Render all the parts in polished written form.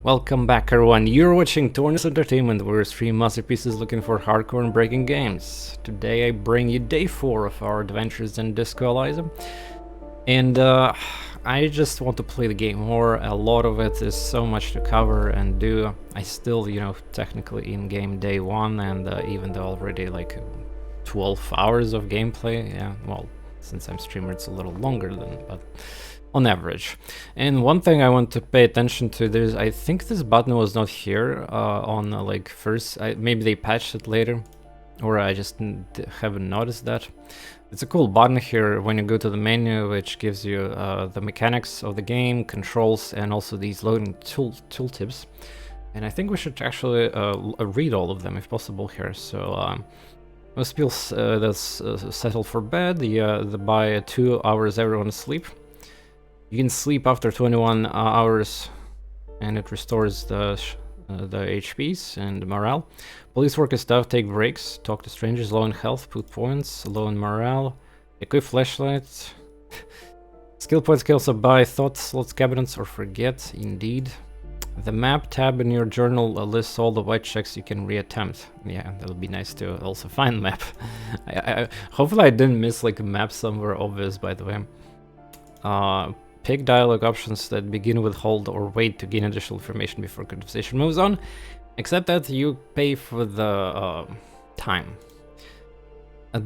Welcome back everyone, you're watching TorNis Entertainment, where we stream masterpieces looking for hardcore and breaking games. Today I bring you day 4 of our adventures in Disco Elysium. And I just want to play the game more. A lot of it is so much to cover and do. I still, technically in game day 1, and even though already like 12 hours of gameplay, yeah, well, since I'm streamer it's a little longer than, but on average. And one thing I want to pay attention to, I think this button was not here on like first, maybe they patched it later, or I just haven't noticed that. It's a cool button here when you go to the menu, which gives you the mechanics of the game, controls, and also these loading tooltips. And I think we should actually read all of them if possible here. So most people that's settle for bed, by 2 hours everyone asleep. You can sleep after 21 hours, and it restores the HPs and morale. Police work is tough, take breaks, talk to strangers, low in health, put points, low in morale, equip flashlights. Skill points can also buy thought slots, cabinets, or forget, indeed. The map tab in your journal lists all the white checks you can reattempt. Yeah, that would be nice to also find the map. Hopefully I didn't miss like a map somewhere obvious, by the way. Pick dialogue options that begin with hold or wait to gain additional information before conversation moves on, except that you pay for the time.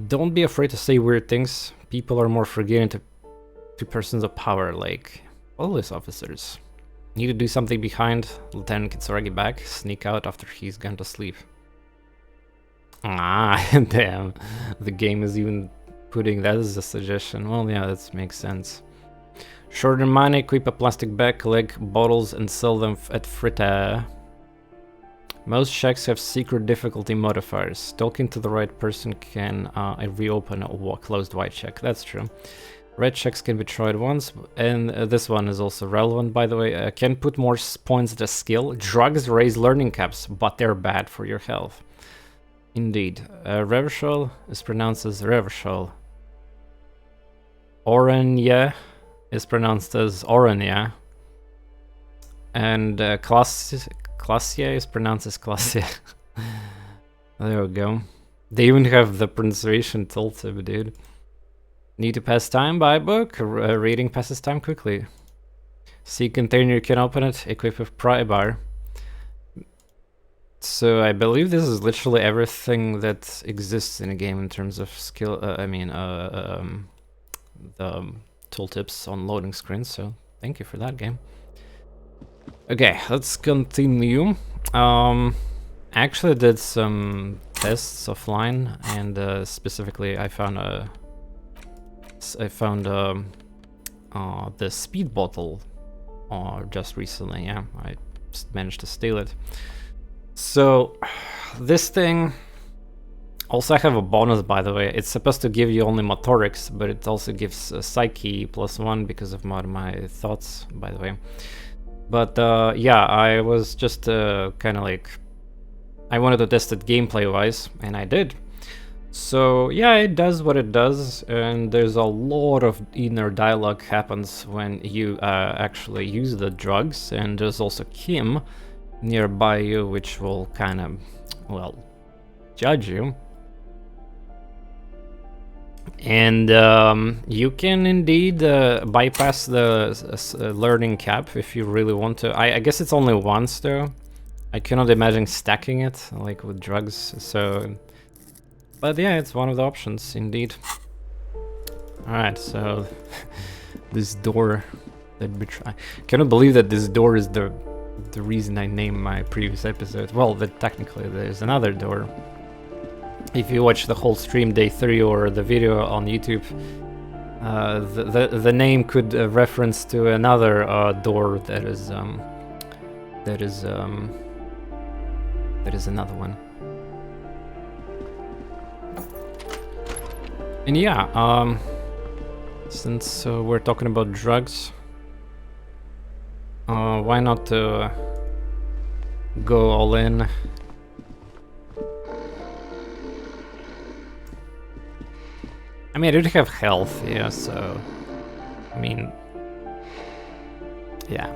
Don't be afraid to say weird things. People are more forgiving to persons of power, like police officers. Need to do something behind, Lieutenant Kitsuragi back, sneak out after he's gone to sleep. Ah, damn. The game is even putting that as a suggestion. Well, yeah, that makes sense. Shorter money, equip a plastic bag, collect bottles and sell them at Fritta. Most checks have secret difficulty modifiers. Talking to the right person can reopen a closed white check. That's true. Red checks can be tried once, and this one is also relevant, by the way. Can put more points at a skill. Drugs raise learning caps, but they're bad for your health. Indeed. Revshol is pronounced as Revshol. Oranje is pronounced as Oranje, and Klassia is pronounced as Klassia. There we go. They even have the pronunciation tooltip, dude. Need to pass time? Buy a book. Reading passes time quickly. See container, you can open it. Equip a pry bar. So I believe this is literally everything that exists in a game in terms of skill. The tooltips on loading screens, so thank you for that, game. Okay, let's continue. Actually did some tests offline, and specifically I found the speed bottle just recently. Yeah, I just managed to steal it. So this thing also, I have a bonus, by the way. It's supposed to give you only motorics, but it also gives psyche +1 because of my thoughts, by the way. But yeah, I was just kind of like, I wanted to test it gameplay-wise, and I did. So yeah, it does what it does, and there's a lot of inner dialogue happens when you actually use the drugs, and there's also Kim nearby you, which will kind of, well, judge you. And you can indeed bypass the learning cap if you really want to. I guess it's only once though. I cannot imagine stacking it like with drugs. So, but yeah, it's one of the options indeed. All right, so this door that I cannot believe that this door is the reason I named my previous episode. Well, that technically there's another door. If you watch the whole stream day 3 or the video on YouTube, the name could reference to another door that is another one. And yeah, since we're talking about drugs, why not go all in? I mean, I do have health, yeah, so I mean, yeah.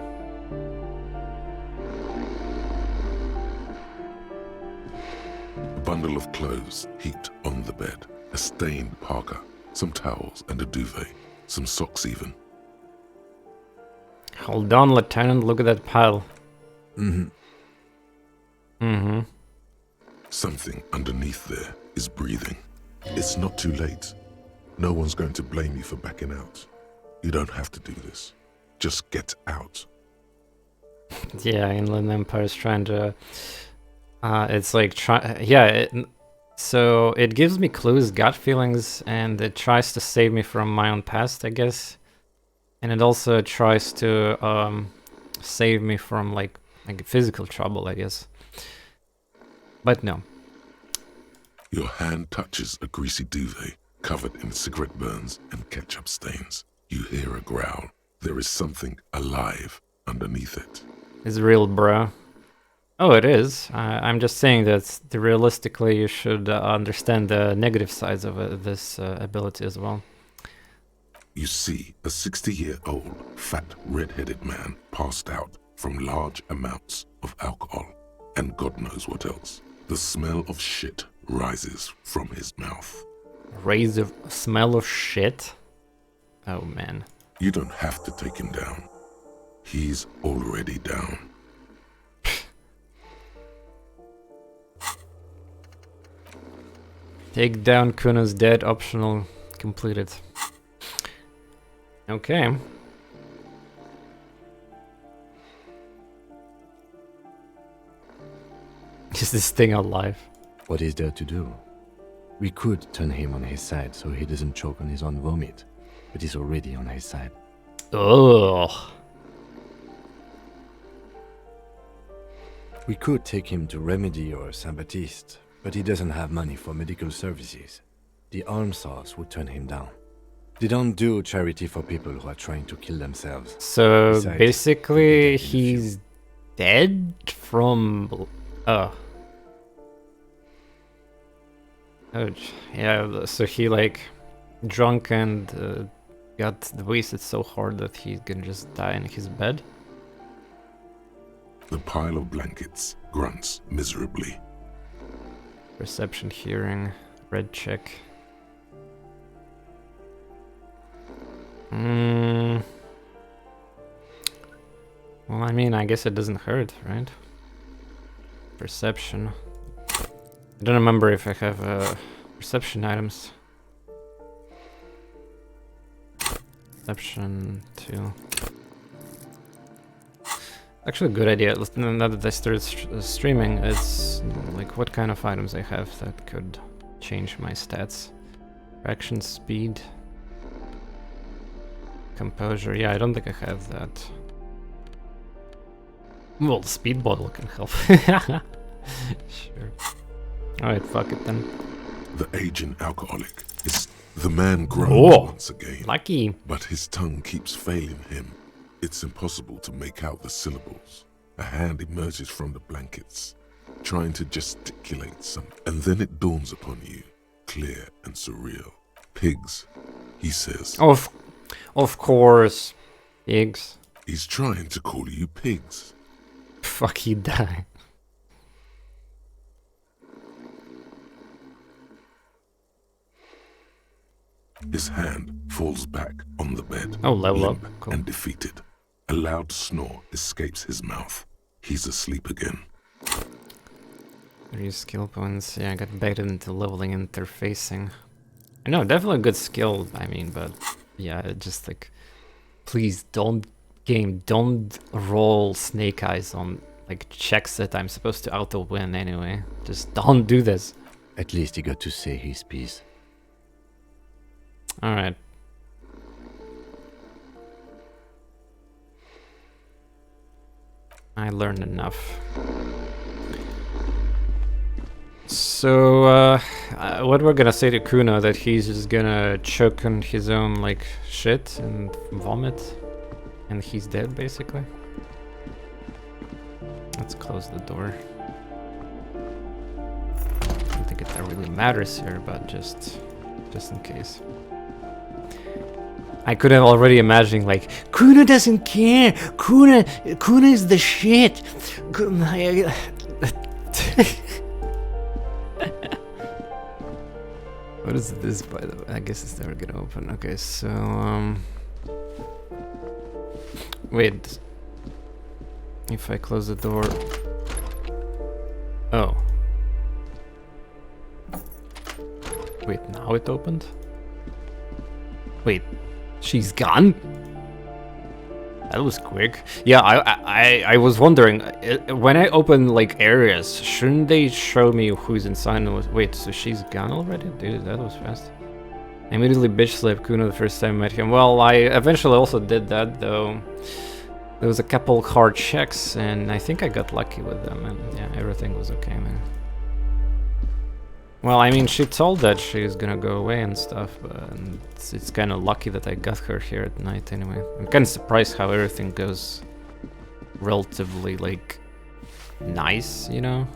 bundle of clothes heaped on the bed, a stained parka, some towels and a duvet, some socks even. Hold on, Lieutenant, look at that pile. Something underneath there is breathing. It's not too late. No one's going to blame you for backing out. You don't have to do this. Just get out. Yeah, Inland Empire's trying to... it's like... so it gives me clues, gut feelings, and it tries to save me from my own past, I guess. And it also tries to save me from like physical trouble, I guess. But no. Your hand touches a greasy duvet covered in cigarette burns and ketchup stains. You hear a growl. There is something alive underneath it. It's real, bro. Oh, it is. I'm just saying that realistically you should understand the negative sides of this ability as well. You see a 60-year-old, fat, red-headed man passed out from large amounts of alcohol and God knows what else. The smell of shit rises from his mouth. Raise the smell of shit? Oh, man. You don't have to take him down. He's already down. Take down Kuno's dead, optional completed. Okay. Is this thing alive? What is there to do? We could turn him on his side so he doesn't choke on his own vomit, but he's already on his side. Ugh. We could take him to Remedy or Saint-Baptiste, but he doesn't have money for medical services. The arm sauce would turn him down. They don't do charity for people who are trying to kill themselves. So Besides, basically he's dead from... Oh, yeah, so he like drunk and got wasted so hard that he's gonna just die in his bed. The pile of blankets grunts miserably. Perception, hearing, red check. Well, I mean, I guess it doesn't hurt, right? Perception. I don't remember if I have perception items. Perception 2. Actually, a good idea. Now that I started streaming, it's like what kind of items I have that could change my stats. Reaction speed. Composure. Yeah, I don't think I have that. Well, the speed bottle can help. Sure. Alright, fuck it then. The aging alcoholic is the man groans once again. Lucky. But his tongue keeps failing him. It's impossible to make out the syllables. A hand emerges from the blankets, trying to gesticulate something. And then it dawns upon you, clear and surreal. Pigs, he says. Of course. Pigs. He's trying to call you pigs. Fuck, he died. His hand falls back on the bed. Oh, level up. limp Cool. and defeated. A loud snore escapes his mouth. He's asleep again. 3 skill points. Yeah, I got baited into leveling interfacing. I know, definitely a good skill, I mean, but yeah, it just like, please don't roll snake eyes on like checks that I'm supposed to auto win anyway. Just don't do this. At least he got to say his piece. Alright. I learned enough. So, what we're gonna say to Kuno, that he's just gonna choke on his own, like, shit and vomit, and he's dead, basically? Let's close the door. I don't think that really matters here, but just in case. I could have already imagined, like, Kuno doesn't care! Kuno is the shit! What is this, by the way? I guess it's never gonna open. Okay, so wait. If I close the door. Oh. Wait, now it opened? Wait, she's gone? That was quick. Yeah, I was wondering, when I open like areas, shouldn't they show me who's inside? Wait, so she's gone already? Dude, that was fast. I immediately bitch slapped Kuno the first time I met him. Well, I eventually also did that, though. There was a couple hard checks, and I think I got lucky with them, and yeah, everything was okay, man. Well, I mean, she told that she's gonna go away and stuff, but it's kind of lucky that I got her here at night anyway. I'm kind of surprised how everything goes relatively, like, nice, you know?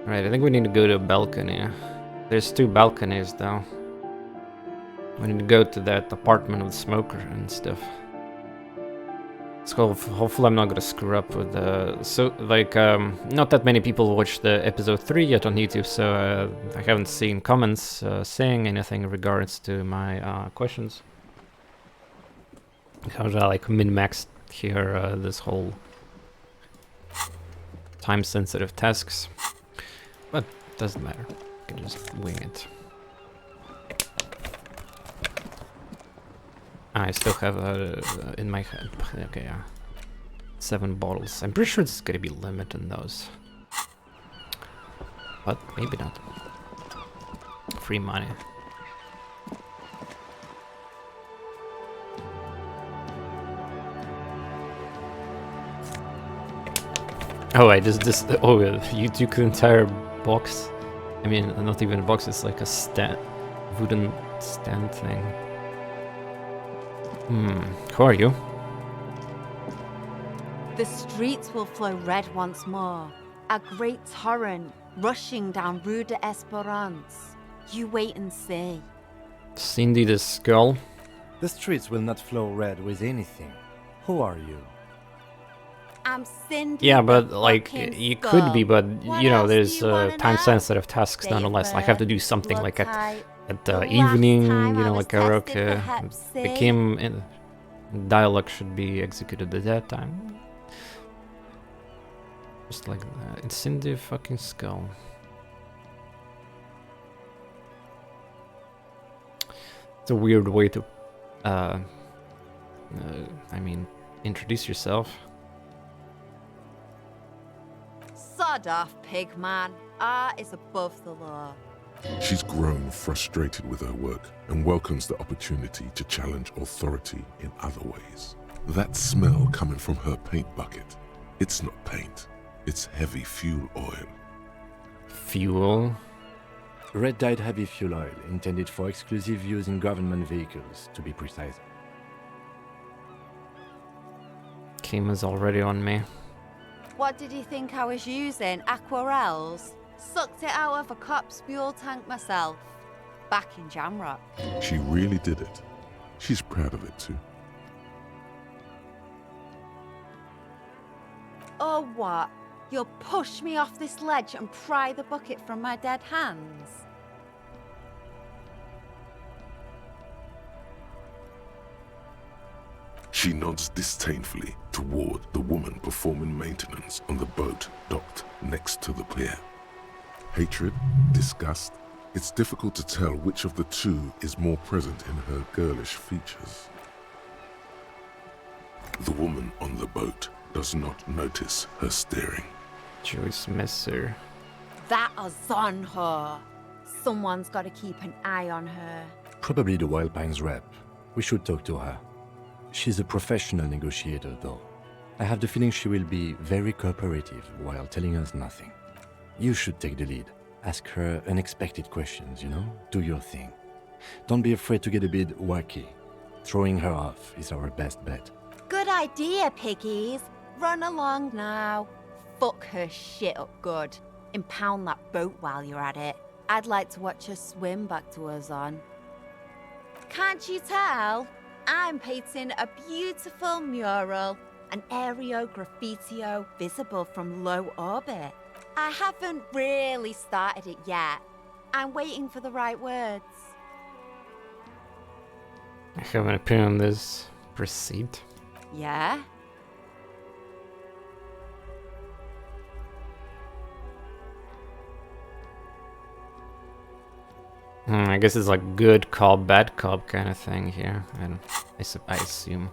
Right, I think we need to go to a balcony. There's 2 balconies, though. We need to go to that apartment with the smoker and stuff. So hopefully I'm not gonna screw up with so like not that many people watched the episode 3 yet on YouTube, so I haven't seen comments saying anything in regards to my questions. Because I like min-maxed here this whole time-sensitive tasks, but doesn't matter. I can just wing it. I still have in my head. Okay, yeah. 7 bottles. I'm pretty sure it's gonna be limit in those. But maybe not. Free money. Oh, I just oh, you took the entire box. I mean, not even a box. It's like a wooden stand thing. Who are you? The streets will flow red once more. A great torrent rushing down Rue de Esperance. You wait and see. Cindy the Skull. The streets will not flow red with anything. Who are you? I'm Cindy. Yeah, but the like fucking you Skull. could be, but What you know, else there's do you wanna know? time-sensitive tasks Say it nonetheless. I have to do first. something like Blood at type. the The last evening, time you I know, was like tested for karaoke. Hep C. Became dialogue should be executed at that time. Just like that. It's in the fucking Skull. It's a weird way to, I mean, introduce yourself. Sod off, pig man. Art is above the law. She's grown frustrated with her work and welcomes the opportunity to challenge authority in other ways. That smell coming from her paint bucket, it's not paint, it's heavy fuel oil. Fuel? Red-dyed heavy fuel oil, intended for exclusive use in government vehicles, to be precise. Kim is already on me. What did you think I was using? Aquarels? Sucked it out of a cop's fuel tank myself. Back in Jamrock. She really did it. She's proud of it too. Oh, what? You'll push me off this ledge and pry the bucket from my dead hands? She nods disdainfully toward the woman performing maintenance on the boat docked next to the pier. Hatred, disgust, it's difficult to tell which of the two is more present in her girlish features. The woman on the boat does not notice her staring. Joyce Messer. That is on her. Someone's got to keep an eye on her. Probably the Wild Pines rep. We should talk to her. She's a professional negotiator, though. I have the feeling she will be very cooperative while telling us nothing. You should take the lead. Ask her unexpected questions, you know? Do your thing. Don't be afraid to get a bit wacky. Throwing her off is our best bet. Good idea, piggies. Run along now. Fuck her shit up good. Impound that boat while you're at it. I'd like to watch her swim back to her zon. Can't you tell? I'm painting a beautiful mural, an aereo graffitio visible from low orbit. I haven't really started it yet. I'm waiting for the right words. I have an opinion on this. Proceed. Yeah? I guess it's like good cop, bad cop kind of thing here. I assume.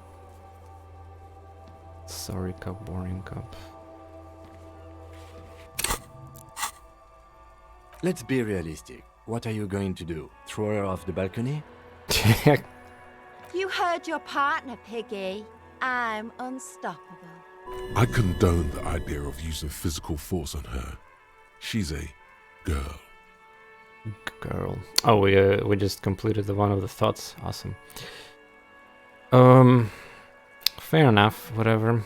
Sorry cop, boring cop. Let's be realistic. What are you going to do? Throw her off the balcony? You heard your partner, Piggy. I'm unstoppable. I condone the idea of using physical force on her. She's a girl. Girl. Oh, we just completed one of the thoughts. Awesome. Fair enough. Whatever.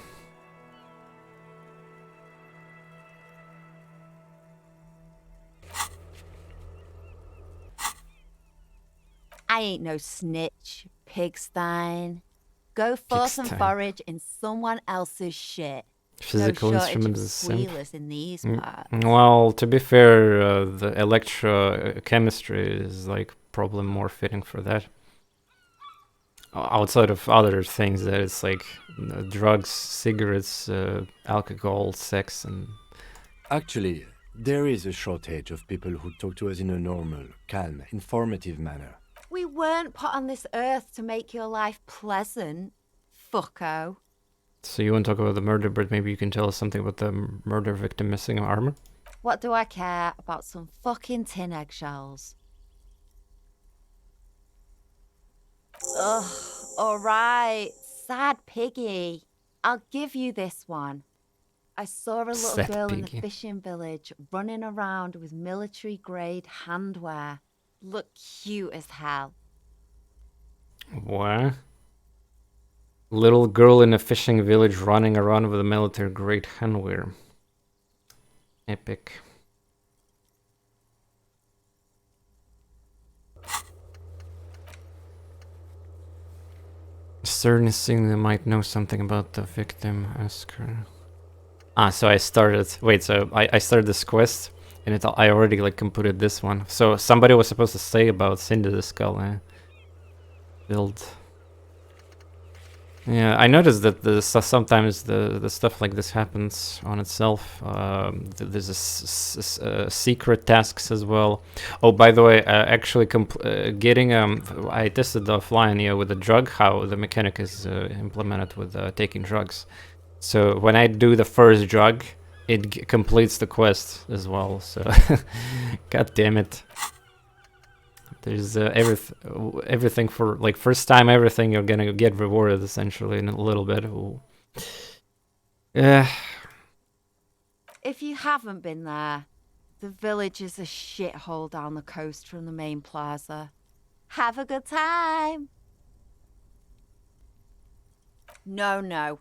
I ain't no snitch, Pigstein. Go forth and Pigstein. forage in someone else's shit. Physical no shortage instrument of is a simp. squealers in these Mm, parts. Well, to be fair, the electrochemistry is like probably more fitting for that. Outside of other things that it's like drugs, cigarettes, alcohol, sex, and Actually, there is a shortage of people who talk to us in a normal, calm, informative manner. We weren't put on this earth to make your life pleasant, fucko. so you want to talk about the murder, but maybe you can tell us something about the murder victim missing armor? What do I care about some fucking tin eggshells? Ugh, alright, sad Piggy. I'll give you this one. I saw a little Sad girl in the Piggy. fishing village running around with military grade handwear. Looked cute as hell. What? Little girl in a fishing village running around with a military grade handwear. Epic. Certain thing that might know something about the victim. Ask her. Ah, so I started. Wait, so I started this quest, and I already like completed this one. So somebody was supposed to say about Cindy the Skull. Build. Yeah, I noticed that sometimes the stuff like this happens on itself. There's secret tasks as well. Oh, by the way, actually, getting I tested offline, with the drug, how the mechanic is implemented with taking drugs. So when I do the first drug, it completes the quest as well. So, god damn it. There's everything for like first time everything you're gonna get rewarded essentially in a little bit. Ooh. Yeah. If you haven't been there, the village is a shithole down the coast from the main plaza. Have a good time. No.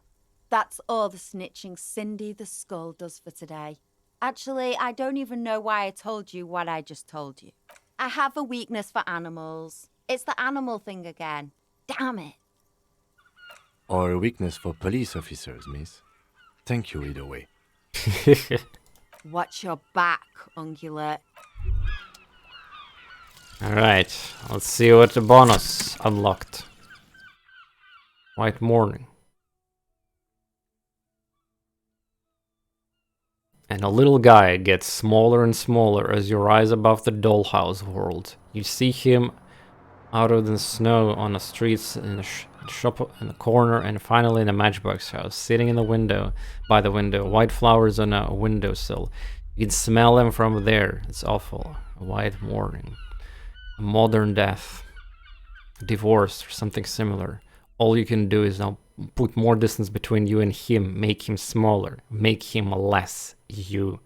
That's all the snitching Cindy the Skull does for today. Actually, I don't even know why I told you what I just told you. I have a weakness for animals. It's the animal thing again. Damn it. Or a weakness for police officers, miss. Thank you either way. Watch your back, ungulate. Alright, let's see what the bonus unlocked. White Morning. And a little guy gets smaller and smaller as you rise above the dollhouse world. You see him out of the snow on the streets, in the shop in the corner, and finally in a matchbox house, sitting in the window, by the window, white flowers on a windowsill. You can smell them from there. It's awful. A white morning. A modern death. Divorce or something similar. All you can do is now put more distance between you and him, make him smaller, make him less you.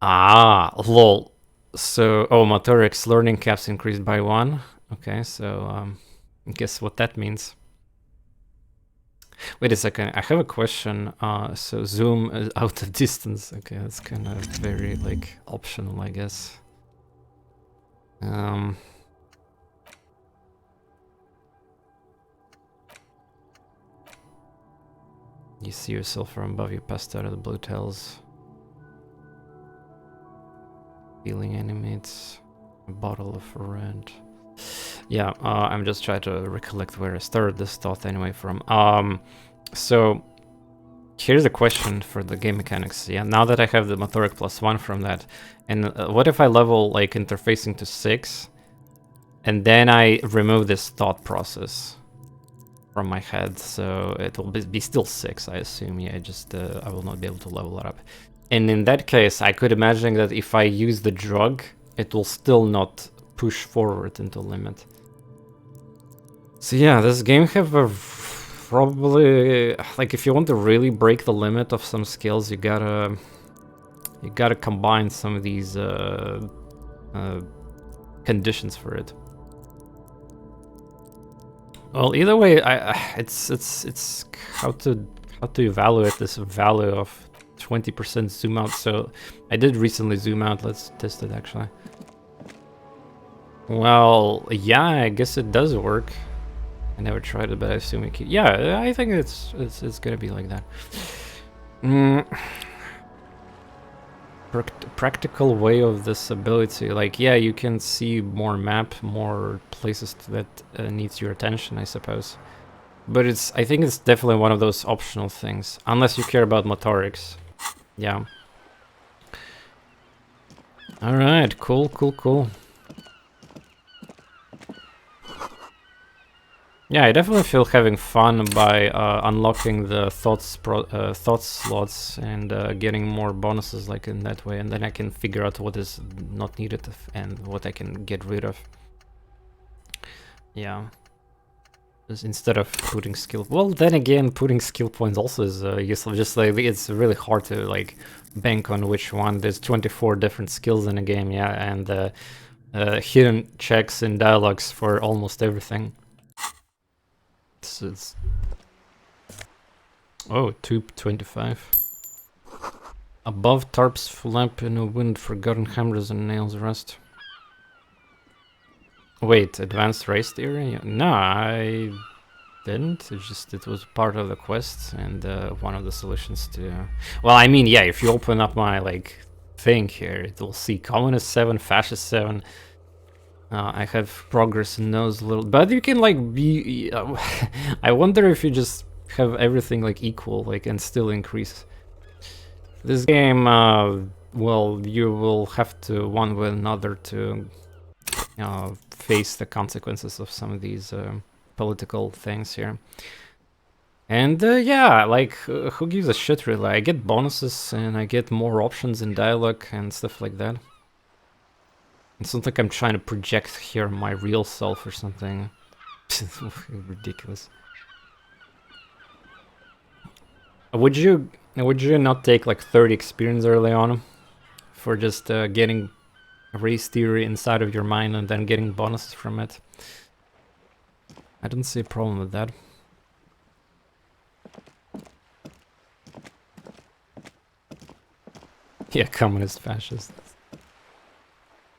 Ah, lol. So, Motorix learning caps increased by 1. Okay, so, guess what that means. Wait a second, I have a question. So zoom is out of distance. Okay, that's kind of very, like, optional, I guess. You see yourself from above, you passed out of the blue tails. Healing animates. A bottle of red. Yeah, I'm just trying to recollect where I started this thought anyway from. So here's a question for the game mechanics. Yeah, now that I have the motoric +1 from that, and what if I level like interfacing to 6, and then I remove this thought process from my head, so it will be still 6, I assume. Yeah, just I will not be able to level it up. And in that case, I could imagine that if I use the drug, it will still not push forward into limit. So yeah, this game have a probably, like, if you want to really break the limit of some skills, you gotta combine some of these conditions for it. Well, either way, it's how to evaluate this value of 20% zoom out. So I did recently zoom out. Let's test it actually. Well, yeah, I guess it does work. I never tried it, but I assume it can. Yeah, I think it's gonna be like that. Practical way of this ability, like, yeah, you can see more map, more places that needs your attention, I suppose. But I think it's definitely one of those optional things, unless you care about motorics. Yeah. All right, cool. Yeah, I definitely feel having fun by unlocking the thought slots and getting more bonuses like in that way, and then I can figure out what is not needed and what I can get rid of. Yeah. Just instead of putting skill... Well, then again, putting skill points also is useful. Just like, it's really hard to like bank on which one. There's 24 different skills in a game, yeah, and hidden checks and dialogues for almost everything. Oh, tube 25. Above tarps flap in a wind, forgotten hammers and nails rust. Wait, advanced race theory? No, I didn't. It was part of the quest and one of the solutions to... Well, I mean, yeah, if you open up my like thing here, it will see Communist 7, Fascist 7. I have progress in those little, but you can like be. I wonder if you just have everything like equal, like, and still increase. This game, well, you will have to one way or another to face the consequences of some of these political things here. And yeah, like, who gives a shit really? I get bonuses and I get more options in dialogue and stuff like that. It's not like I'm trying to project here my real self or something. Ridiculous. Would you not take like 30 experience early on for just getting race theory inside of your mind and then getting bonuses from it? I don't see a problem with that. Yeah, communist fascist.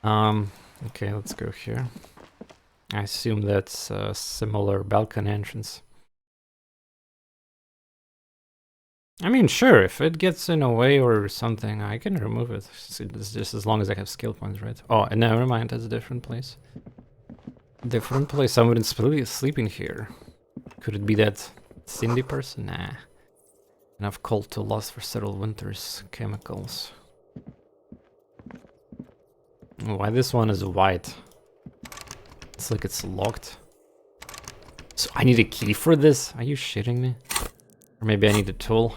Okay, let's go here. I assume that's a similar balcony entrance. I mean, sure, if it gets in a way or something, I can remove it. It's just as long as I have skill points, right? Oh, and never mind, that's a different place. Different place, someone's sleeping here. Could it be that Cindy person? Nah. Enough cold to last for several winters. Chemicals. Why this one is white? It's like it's locked. So I need a key for this? Are you shitting me? Or maybe I need a tool.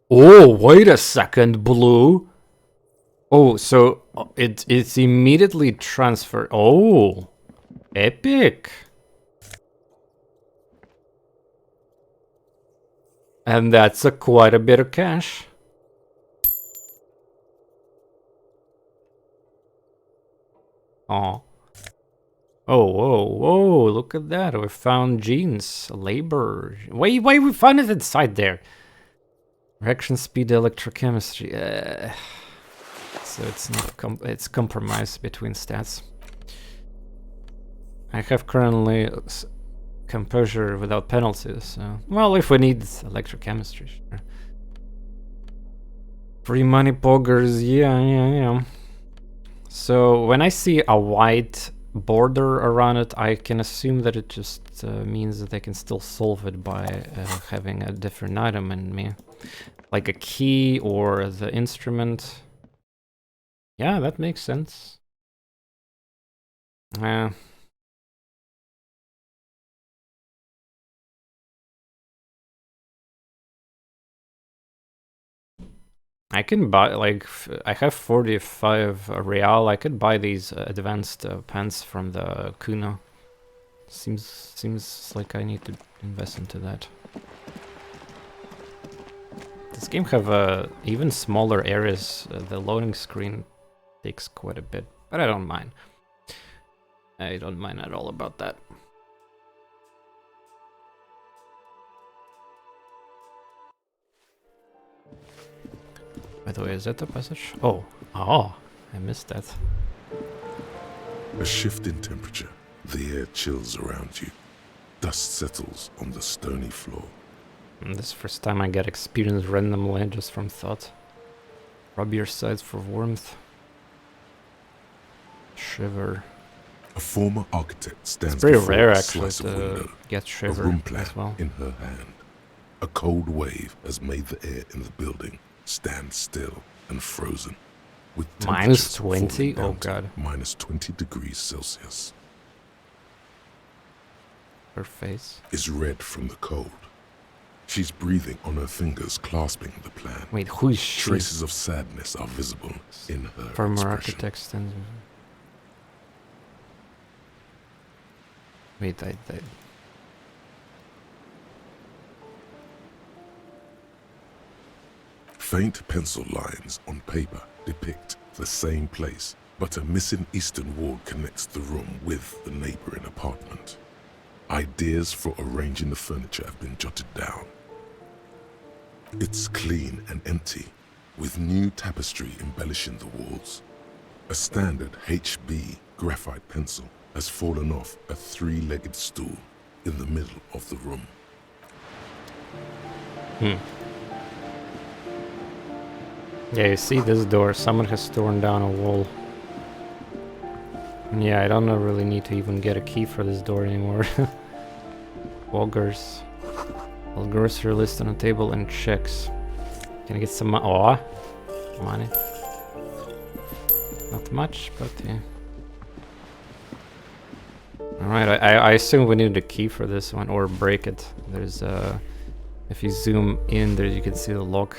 Oh, wait a second, blue. Oh, so it's immediately transferred. Oh, epic. And that's quite a bit of cash. Oh. Oh, whoa, whoa, look at that. We found jeans. Labor. Wait, we found it inside there. Reaction speed, electrochemistry. So it's not it's compromised between stats. I have currently composure without penalties, so... Well, if we need electrochemistry, sure. Free money poggers, yeah. So, when I see a white border around it, I can assume that it just means that I can still solve it by having a different item in me. Like a key or the instrument. Yeah, that makes sense. Yeah. I can buy, like, I have 45 real. I could buy these advanced pants from the Kuno. Seems like I need to invest into that. This game have even smaller areas. The loading screen takes quite a bit, but I don't mind. I don't mind at all about that. By the way, is that the passage? Oh, I missed that. A shift in temperature. The air chills around you. Dust settles on the stony floor. And this is the first time I get experience randomly just from thought. Rub your sides for warmth. Shiver. A former architect stands It's pretty before rare a actually slice of to window, get a shiver room plan as well. in her hand. A cold wave has made the air in the building stand still and frozen, with Minus temperatures 20? falling down Oh to god. minus 20 degrees Celsius. Her face. Is red from the cold. She's breathing on her fingers, clasping the plan. Wait, who is she? Traces of sadness are visible in her Former expression. architect stands. Wait, I Faint pencil lines on paper depict the same place, but a missing eastern wall connects the room with the neighboring apartment. Ideas for arranging the furniture have been jotted down. It's clean and empty, with new tapestry embellishing the walls. A standard HB graphite pencil has fallen off a three-legged stool in the middle of the room. Yeah, you see this door, someone has torn down a wall. Yeah, I don't really need to even get a key for this door anymore. Walgers. Well, grocery list on a table and checks. Can I get some money? Not much, but yeah. Alright, I assume we need a key for this one, or break it. There's if you zoom in there you can see the lock.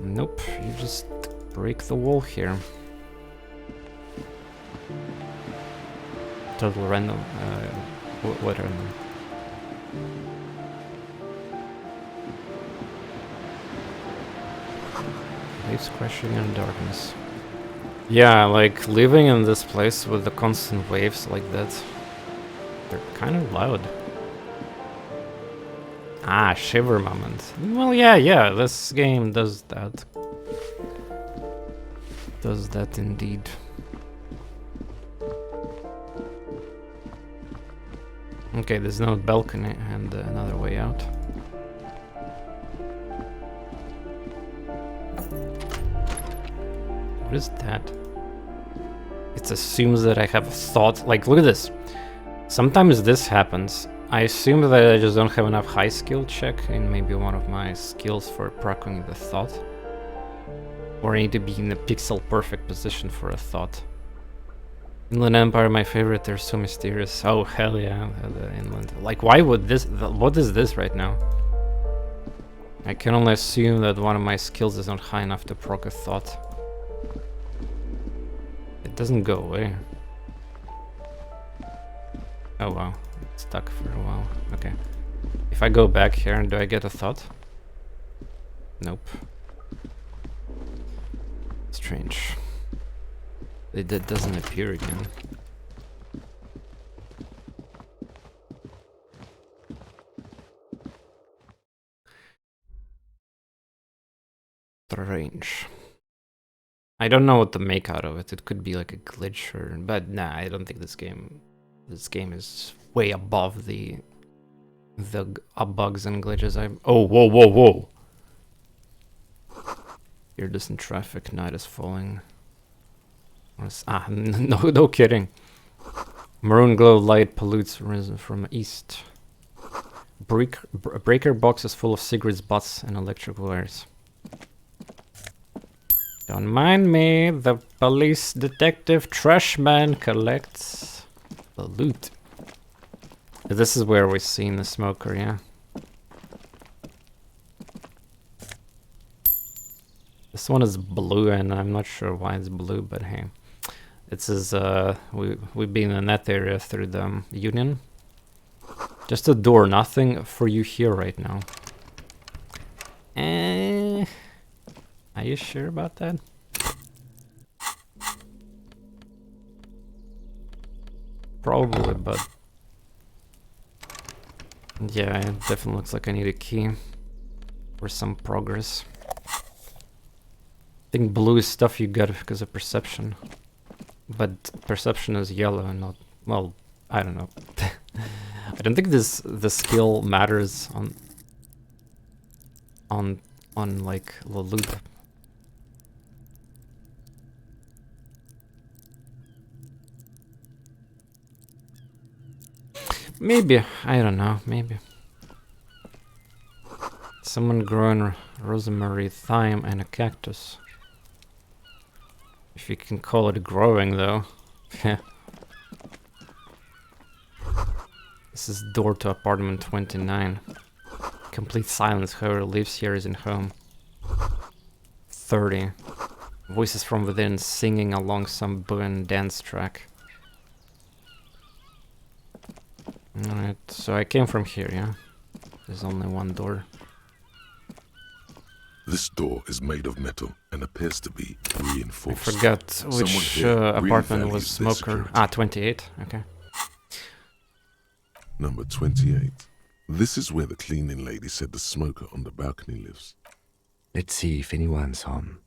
Nope, you just break the wall here. Total random. What random? Waves crashing in darkness. Yeah, like living in this place with the constant waves like that. They're kind of loud. Ah, shiver moment. Well, yeah, this game does that. Does that indeed. Okay, there's no balcony and another way out. What is that? It assumes that I have a thought. Like, look at this. Sometimes this happens. I assume that I just don't have enough high skill check in maybe one of my skills for proccing the thought. Or I need to be in the pixel perfect position for a thought. Inland Empire, my favorite, they're so mysterious. Oh, hell yeah, the Inland. Like, why would this... What is this right now? I can only assume that one of my skills is not high enough to proc a thought. It doesn't go away. Oh wow, it's stuck for a while. Okay. If I go back here, do I get a thought? Nope. Strange. It doesn't appear again. Strange. I don't know what to make out of it. It could be like a glitch or, but nah, I don't think this game is way above the bugs and glitches. Oh, whoa, whoa, whoa! Hear this in traffic. Night is falling. No kidding. Maroon glow light pollutes risen from east. Breaker boxes full of cigarettes, butts, and electric wires. Don't mind me, the police detective trash man collects the loot. This is where we're seeing the smoker, yeah. This one is blue, and I'm not sure why it's blue, but hey. It says we've been in that area through the union. Just a door, nothing for you here right now. Are you sure about that? Probably, but yeah, it definitely looks like I need a key for some progress. I think blue is stuff you got because of perception, but perception is yellow and not, well, I don't know. I don't think the skill matters on like the loot. Maybe, I don't know, maybe. Someone growing rosemary, thyme, and a cactus. If you can call it growing, though. This is door to apartment 29. Complete silence, whoever lives here isn't home. 30. Voices from within singing along some booing dance track. Alright, so I came from here, yeah? There's only one door. This door is made of metal and appears to be I reinforced. forgot which apartment was smoker. Ah, 28, okay. Number 28. This is where the cleaning lady said the smoker on the balcony lives. Let's see if anyone's home.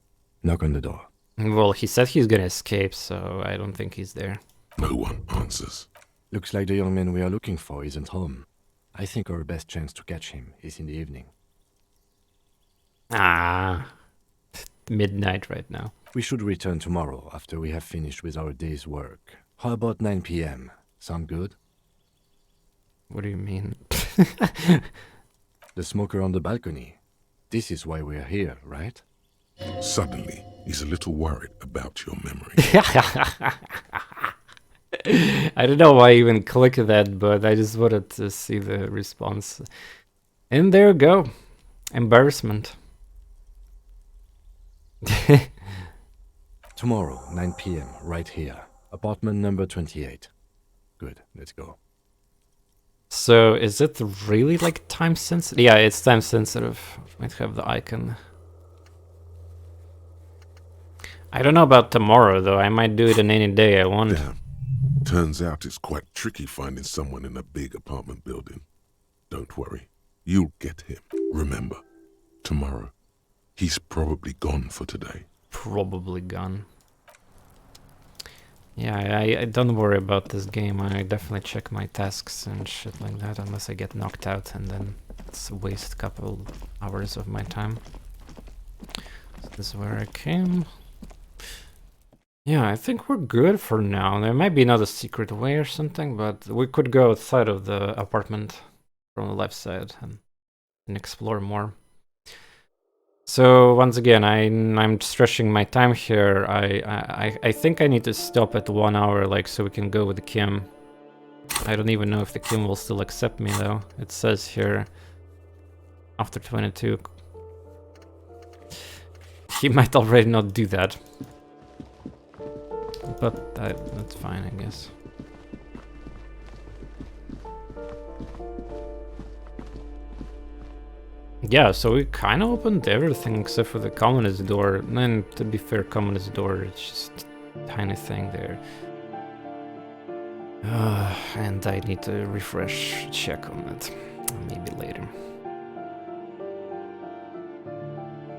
Knock on the door. Well, he said he's gonna escape, so I don't think he's there. No one answers. Looks like the young man we are looking for isn't home. I think our best chance to catch him is in the evening. Ah, midnight right now. We should return tomorrow after we have finished with our day's work. How about 9 p.m.? Sound good? What do you mean? The smoker on the balcony. This is why we're here, right? Suddenly, he's a little worried about your memory. I don't know why I even clicked that, but I just wanted to see the response. And there you go. Embarrassment. Tomorrow, 9 p.m., right here. Apartment number 28. Good, let's go. So, is it really like time sensitive? Yeah, it's time sensitive. Might have the icon. I don't know about tomorrow, though. I might do it in any day I want. Damn. Turns out it's quite tricky finding someone in a big apartment building. Don't worry. You'll get him. Remember, tomorrow. He's probably gone for today. Probably gone. Yeah, I don't worry about this game. I definitely check my tasks and shit like that, unless I get knocked out, and then it's a waste a couple hours of my time. So this is where I came. Yeah, I think we're good for now. There might be another secret way or something, but we could go outside of the apartment from the left side and explore more. So once again, I'm stretching my time here. I think I need to stop at 1 hour, like, so we can go with Kim. I don't even know if the Kim will still accept me, though. It says here after 22. He might already not do that, but that's fine, I guess. Yeah, so we kind of opened everything except for the communist door. And then, to be fair, communist door, it's just a tiny thing there. And I need to refresh, check on it. Maybe later.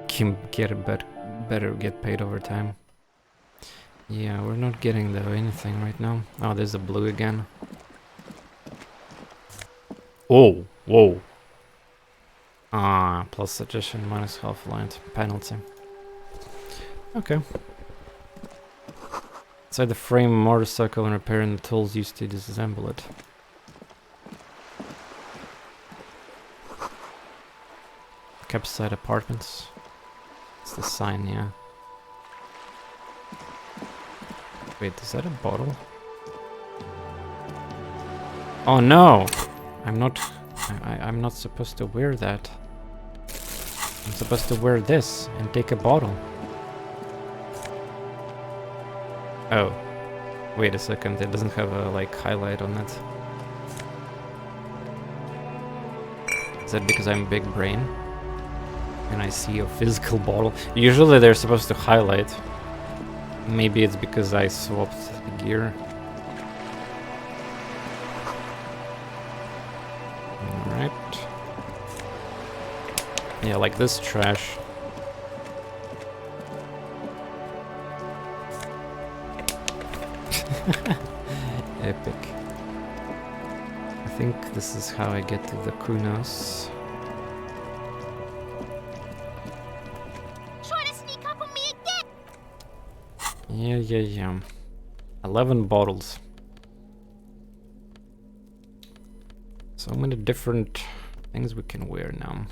Kim, better get paid overtime. Yeah, we're not getting though anything right now. Oh, there's a blue again. Oh, whoa. Ah, plus suggestion, minus half light penalty. Okay. Inside the frame, motorcycle and repairing the tools used to disassemble it. Campsite apartments. It's the sign, yeah. Wait, is that a bottle? Oh no! I'm not... I'm not supposed to wear that. I'm supposed to wear this and take a bottle. Oh. Wait a second, it doesn't have a, like, highlight on it. Is that because I'm big brain? And I see a physical bottle? Usually they're supposed to highlight. Maybe it's because I swapped the gear. Alright. Yeah, like this trash. Epic. I think this is how I get to the kunos. Trying to sneak up on me again! Yeah. 11 bottles. So many different things we can wear now.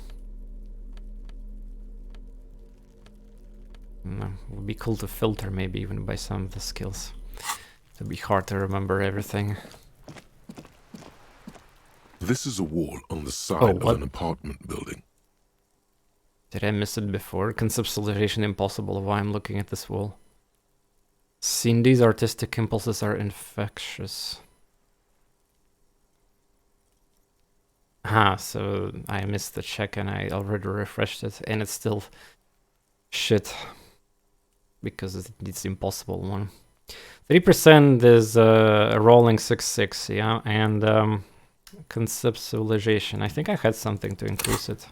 Would be cool to filter maybe even by some of the skills. It'd be hard to remember everything. This is a wall on the side of an apartment building. Did I miss it before? Conceptualization impossible. Why I'm looking at this wall. Cindy's artistic impulses are infectious. Ah, so I missed the check and I already refreshed it and it's still shit. Because it's the impossible one. 3% is a rolling 6-6, yeah, and conceptualization. I think I had something to increase it.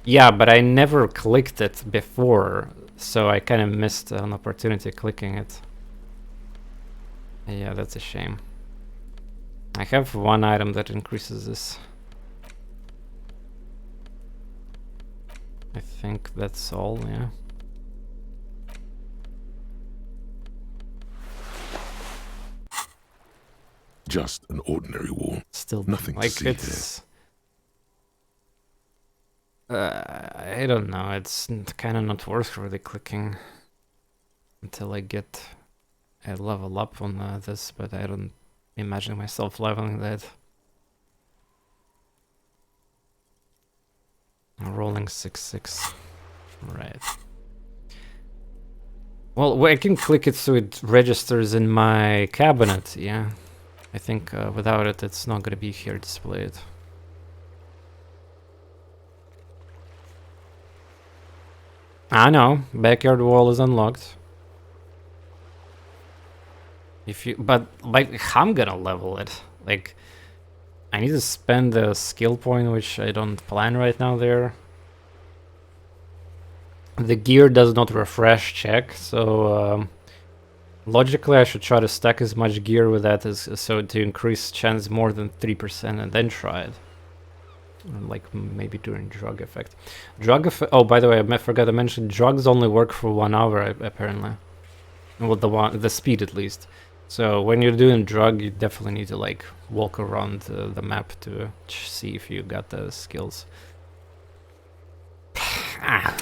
Yeah, but I never clicked it before, so I kind of missed an opportunity clicking it. Yeah, that's a shame. I have one item that increases this. I think that's all, yeah. Just an ordinary wall. Still nothing like to see it's I don't know, it's kind of not worth really clicking until I get a level up on this, but I don't imagine myself leveling that. Rolling 6-6. Right. Well, I can click it so it registers in my cabinet, yeah. I think without it, it's not gonna be here displayed. I know, backyard wall is unlocked. If you, but like, how I'm gonna level it? Like, I need to spend the skill point, which I don't plan right now there. The gear does not refresh check, so logically I should try to stack as much gear with that as so to increase chance more than 3% and then try it. Like maybe during drug effect. Oh, by the way, I forgot to mention drugs only work for 1 hour apparently. Well, the speed at least. So when you're doing drug, you definitely need to like walk around the map to see if you got those skills.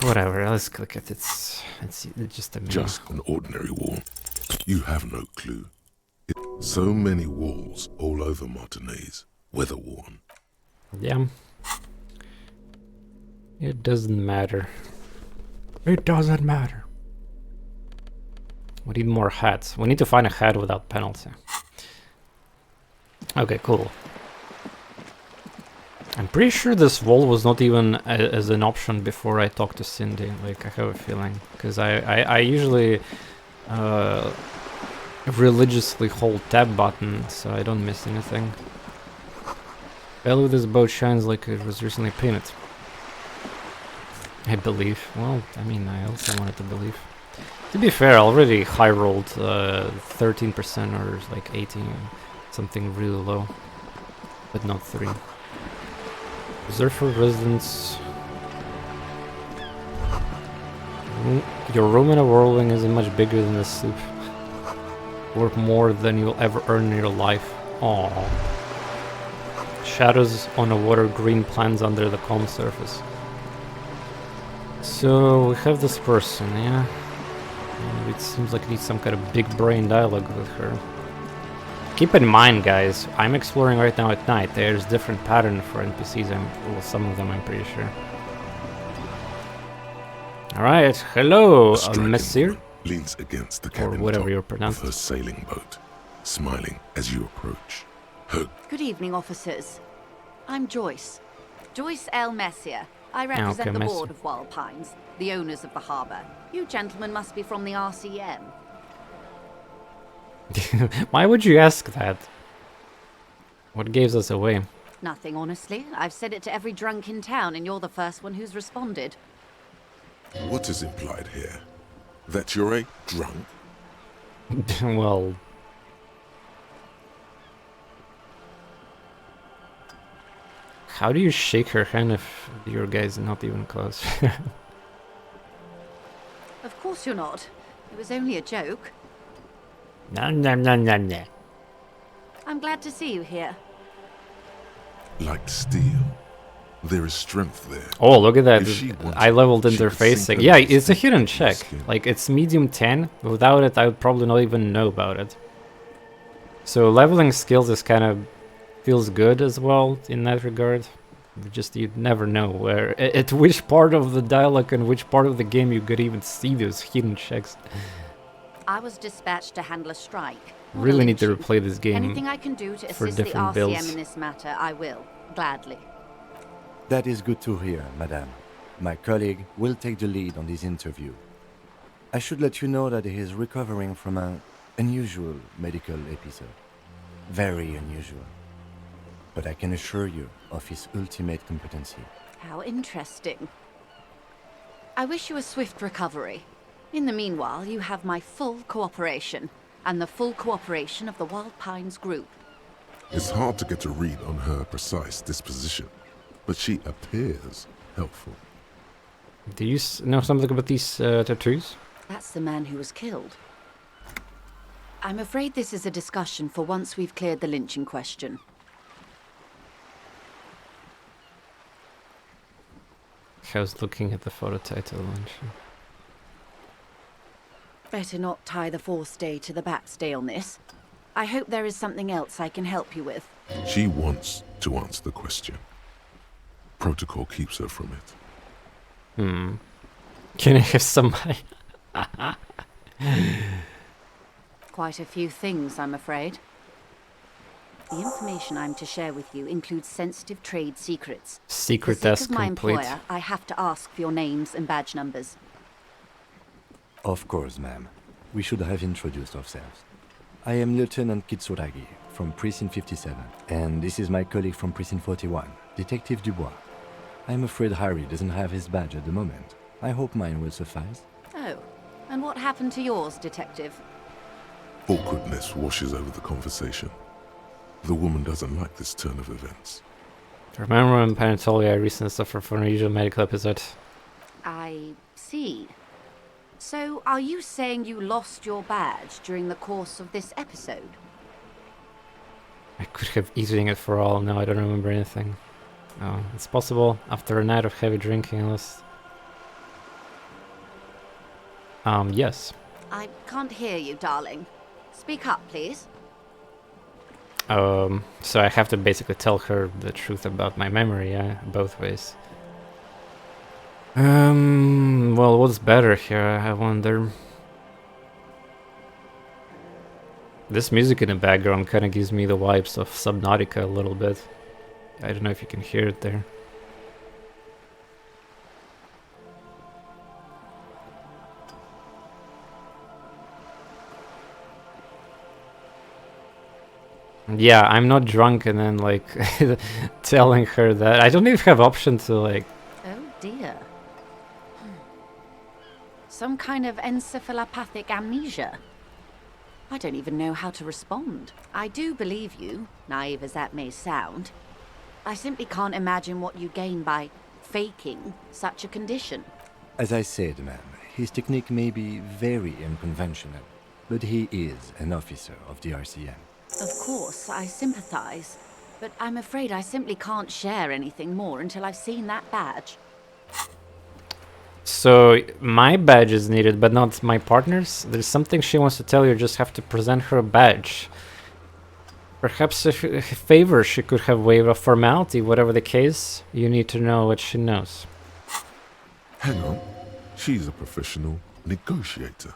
Whatever. Let's click it. It's just a Just an ordinary wall. You have no clue. So many walls all over Martinez, weather worn. Yeah. It doesn't matter. It doesn't matter. We need more hats. We need to find a hat without penalty. Okay, cool. I'm pretty sure this wall was not even as an option before I talked to Cindy. Like, I have a feeling. Because I usually religiously hold tab button, so I don't miss anything. Well, this boat shines like it was recently painted. I believe. Well, I mean, I also wanted to believe. To be fair, I already high rolled 13% or like 18, something really low, but not 3. Reserve for residents. Your room in a whirlwind is much bigger than the soup. Worth more than you'll ever earn in your life. Aww. Shadows on the water, green plants under the calm surface. So we have this person, yeah? And it seems like it needs some kind of big brain dialogue with her. Keep in mind, guys, I'm exploring right now at night. There's different pattern for NPCs, well, some of them I'm pretty sure. Alright, hello, Messir. Leans against the Or cabin whatever top you're of pronouncing. her sailing boat, smiling as you approach. Her Good evening, officers. I'm Joyce. Joyce L. Messier. I represent okay, the Messier. board of Wild Pines, the owners of the harbour. You gentlemen must be from the RCM. Why would you ask that? What gives us away? Nothing, honestly. I've said it to every drunk in town, and you're the first one who's responded. What is implied here? That you're a drunk? Well... How do you shake her hand if your guy's not even close? Of course you're not. It was only a joke. No, no, no, no, no. I'm glad to see you here. Like steel. There is strength there. Oh, look at that. If she wanted, I leveled she could interfacing. sink her Yeah, knife it's a deep hidden into your check. skin. Like, it's medium 10. Without it, I would probably not even know about it. So leveling skills is kind of... feels good as well in that regard. Just you'd never know where... At which part of the dialogue and which part of the game you could even see those hidden checks. I was dispatched to handle a strike. not a Really need to lynching. replay this game. Anything I can do to for assist the different RCM builds. in this matter, I will. Gladly. That is good to hear, madame. My colleague will take the lead on this interview. I should let you know that he is recovering from an unusual medical episode. Very unusual. But I can assure you of his ultimate competency. How interesting. I wish you a swift recovery. In the meanwhile, you have my full cooperation, and the full cooperation of the Wild Pines group. It's hard to get a read on her precise disposition, but she appears helpful. Do you know something about these tattoos? That's the man who was killed. I'm afraid this is a discussion for once we've cleared the lynching question. I was looking at the photo title and Better not tie the forestay to the batstay on this. I hope there is something else I can help you with. She wants to answer the question. Protocol keeps her from it. Can I have some... Quite a few things, I'm afraid. The information I'm to share with you includes sensitive trade secrets. Secret For the task sake of my complete. employer, I have to ask for your names and badge numbers. Of course, ma'am. We should have introduced ourselves. I am Lieutenant Kitsuragi from Precinct 57, and this is my colleague from Precinct 41, Detective Dubois. I'm afraid Harry doesn't have his badge at the moment. I hope mine will suffice. Oh, and what happened to yours, Detective? Awkwardness washes over the conversation. The woman doesn't like this turn of events. Remember when Panatolia I recently suffered from an unusual medical episode? I see. So, are you saying you lost your badge during the course of this episode? I could have eaten it for all. No, I don't remember anything. Oh, it's possible after a night of heavy drinking, unless... yes. I can't hear you, darling. Speak up, please. So I have to basically tell her the truth about my memory, yeah, both ways. Well, what's better here, I wonder? This music in the background kind of gives me the vibes of Subnautica a little bit. I don't know if you can hear it there. Yeah, I'm not drunk and then like telling her that. I don't even have option to like... Oh dear. some kind of encephalopathic amnesia? I don't even know how to respond. I do believe you, naive as that may sound. I simply can't imagine what you gain by faking such a condition. As I said, ma'am, his technique may be very unconventional, but he is an officer of the RCM. Of course, I sympathize, but I'm afraid I simply can't share anything more until I've seen that badge. So my badge is needed, but not my partner's? There's something she wants to tell you, just have to present her a badge. Perhaps if a favor she could have waived a formality, whatever the case, you need to know what she knows. Hang on. She's a professional negotiator.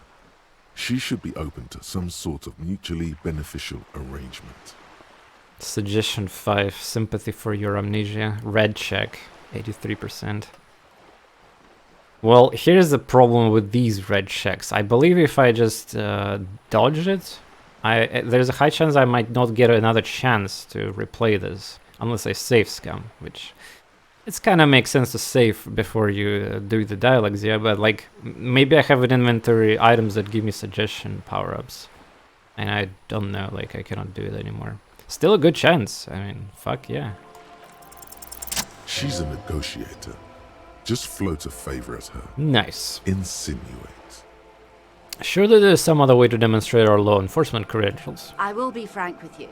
She should be open to some sort of mutually beneficial arrangement. Suggestion 5, sympathy for your amnesia. Red check, 83%. Well, here's the problem with these red checks. I believe if I just dodge it, there's a high chance I might not get another chance to replay this. Unless I save scum, which... It's kind of makes sense to save before you do the dialogues, yeah, but like, maybe I have an inventory items that give me suggestion power-ups. And I don't know, like, I cannot do it anymore. Still a good chance, I mean, fuck yeah. She's a negotiator. Just float a favor at her. Nice. Insinuate. Surely there's some other way to demonstrate our law enforcement credentials. I will be frank with you.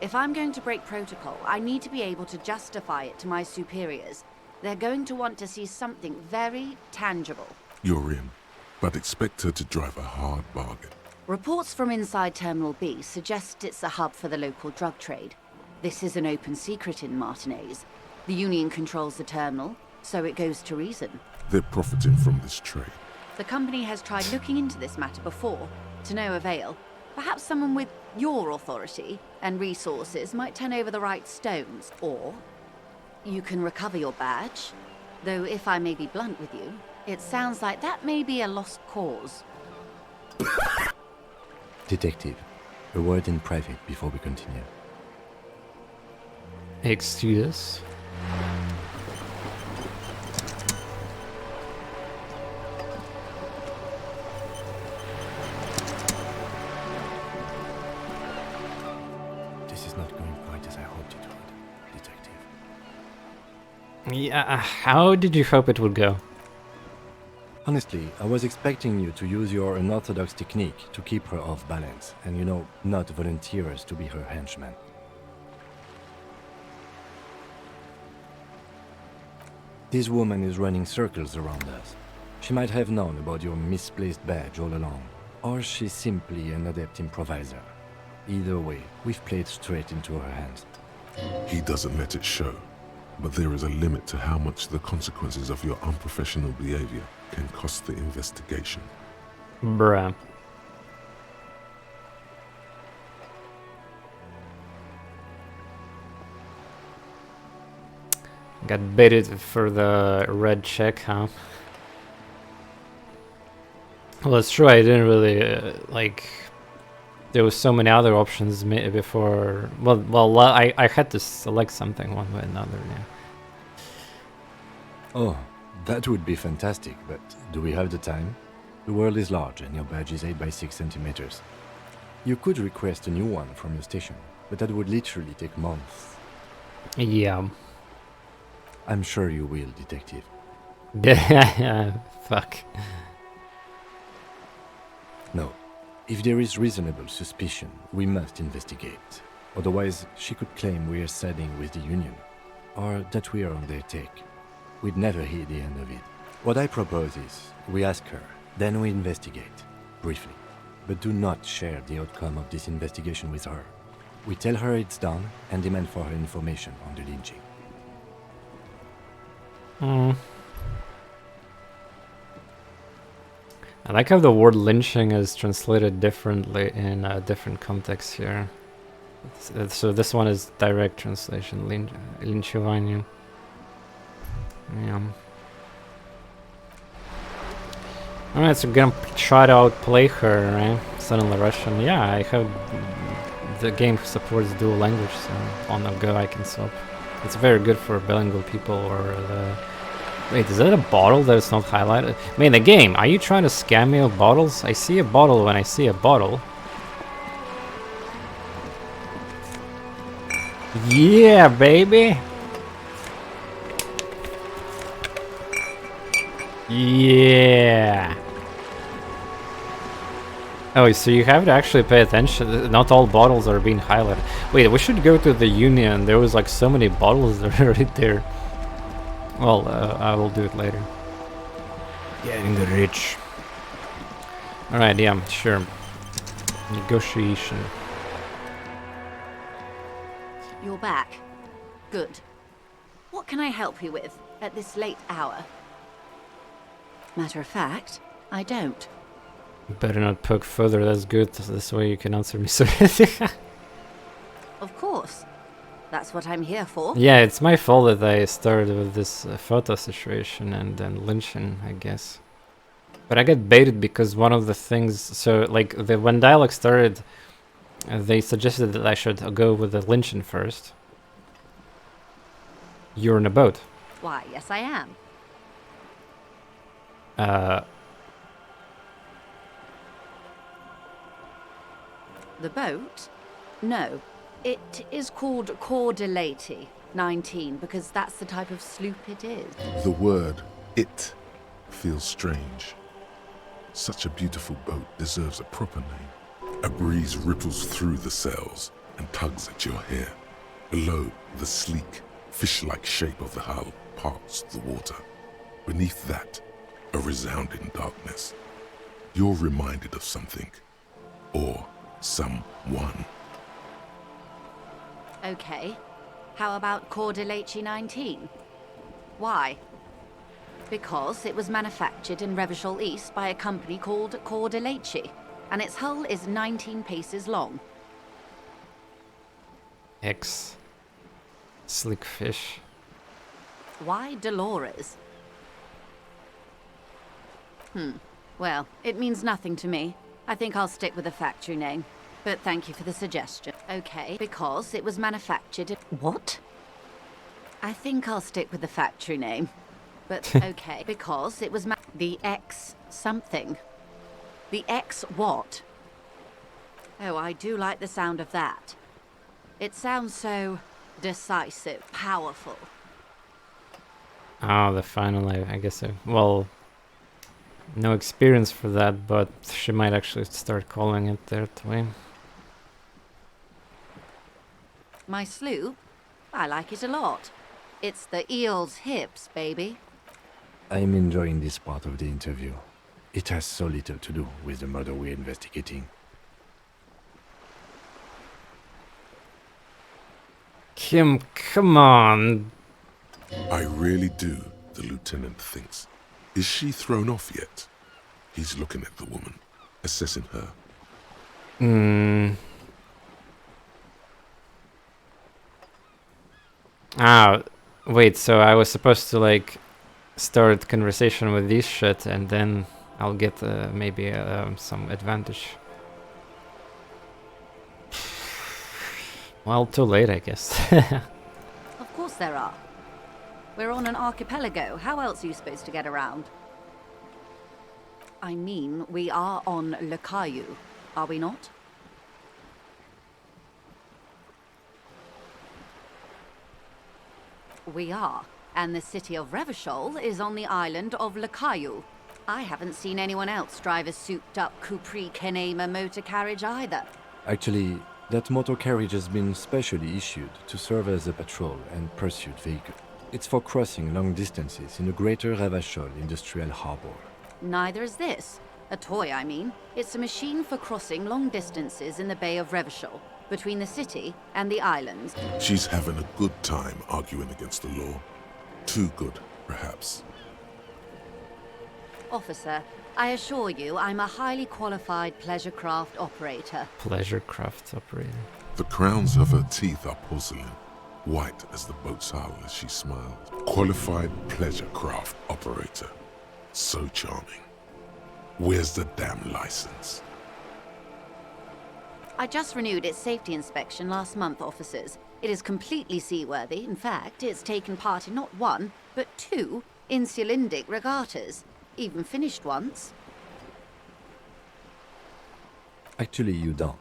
If I'm going to break protocol, I need to be able to justify it to my superiors. They're going to want to see something very tangible. You're in, but expect her to drive a hard bargain. Reports from inside Terminal B suggest it's a hub for the local drug trade. This is an open secret in Martinez. The Union controls the terminal, so it goes to reason. They're profiting from this trade. The company has tried looking into this matter before, to no avail. Perhaps someone with your authority and resources might turn over the right stones, or you can recover your badge. Though if I may be blunt with you, it sounds like that may be a lost cause. Detective, a word in private before we continue. Excuse us. This is not going quite as I hoped it would, Detective. Yeah, how did you hope it would go? Honestly, I was expecting you to use your unorthodox technique to keep her off balance, and not volunteer us to be her henchmen. This woman is running circles around us. She might have known about your misplaced badge all along, or she's simply an adept improviser. Either way, we've played straight into her hands. He doesn't let it show, but there is a limit to how much the consequences of your unprofessional behavior can cost the investigation. Bruh. Got baited for the red check, huh? Well, it's true, I didn't really, there was so many other options before... Well, I had to select something one way or another, yeah. Oh, that would be fantastic, but do we have the time? The world is large and your badge is 8 by 6 centimeters. You could request a new one from your station, but that would literally take months. Yeah. I'm sure you will, Detective. Yeah, fuck. No. If there is reasonable suspicion, we must investigate. Otherwise, she could claim we are siding with the Union, or that we are on their take. We'd never hear the end of it. What I propose is, we ask her, then we investigate, briefly. But do not share the outcome of this investigation with her. We tell her it's done, and demand for her information on the lynching. I like how the word lynching is translated differently in different contexts here. So this one is direct translation, lynchowaniu. Yeah. Alright, so we're gonna try to outplay her, right? Suddenly Russian. Yeah, I have... The game supports dual language, so on the go I can swap. It's very good for bilingual people or the Wait, is that a bottle that is not highlighted? I mean, the game, are you trying to scam me with bottles? I see a bottle when I see a bottle. Yeah, baby! Yeah! Oh, so you have to actually pay attention. Not all bottles are being highlighted. Wait, we should go to the Union. There was like so many bottles that are right there. Well, I will do it later. Getting rich. Alright, yeah, sure. Negotiation. You're back. Good. What can I help you with at this late hour? Matter of fact, I don't. Better not poke further, that's good. This way you can answer me. So Of course. That's what I'm here for. yeah, it's my fault that I started with this photo situation and then lynching, I guess. But I got baited because one of the things... So, like, when dialogue started, they suggested that I should go with the lynching first. You're in a boat. Why, yes I am. The boat? No. It is called TorNis 19 because that's the type of sloop it is. The word "it" feels strange. Such a beautiful boat deserves a proper name. A breeze ripples through the sails and tugs at your hair. Below, the sleek, fish-like shape of the hull parts the water. Beneath that, a resounding darkness. You're reminded of something. Or someone. Okay. How about TorNis 19? Why? Because it was manufactured in Revachol East by a company called TorNis, and its hull is 19 paces long. X. Slick fish. Why Dolores? Well, it means nothing to me. I think I'll stick with the factory name. But thank you for the suggestion. Okay, because it was manufactured in... What? I think I'll stick with the factory name. But okay, because it was the X something. The X what? Oh, I do like the sound of that. It sounds so decisive, powerful. Oh, the final, I guess. Well, no experience for that, but she might actually start calling it that way. My sloop? I like it a lot. It's the eel's hips, baby. I'm enjoying this part of the interview. It has so little to do with the murder we're investigating. Kim, come on. I really do, the lieutenant thinks. Is she thrown off yet? He's looking at the woman, assessing her. Ah, wait, so I was supposed to, like, start conversation with this shit, and then I'll get maybe some advantage. Well, too late, I guess. Of course there are. We're on an archipelago. How else are you supposed to get around? I mean, we are on Le Caillou, are we not? We are, and the city of Revachol is on the island of Le Caillou. I haven't seen anyone else drive a souped-up Capri Kenema motor carriage either. Actually, that motor carriage has been specially issued to serve as a patrol and pursuit vehicle. It's for crossing long distances in the greater Revachol industrial harbor. Neither is this. A toy, I mean. It's a machine for crossing long distances in the Bay of Revachol, between the city and the islands. She's having a good time arguing against the law. Too good, perhaps. Officer, I assure you I'm a highly qualified pleasure craft operator. Pleasure craft operator. The crowns of her teeth are porcelain, white as the boat's hull as she smiles. Qualified pleasure craft operator. So charming. Where's the damn license? I just renewed its safety inspection last month, officers. It is completely seaworthy. In fact, it's taken part in not one, but two Insulindic regattas, even finished once. Actually, you don't.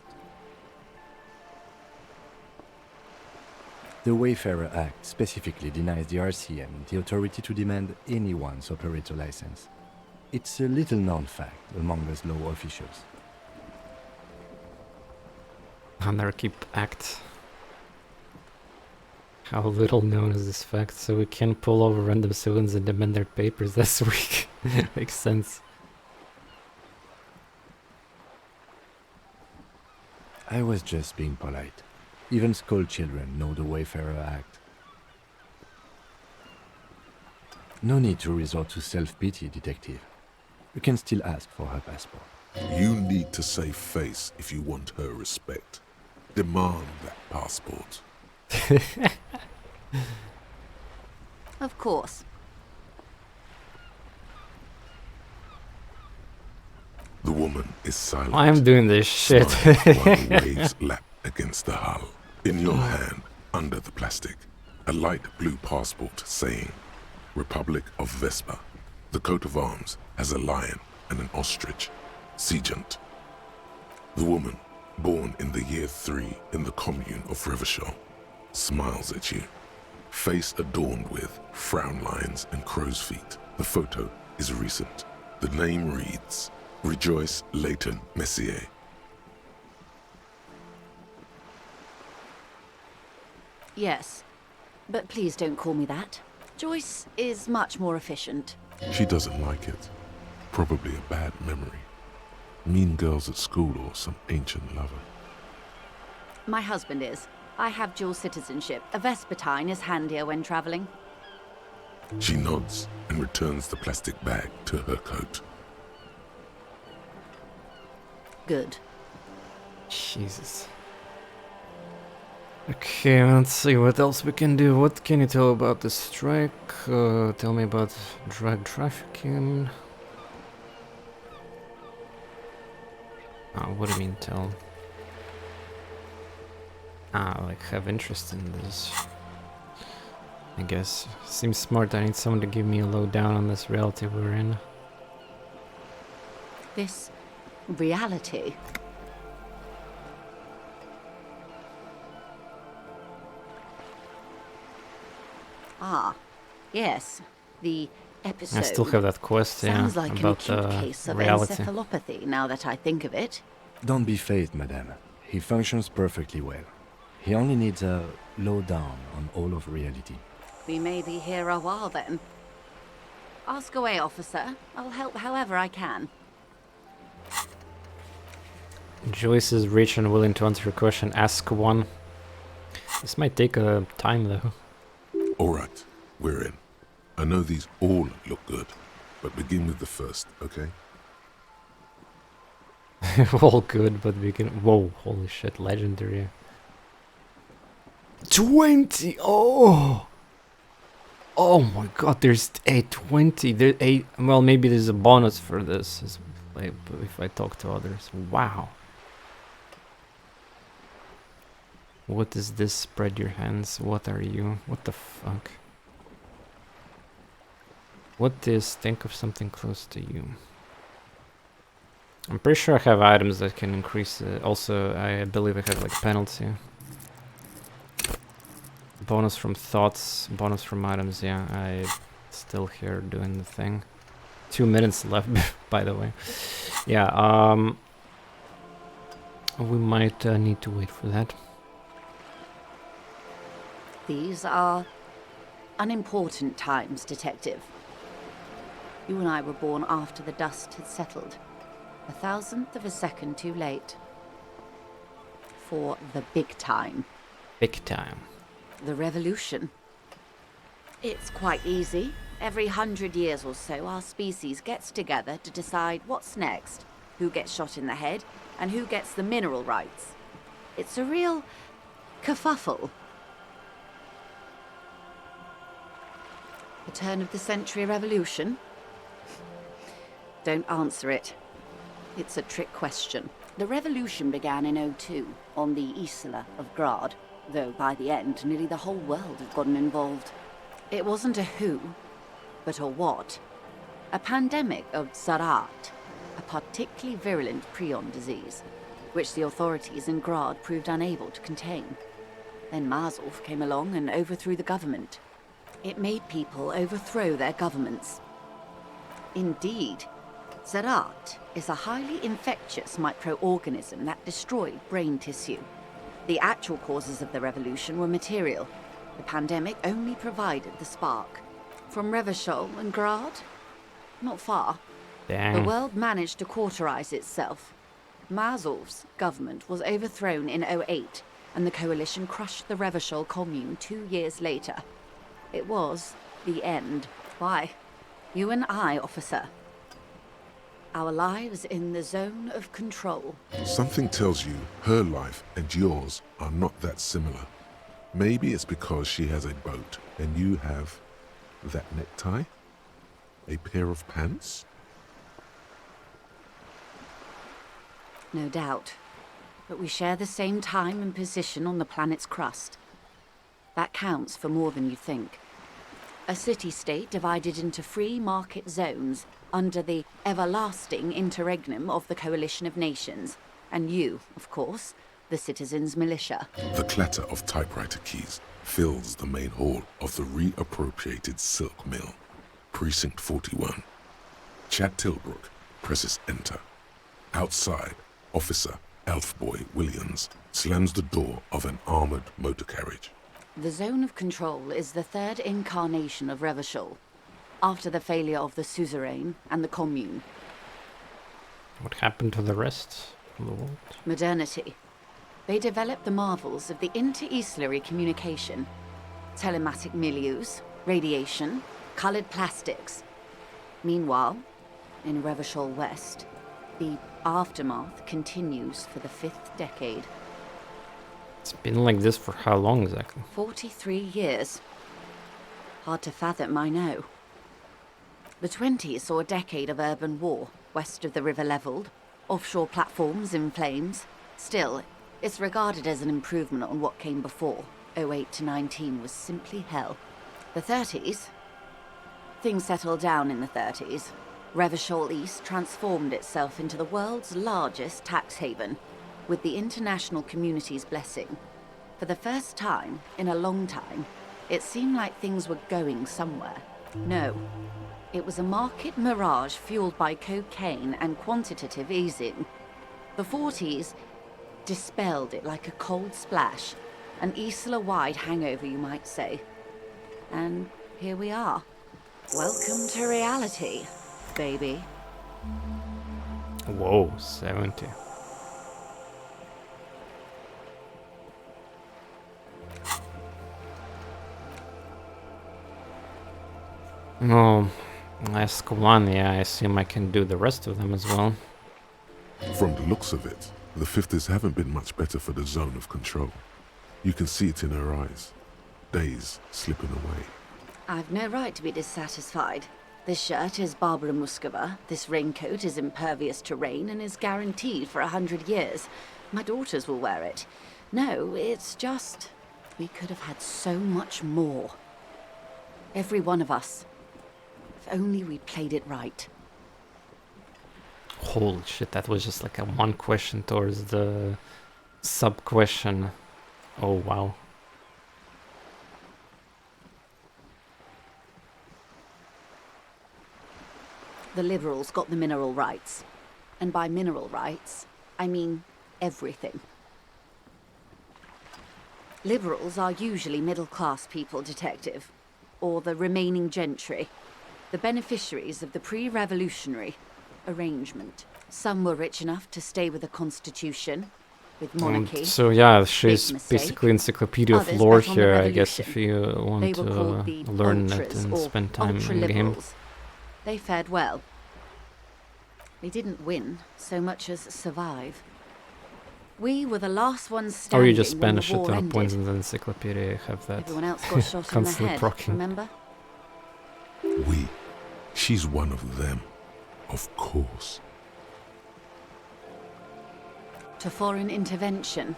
The Wayfarer Act specifically denies the RCM the authority to demand anyone's operator license. It's a little-known fact among us law officials. Anarchy Act. How little known is this fact, so we can pull over random civilians and demand their papers. That's weak. Makes sense. I was just being polite. Even school children know the Wayfarer Act. No need to resort to self-pity, detective. You can still ask for her passport. You need to save face if you want her respect. Demand that passport. Of course. The woman is silent. I am doing this shit. While the waves lap against the hull. In your hand, under the plastic, a light blue passport saying, Republic of Vespa. The coat of arms has a lion and an ostrich. Seagent. The woman, born in the year 3 in the commune of Revachol, smiles at you. Face adorned with frown lines and crow's feet. The photo is recent. The name reads, Rejoice Leighton Messier. Yes, but please don't call me that. Joyce is much more efficient. She doesn't like it. Probably a bad memory. Mean girls at school or some ancient lover. My husband is. I have dual citizenship. A Vespertine is handier when traveling. She nods and returns the plastic bag to her coat. Good. Jesus. Okay, let's see what else we can do. What can you tell about the strike? Tell me about drug trafficking. What do you mean tell? Like have interest in this. I guess. Seems smart. I need someone to give me a lowdown on this reality we're in. This reality. Ah, yes. The episode. I still have that quest, yeah, Sounds like about an acute case of reality. encephalopathy, now that I think of it. Don't be phased, madame. He functions perfectly well. He only needs a lowdown on all of reality. We may be here a while then. Ask away, officer. I'll help however I can. Joyce is rich and willing to answer your question. Ask one. This might take a time though. Alright, we're in. I know these all look good, but begin with the first, okay? All good, but we can. Whoa, holy shit, legendary. 20! Oh! Oh my god, there's a 20. There a well, maybe there's a bonus for this if I talk to others. Wow. What is this? Spread your hands. What are you? What the fuck? What is think of something close to you? I'm pretty sure I have items that can increase also, I believe I have like penalty. Bonus from thoughts, bonus from items, yeah, I still here doing the thing. 2 minutes left, by the way. Yeah, we might need to wait for that. These are unimportant times, Detective. You and I were born after the dust had settled. 1,000th of a second too late. For the big time. Big time. The revolution. It's quite easy. Every 100 years or so, our species gets together to decide what's next, who gets shot in the head, and who gets the mineral rights. It's a real kerfuffle. The turn of the century revolution? Don't answer it. It's a trick question. The revolution began in '02 on the Isla of Grad, though by the end, nearly the whole world had gotten involved. It wasn't a who, But a what? A pandemic of Zarat, a particularly virulent prion disease, which the authorities in Grad proved unable to contain. Then Marzolf came along and overthrew the government. It made people overthrow their governments. Indeed, Zarat is a highly infectious microorganism that destroyed brain tissue. The actual causes of the revolution were material. The pandemic only provided the spark. From Revachol and Grad? Not far. Dang. The world managed to cauterize itself. Marzolf's government was overthrown in 08, and the coalition crushed the Revachol commune 2 years later. It was the end. Why? You and I, officer. Our lives in the zone of control. Something tells you her life and yours are not that similar. Maybe it's because she has a boat and you have that necktie? A pair of pants? No doubt. But we share the same time and position on the planet's crust. That counts for more than you think. A city-state divided into free market zones under the everlasting interregnum of the Coalition of Nations. And you, of course, the citizens' militia. The clatter of typewriter keys fills the main hall of the reappropriated silk mill. Precinct 41. Chad Tilbrook presses enter. Outside, Officer Elfboy Williams slams the door of an armored motor carriage. The zone of control is the third incarnation of Revachol, after the failure of the suzerain and the commune. What happened to the rest of the world? Modernity. They developed the marvels of the inter-eastlery communication, telematic milieus, radiation, colored plastics. Meanwhile, in Revachol West, the aftermath continues for the 5th decade. It's been like this for how long exactly? 43 years. Hard to fathom, I know. The 20s saw a decade of urban war, west of the river leveled, offshore platforms in flames. Still, it's regarded as an improvement on what came before. 08 to 19 was simply hell. The 30s? Things settled down in the 30s. Revachol East transformed itself into the world's largest tax haven, with the international community's blessing. For the first time in a long time, it seemed like things were going somewhere. No, it was a market mirage fueled by cocaine and quantitative easing. The 40s dispelled it like a cold splash, an Isla-wide hangover, you might say. And here we are. Welcome to reality, baby. Whoa, 70. Oh, ask one, yeah, I assume I can do the rest of them as well. From the looks of it, the 50s haven't been much better for the zone of control. You can see it in her eyes. Days slipping away. I've no right to be dissatisfied. This shirt is Barbara Muscova, this raincoat is impervious to rain and is guaranteed for 100 years. My daughters will wear it. No, it's just... we could have had so much more. Every one of us. If only we'd played it right. Holy shit, that was just like a one question towards the sub-question. Oh, wow. The liberals got the mineral rights. And by mineral rights, I mean everything. Liberals are usually middle-class people, Detective. Or the remaining gentry. The beneficiaries of the pre-revolutionary arrangement. Some were rich enough to stay with the Constitution, with monarchy. So yeah, she's mistake. basically encyclopedia of Others lore bet on the here, I guess, revolution. if you want They were to called the learn it ultras and or spend time in the game. ultra-liberals. They fared well. They didn't win so much as survive. We were the last ones standing Or you just when spend a the shit war ton of ended. points in the encyclopedia, have that Everyone else got shot in the constantly head, proccing. remember? We. She's one of them. Of course. To foreign intervention,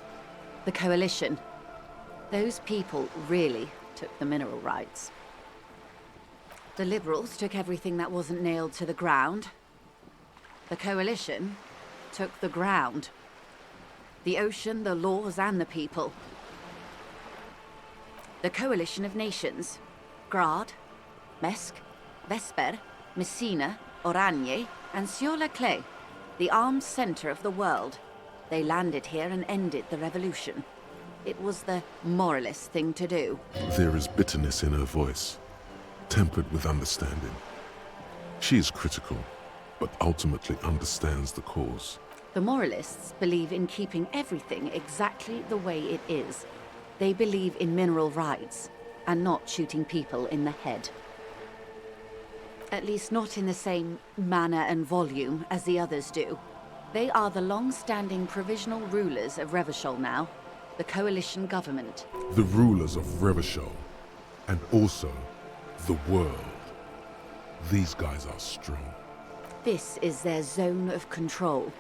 the coalition. Those people really took the mineral rights. The Liberals took everything that wasn't nailed to the ground. The Coalition took the ground. The ocean, the laws, and the people. The Coalition of Nations. Grad, Mesk, Vesper, Messina, Oranje, and Sur-la-Clay. The armed center of the world. They landed here and ended the revolution. It was the moralist thing to do. There is bitterness in her voice, tempered with understanding. She is critical, but ultimately understands the cause. The moralists believe in keeping everything exactly the way it is. They believe in mineral rights, and not shooting people in the head. At least not in the same manner and volume as the others do. They are the long-standing provisional rulers of Revachol now, the coalition government. The rulers of Revachol, and also the world. These guys are strong. This is their zone of control.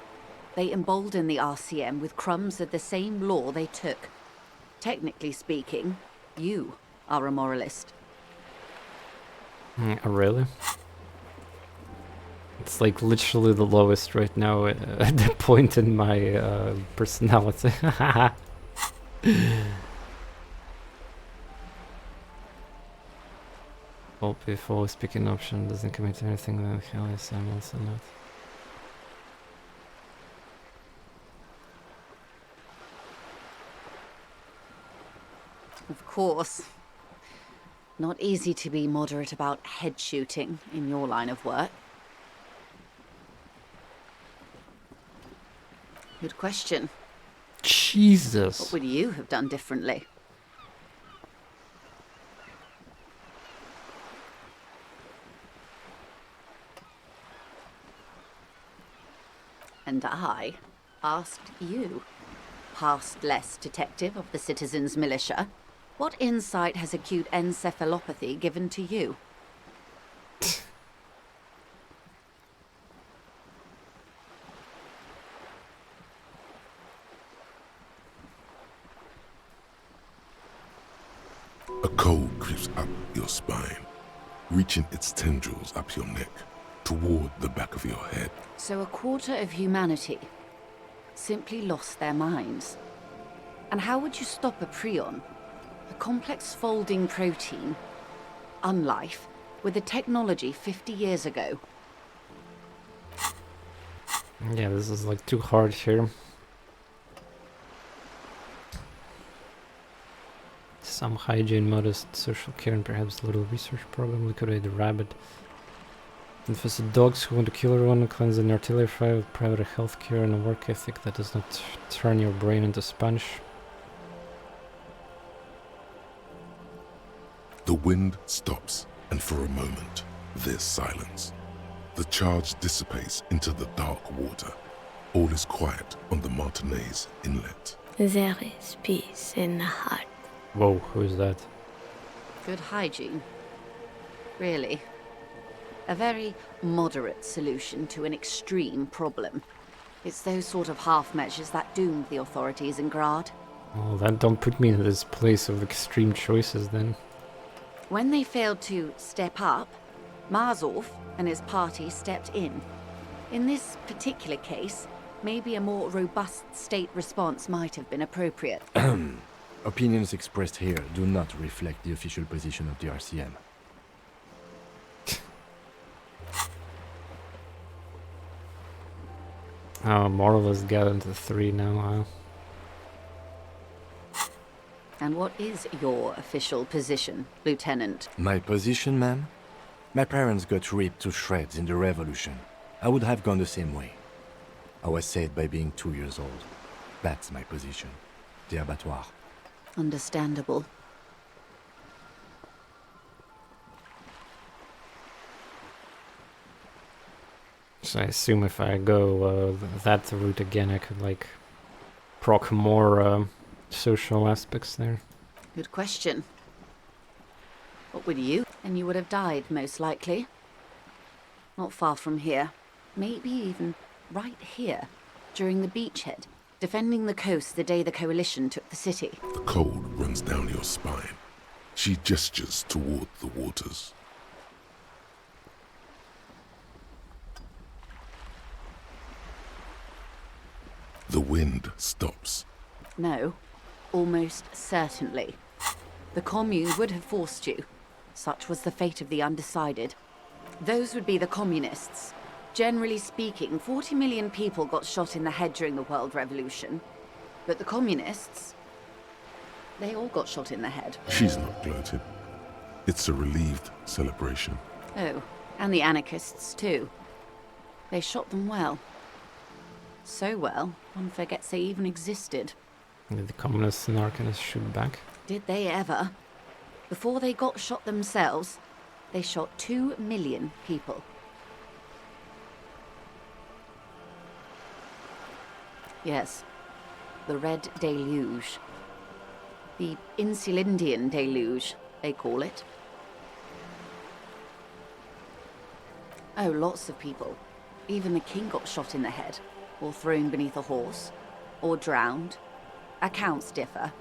They embolden the RCM with crumbs of the same law they took. Technically speaking, you are a moralist. Really? It's like literally the lowest right now at the point in my personality. Well, before speaking option doesn't commit to anything, then hell yes, I'm also not. Of course. Not easy to be moderate about head shooting in your line of work. Good question. Jesus! What would you have done differently? And I asked you, past-less detective of the Citizens Militia, what insight has acute encephalopathy given to you? A cold creeps up your spine, reaching its tendrils up your neck, toward the back of your head. So a quarter of humanity simply lost their minds. And how would you stop a prion, a complex folding protein, unlife, with a technology 50 years ago? Yeah, this is like too hard here. Some hygiene, modest social care, and perhaps a little research program. Liquidate the rabbit. Infested dogs who want to kill everyone, cleanse an artillery fire with private health care and a work ethic that does not turn your brain into sponge. The wind stops, and for a moment, there's silence. The charge dissipates into the dark water. All is quiet on the Martinez inlet. There is peace in the heart. Whoa, who is that? Good hygiene. Really. A very moderate solution to an extreme problem. It's those sort of half measures that doomed the authorities in Grad. Well, that don't put me in this place of extreme choices then. When they failed to step up, Marzov and his party stepped in. In this particular case, maybe a more robust state response might have been appropriate. Opinions expressed here do not reflect the official position of the RCM. Oh, more of us got into 3 now, huh? And what is your official position, Lieutenant? My position, ma'am? My parents got ripped to shreds in the revolution. I would have gone the same way. I was saved by being 2 years old. That's my position. The abattoir. Understandable. So I assume if I go that route again, I could like proc more social aspects there. Good question. What would you? And you would have died, most likely. Not far from here. Maybe even right here, during the beachhead, defending the coast the day the Coalition took the city. The cold runs down your spine. She gestures toward the waters. the wind stops. No, almost certainly. The Commune would have forced you. Such was the fate of the undecided. Those would be the communists. Generally speaking, 40 million people got shot in the head during the World Revolution. But the communists, they all got shot in the head. She's not gloating. It's a relieved celebration. Oh, and the anarchists too. They shot them well. So well, one forgets they even existed. Did the communists and anarchists shoot back? Did they ever? Before they got shot themselves, they shot 2 million people. Yes, the Red Deluge. The Insulindian Deluge, they call it. Oh, lots of people. Even the king got shot in the head, or thrown beneath a horse, or drowned. Accounts differ.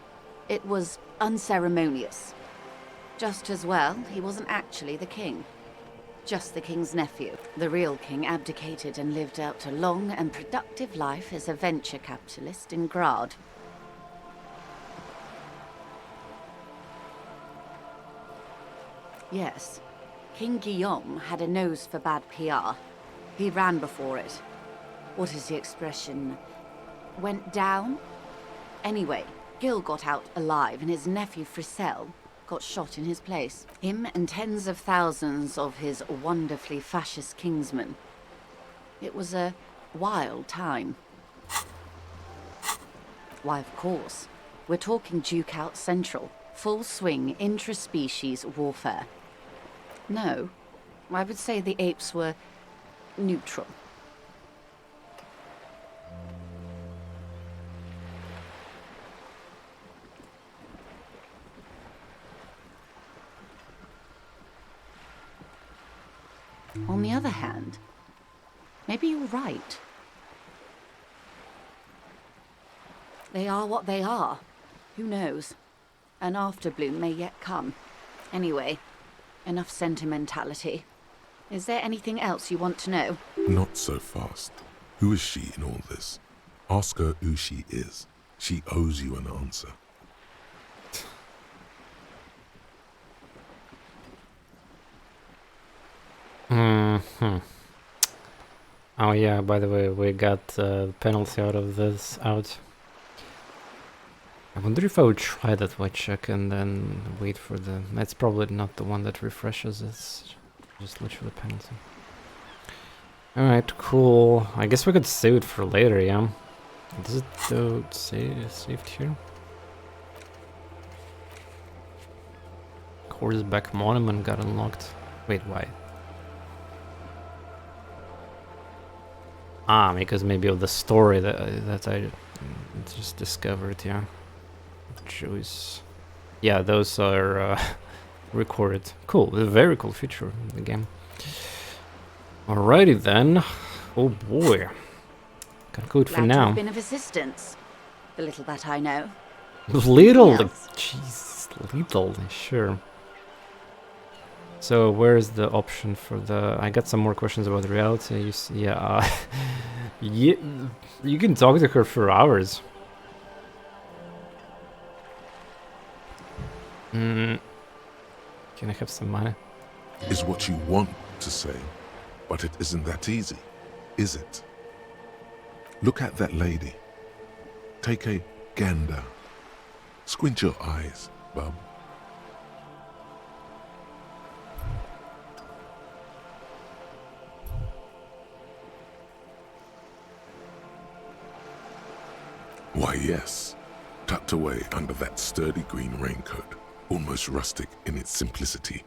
It was unceremonious. Just as well, he wasn't actually the king. Just the king's nephew. The real king abdicated and lived out a long and productive life as a venture capitalist in Grad. Yes, King Guillaume had a nose for bad PR. He ran before it. What is the expression? Went down? Anyway, Gil got out alive and his nephew Frisell got shot in his place. Him and tens of thousands of his wonderfully fascist kingsmen. It was a wild time. Why, of course. We're talking Duke Out Central. Full swing intra-species warfare. No, I would say the apes were neutral. On the other hand, maybe you're right. They are what they are. Who knows? An afterbloom may yet come. Anyway, enough sentimentality. Is there anything else you want to know? Not so fast. Who is she in all this? Ask her who she is. She owes you an answer. Oh yeah, by the way, we got the penalty out of this out. I wonder if I would try that white check and then wait for the... It's probably not the one that refreshes, it's just literally the penalty. Alright, cool. I guess we could save it for later, yeah? Does it though say saved here? Horseback Monument got unlocked. Wait, why? Ah, because maybe of the story that I just discovered, yeah. Choice. Yeah, those are recorded. Cool, a very cool feature in the game. Alrighty then. Oh boy. Got good for Glad to now. have been of assistance. The little that I know. Little, Anything like, else? jeez, little, sure. So where's the option for the... I got some more questions about reality. You see, yeah, you can talk to her for hours. Can I have some money? Is what you want to say, but it isn't that easy, is it? Look at that lady. Take a gander. Squint your eyes, bub. Why, yes, tucked away under that sturdy green raincoat, almost rustic in its simplicity,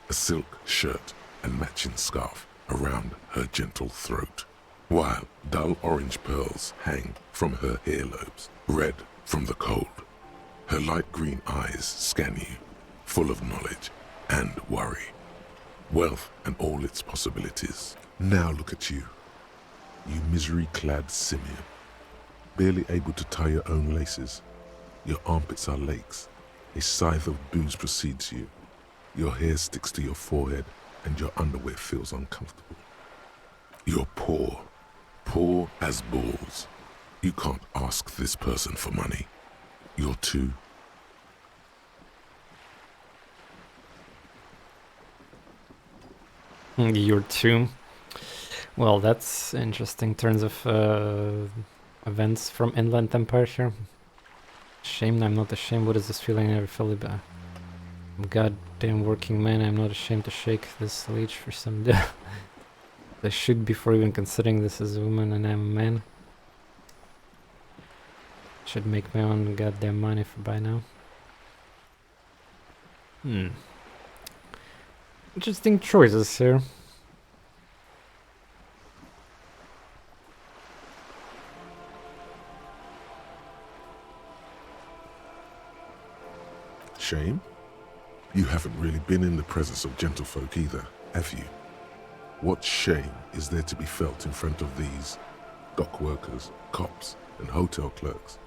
a silk shirt and matching scarf around her gentle throat, while dull orange pearls hang from her earlobes, red from the cold. Her light green eyes scan you, full of knowledge and worry, wealth and all its possibilities. Now look at you, you misery-clad simian, barely able to tie your own laces. Your armpits are lakes. A scythe of booze precedes you. Your hair sticks to your forehead and your underwear feels uncomfortable. You're poor, poor as balls. You can't ask this person for money. You're too... Your tomb. Well, that's interesting turns of events from Inland Empire here. Shame I'm not ashamed. What is this feeling I never felt it? I'm a goddamn working man. I'm not ashamed to shake this leech for some day. I should before even considering this as a woman and I'm a man. Should make my own goddamn money for by now. Interesting choices here. Shame? You haven't really been in the presence of gentlefolk either, have you? What shame is there to be felt in front of these dock workers, cops, and hotel clerks,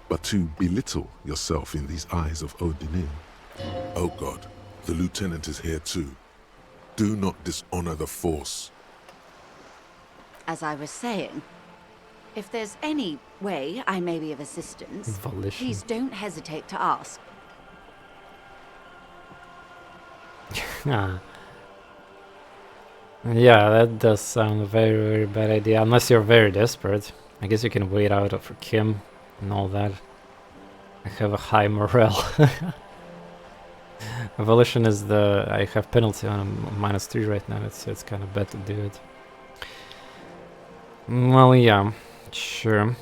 but to belittle yourself in these eyes of Odinin? Oh God, the lieutenant is here too. Do not dishonor the force. As I was saying, if there's any way I may be of assistance, Volition. please don't hesitate to ask. Ah. Yeah, that does sound a very, very bad idea. Unless you're very desperate. I guess you can wait out for Kim and all that. I have a high morale. Evolution is the... I have penalty on -3 right now. It's kind of bad to do it. Well, yeah, sure.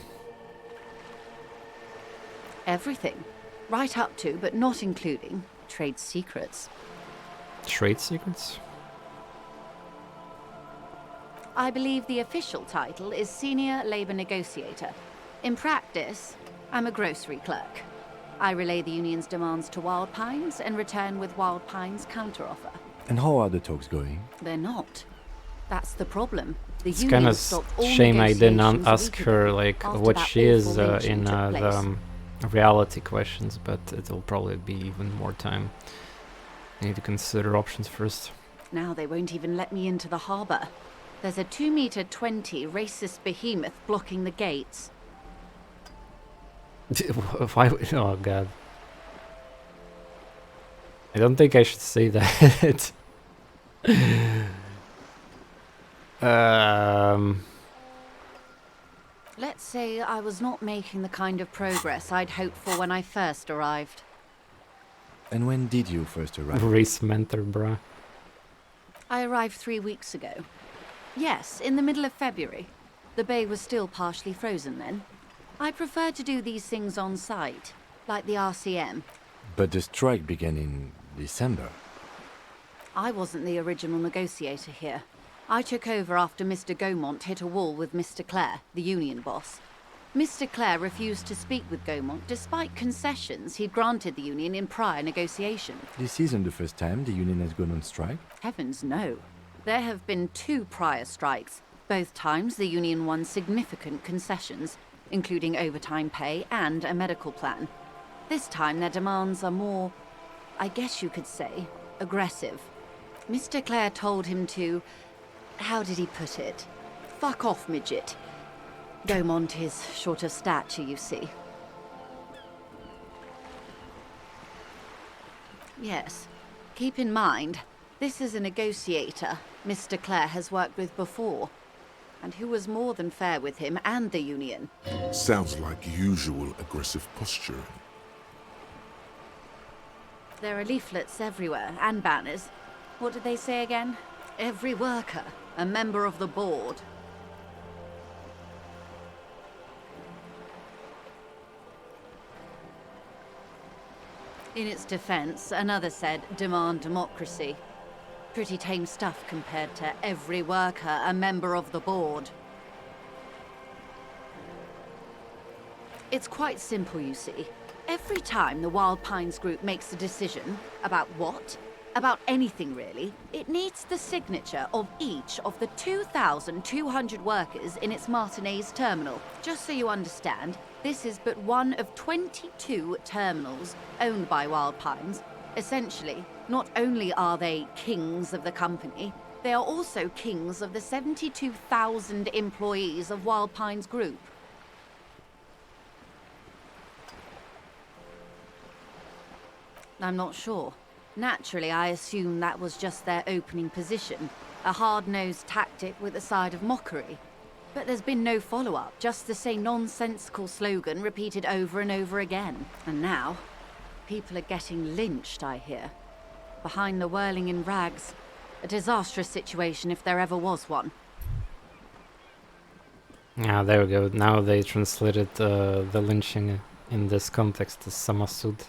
Everything. Right up to, but not including, trade secrets. Trade secrets? I believe the official title is Senior Labor Negotiator. In practice, I'm a grocery clerk. I relay the union's demands to Wild Pines and return with Wild Pines' counteroffer. And how are the talks going? They're not. That's the problem. The It's union kind of stopped all shame I didn't negotiations a ask week her ago like after what that she is awful lynching in took place. reality questions, but it'll probably be even more time. I need to consider options first. Now they won't even let me into the harbour. There's a 2-meter-20 racist behemoth blocking the gates. Why? Oh God! I don't think I should say that. Let's say I was not making the kind of progress I'd hoped for when I first arrived. And when did you first arrive? Race mentor, bruh. I arrived 3 weeks ago. Yes, in the middle of February. The bay was still partially frozen then. I prefer to do these things on site, like the RCM. But the strike began in December. I wasn't the original negotiator here. I took over after Mr. Gaumont hit a wall with Mr. Clare, the union boss. Mr. Clare refused to speak with Gaumont despite concessions he'd granted the union in prior negotiation. This isn't the first time the union has gone on strike. Heavens no. There have been 2 prior strikes. Both times the union won significant concessions, including overtime pay and a medical plan. This time their demands are more, I guess you could say, aggressive. Mr. Clare told him to... how did he put it? Fuck off, midget. Gaumont is short of stature, you see. Yes. Keep in mind, this is a negotiator Mr. Clare has worked with before, and who was more than fair with him and the union. Sounds like usual aggressive posturing. There are leaflets everywhere, and banners. What did they say again? Every worker, a member of the board. In its defense, another said, demand democracy. Pretty tame stuff compared to every worker, a member of the board. It's quite simple, you see. Every time the Wild Pines group makes a decision about what? About anything really, it needs the signature of each of the 2,200 workers in its Martinez terminal. Just so you understand, this is but one of 22 terminals owned by Wild Pines. Essentially, not only are they kings of the company, they are also kings of the 72,000 employees of Wild Pines Group. I'm not sure. Naturally, I assume that was just their opening position, a hard-nosed tactic with a side of mockery. But there's been no follow-up, just the same nonsensical slogan repeated over and over again. And now, people are getting lynched, I hear. Behind the whirling in rags. A disastrous situation if there ever was one. Yeah, there we go. Now they translated the lynching in this context as Samasud.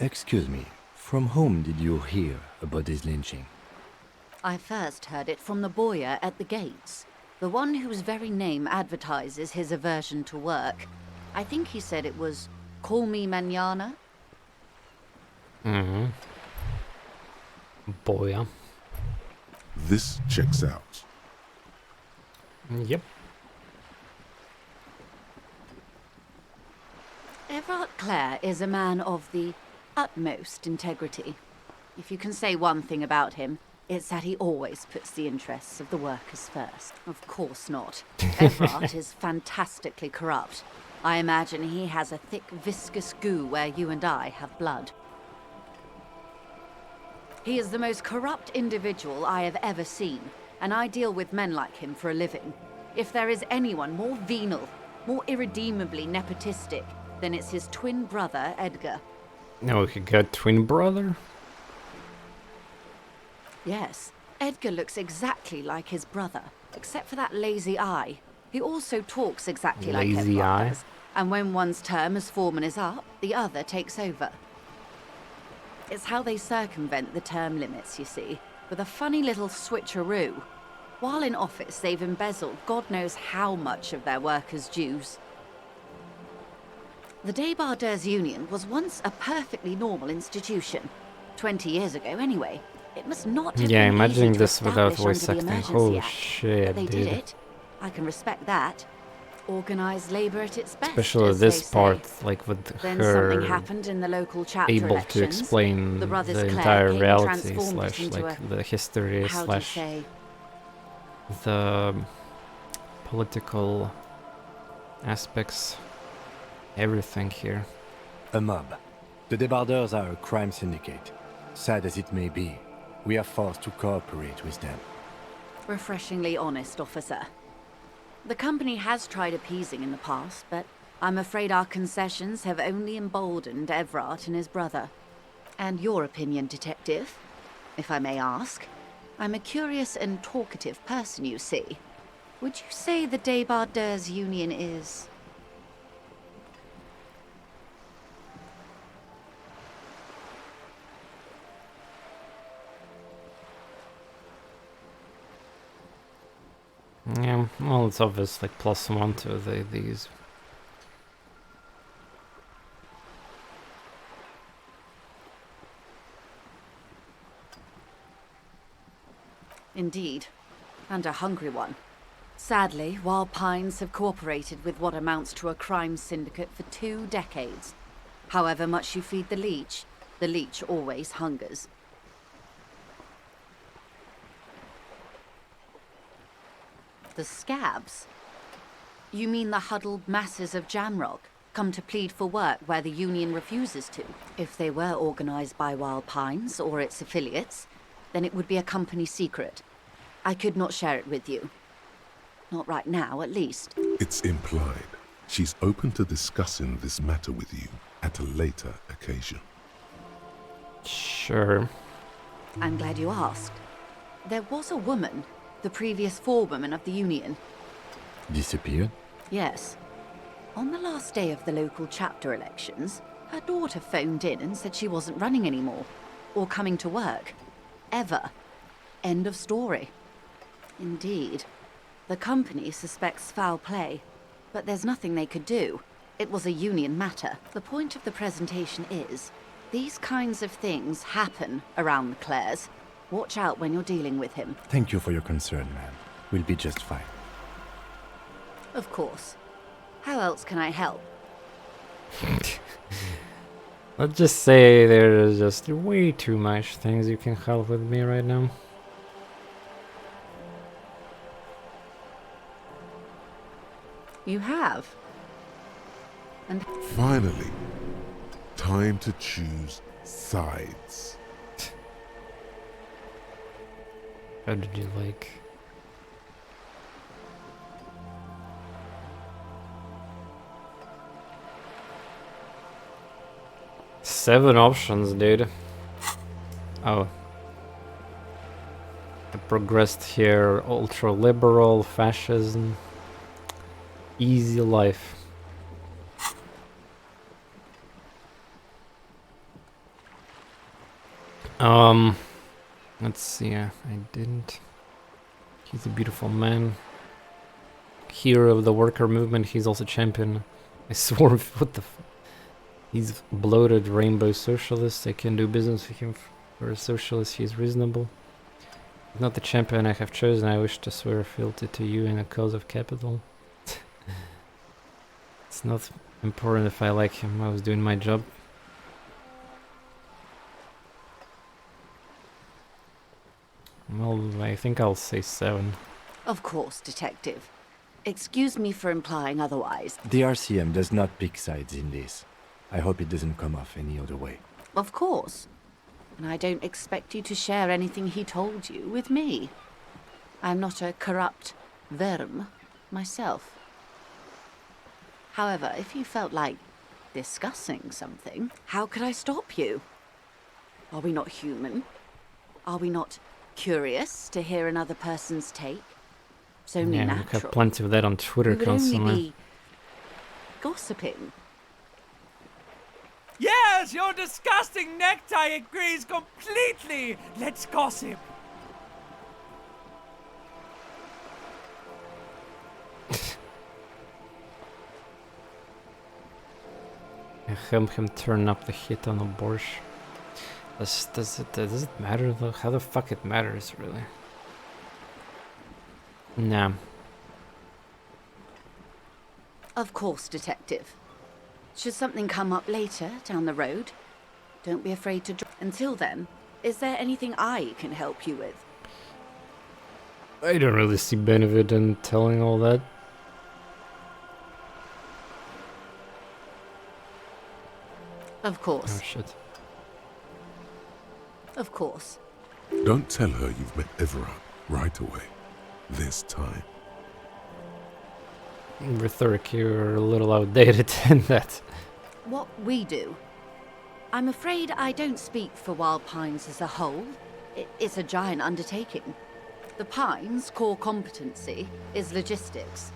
Excuse me, from whom did you hear about this lynching? I first heard it from the bowyer at the gates. The one whose very name advertises his aversion to work. I think he said it was, "Call me mañana." Mm-hmm. Boy, This checks out. yep. Everard Clare is a man of the utmost integrity. If you can say one thing about him, it's that he always puts the interests of the workers first. Of course not. Everard is fantastically corrupt. I imagine he has a thick, viscous goo where you and I have blood. He is the most corrupt individual I have ever seen, and I deal with men like him for a living. If there is anyone more venal, more irredeemably nepotistic, then it's his twin brother, Edgar. No, he got twin brother? Yes, Edgar looks exactly like his brother, except for that lazy eye. He also talks exactly like Lazy eye? Edward does, and when one's term as foreman is up, the other takes over. It's how they circumvent the term limits, you see, with a funny little switcheroo. While in office, they've embezzled God knows how much of their workers' dues. The Débardeurs Union was once a perfectly normal institution. 20 years ago, anyway. It must not have Yeah, been imagining easy to this without establish voice under the acting. Emergency Holy Act, shit, but they dude. did it. I can respect that. Organised labour at its best, Especially as this they say. part, like with Then something her happened in the local chapter able to elections. explain The the brothers Clare entire came and reality transformed it slash into like a- the history How do you slash say? the political aspects, everything here. A mob. The Débardeurs are a crime syndicate. Sad as it may be, we are forced to cooperate with them. Refreshingly honest, officer. The company has tried appeasing in the past, but I'm afraid our concessions have only emboldened Everard and his brother. And your opinion, detective, if I may ask? I'm a curious and talkative person, you see. Would you say the Débardeurs Union is... Yeah, well, it's obvious, like +1 to these. Indeed, and a hungry one. Sadly, Wild Pines have cooperated with what amounts to a crime syndicate for 2 decades. However much you feed the leech always hungers. The scabs? You mean the huddled masses of Jamrock, come to plead for work where the Union refuses to? If they were organized by Wild Pines or its affiliates, then it would be a company secret. I could not share it with you. Not right now, at least. It's implied. She's open to discussing this matter with you at a later occasion. Sure. I'm glad you asked. There was a woman, the previous forewoman of the Union. Disappeared? Yes. On the last day of the local chapter elections, her daughter phoned in and said she wasn't running anymore, or coming to work. Ever. End of story. Indeed. The company suspects foul play, but there's nothing they could do. It was a Union matter. The point of the presentation is, these kinds of things happen around the Clares. Watch out when you're dealing with him. Thank you for your concern, ma'am. We'll be just fine. Of course. How else can I help? Let's just say there's just way too much things you can help with me right now. You have. And Finally, Time to choose sides. How did you like? Seven options, dude. Oh. I progressed here. Ultra liberal, fascism, easy life. Let's see. I didn't. He's a beautiful man. Hero of the worker movement. He's also champion. I swore. What the? He's bloated rainbow socialist. I can do business with him. For a socialist, he's reasonable. Not the champion I have chosen. I wish to swear fealty to you in a cause of capital. It's not important if I like him. I was doing my job. Well, I think I'll say 7. Of course, Detective. Excuse me for implying otherwise. The RCM does not pick sides in this. I hope it doesn't come off any other way. Of course. And I don't expect you to share anything he told you with me. I'm not a corrupt verm myself. However, if you felt like discussing something, how could I stop you? Are we not human? Are we not curious to hear another person's take? It's only Yeah, we natural. have plenty of that on Twitter We would only constantly. be gossiping. Yes, your disgusting necktie agrees completely. Let's gossip. Help him turn up the hit on the borscht. Does it matter though? How the fuck it matters, really? Nah. Of course, Detective. Should something come up later, down the road, don't be afraid to... Until then, is there anything I can help you with? I don't really see benefit in telling all that. Of Oh course. shit. Of course. Don't tell her you've met Everard right away. This time. Rhetoric, you're a little outdated in that. What we do. I'm afraid I don't speak for Wild Pines as a whole. It's a giant undertaking. The Pines' core competency is logistics.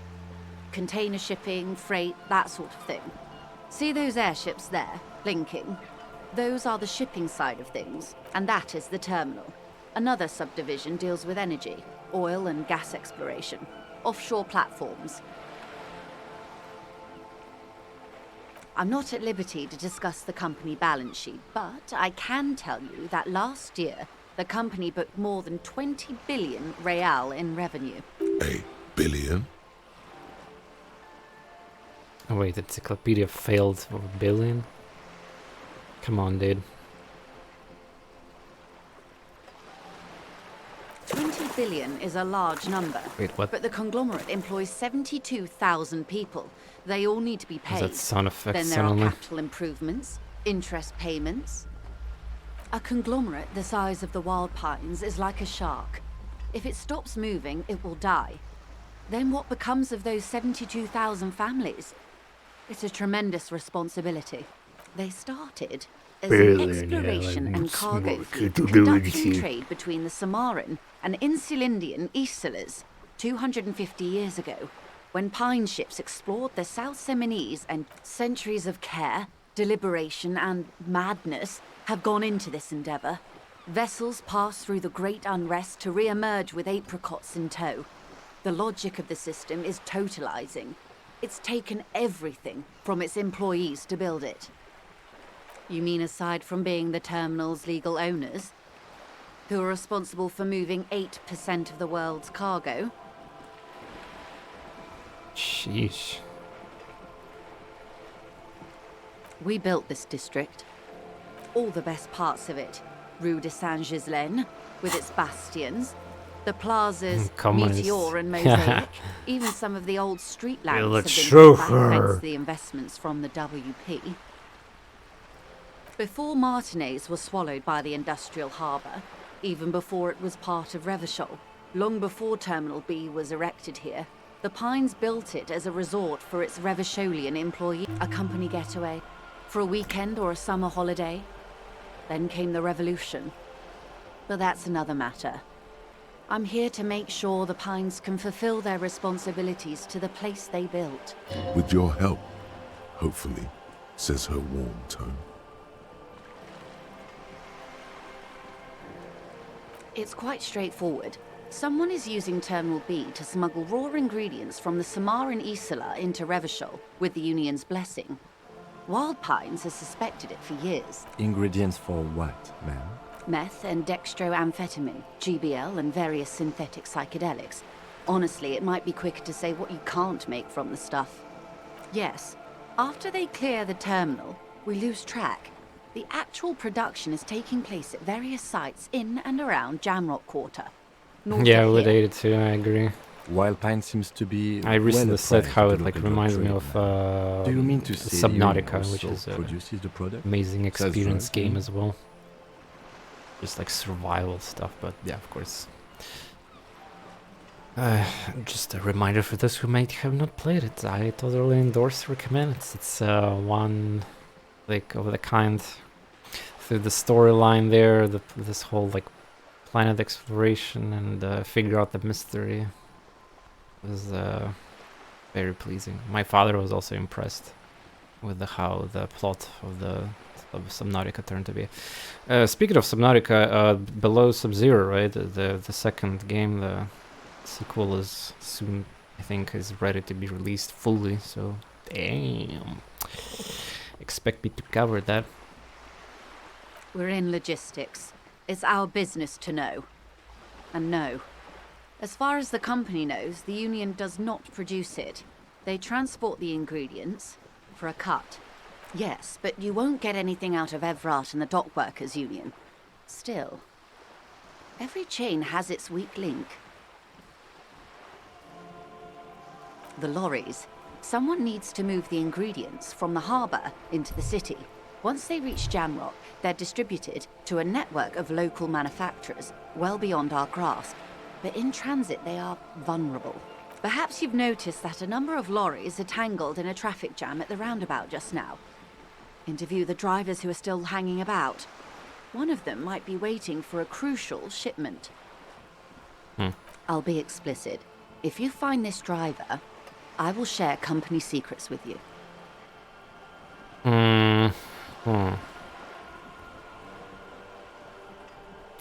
Container shipping, freight, that sort of thing. See those airships there, blinking? Those are the shipping side of things, and that is the terminal. Another subdivision deals with energy, oil and gas exploration, offshore platforms. I'm not at liberty to discuss the company balance sheet, but I can tell you that last year, the company booked more than 20 billion real in revenue. A billion? Oh wait, encyclopedia failed for a billion? Come on, dude. 20 billion is a large number. Wait, what? But the conglomerate employs 72,000 people. They all need to be Is paid. that sound effects Then there are suddenly? capital improvements, interest payments. A conglomerate the size of the Wild Pines is like a shark. If it stops moving, it will die. Then what becomes of those 72,000 families? It's a tremendous responsibility. They started as an exploration and cargo fleet conducting trade between the Samaran and Insulindian Isolas 250 years ago, when pine ships explored the South Seminese, and centuries of care, deliberation and madness have gone into this endeavor. Vessels pass through the great unrest to re-emerge with apricots in tow. The logic of the system is totalizing. It's taken everything from its employees to build it. You mean aside from being the terminal's legal owners, who are responsible for moving 8% of the world's cargo? Sheesh. We built this district. All the best parts of it. Rue de Saint-Ghislain, with its bastions. The plazas, Communist. Meteor and Mosaic. Even some of the old street lamps You're have the been put back chauffeur. thanks to the investments from the WP. Before Martinez was swallowed by the industrial harbour, even before it was part of Revachol, long before Terminal B was erected here, the Pines built it as a resort for its Revacholian employees, a company getaway, for a weekend or a summer holiday. Then came the revolution. But that's another matter. I'm here to make sure the Pines can fulfill their responsibilities to the place they built. With your help, hopefully, says her warm tone. It's quite straightforward. Someone is using Terminal B to smuggle raw ingredients from the Samar and Isola into Revachol with the Union's blessing. Wild Pines has suspected it for years. Ingredients for what, ma'am? Meth and dextroamphetamine, GBL and various synthetic psychedelics. Honestly, it might be quicker to say what you can't make from the stuff. Yes, after they clear the terminal, we lose track. The actual production is taking place at various sites in and around Jamrock Quarter. North Yeah, of with here. 82, I agree. Wild Pine seems to be. I recently well said apprised how of it the like local reminds me trade, of ma'am. Do you mean to say the Subnautica, Union which also is a produces the product? amazing experience right, game mm. as well. Just like survival stuff, but yeah, of course. Just a reminder for those who might have not played it. I totally endorse, recommend it. It's one like of the kind. Through the storyline there, this whole like planet exploration and figure out the mystery was very pleasing. My father was also impressed with how the plot of Subnautica turned to be. Speaking of Subnautica, below Sub-Zero, right? The second game, the sequel is soon, I think, is ready to be released fully. So, damn, expect me to cover that. We're in logistics. It's our business to know. And no. As far as the company knows, the Union does not produce it. They transport the ingredients for a cut. Yes, but you won't get anything out of Evrat and the Dockworkers Union. Still, every chain has its weak link. The lorries. Someone needs to move the ingredients from the harbour into the city. Once they reach Jamrock, they're distributed to a network of local manufacturers, well beyond our grasp. But in transit, they are vulnerable. Perhaps you've noticed that a number of lorries are tangled in a traffic jam at the roundabout just now. Interview the drivers who are still hanging about. One of them might be waiting for a crucial shipment. I'll be explicit. If you find this driver, I will share company secrets with you.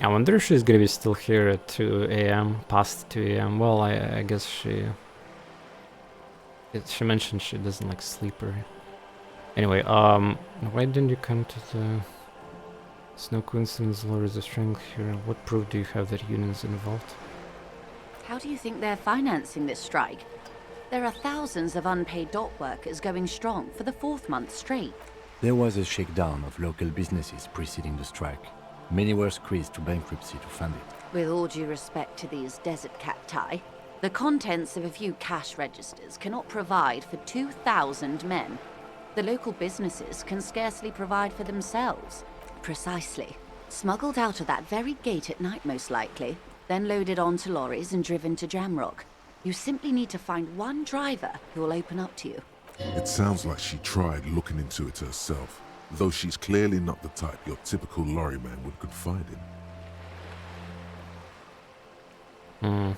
I wonder if she's gonna be still here at 2 a.m. past 2 a.m. Well, I guess she mentioned she doesn't like sleeper. Anyway, why didn't you come to the... It's no coincidence Laura is a strength here. What proof do you have that Union's involved? How do you think they're financing this strike? There are thousands of unpaid dock workers going strong for the 4th month straight. There was a shakedown of local businesses preceding the strike. Many were squeezed to bankruptcy to fund it. With all due respect to these desert cacti, the contents of a few cash registers cannot provide for 2,000 men. The local businesses can scarcely provide for themselves. Precisely. Smuggled out of that very gate at night, most likely, then loaded onto lorries and driven to Jamrock. You simply need to find one driver who will open up to you. It sounds like she tried looking into it herself, though she's clearly not the type your typical lorryman would confide in.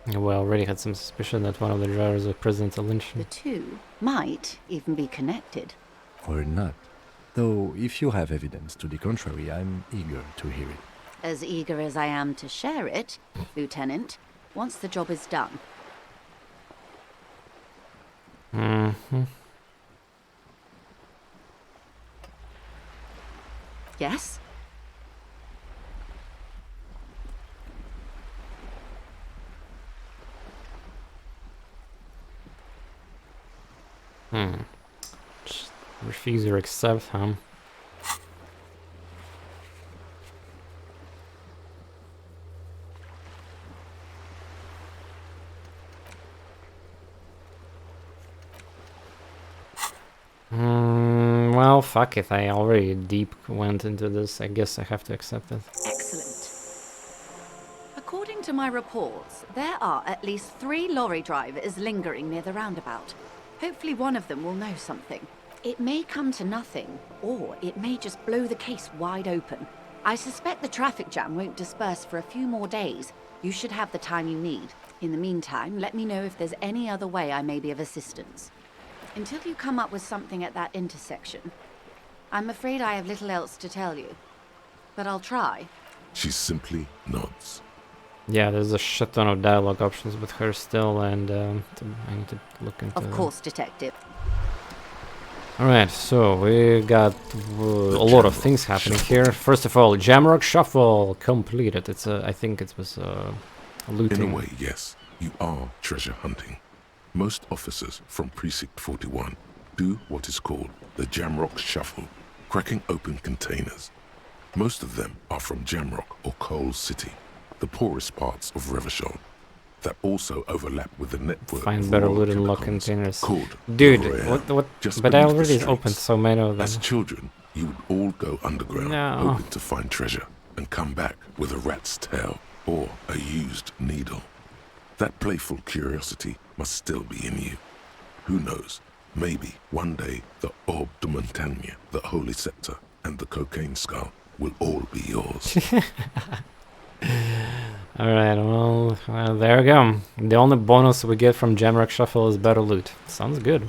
Well, I already had some suspicion that one of the drivers was President The Lynch. two might even be connected. Or not. Though, if you have evidence to the contrary, I'm eager to hear it. As eager as I am to share it, Lieutenant, once the job is done. Yes? Just refuse or accept, huh? well, fuck it. I already deep went into this. I guess I have to accept it. Excellent. According to my reports, there are at least 3 lorry drivers lingering near the roundabout. Hopefully one of them will know something. It may come to nothing, or it may just blow the case wide open. I suspect the traffic jam won't disperse for a few more days. You should have the time you need. In the meantime, let me know if there's any other way I may be of assistance. Until you come up with something at that intersection, I'm afraid I have little else to tell you. But I'll try. She simply nods. Yeah, there's a shit ton of dialogue options with her still, and I need to look into Of course, Detective. Alright, so we got a lot of things happening here. First of all, Jamrock Shuffle completed. It's I think it was looting. In a way, yes, you are treasure hunting. Most officers from Precinct 41 do what is called the Jamrock Shuffle, cracking open containers. Most of them are from Jamrock or Coal City, the poorest parts of Revachol, that also overlap with the network. Find of better raw loot and lock chemicals containers. called Dude, L'Oréal, what? just But I beneath the already streets. opened so many of them. As children, you would all go underground, No. hoping to find treasure, and come back with a rat's tail or a used needle. That playful curiosity must still be in you. Who knows? Maybe one day the Orbe de Montagne, the Holy Scepter, and the Cocaine Skull will all be yours. Alright, well, there we go. The only bonus we get from Jamrock Shuffle is better loot. Sounds good.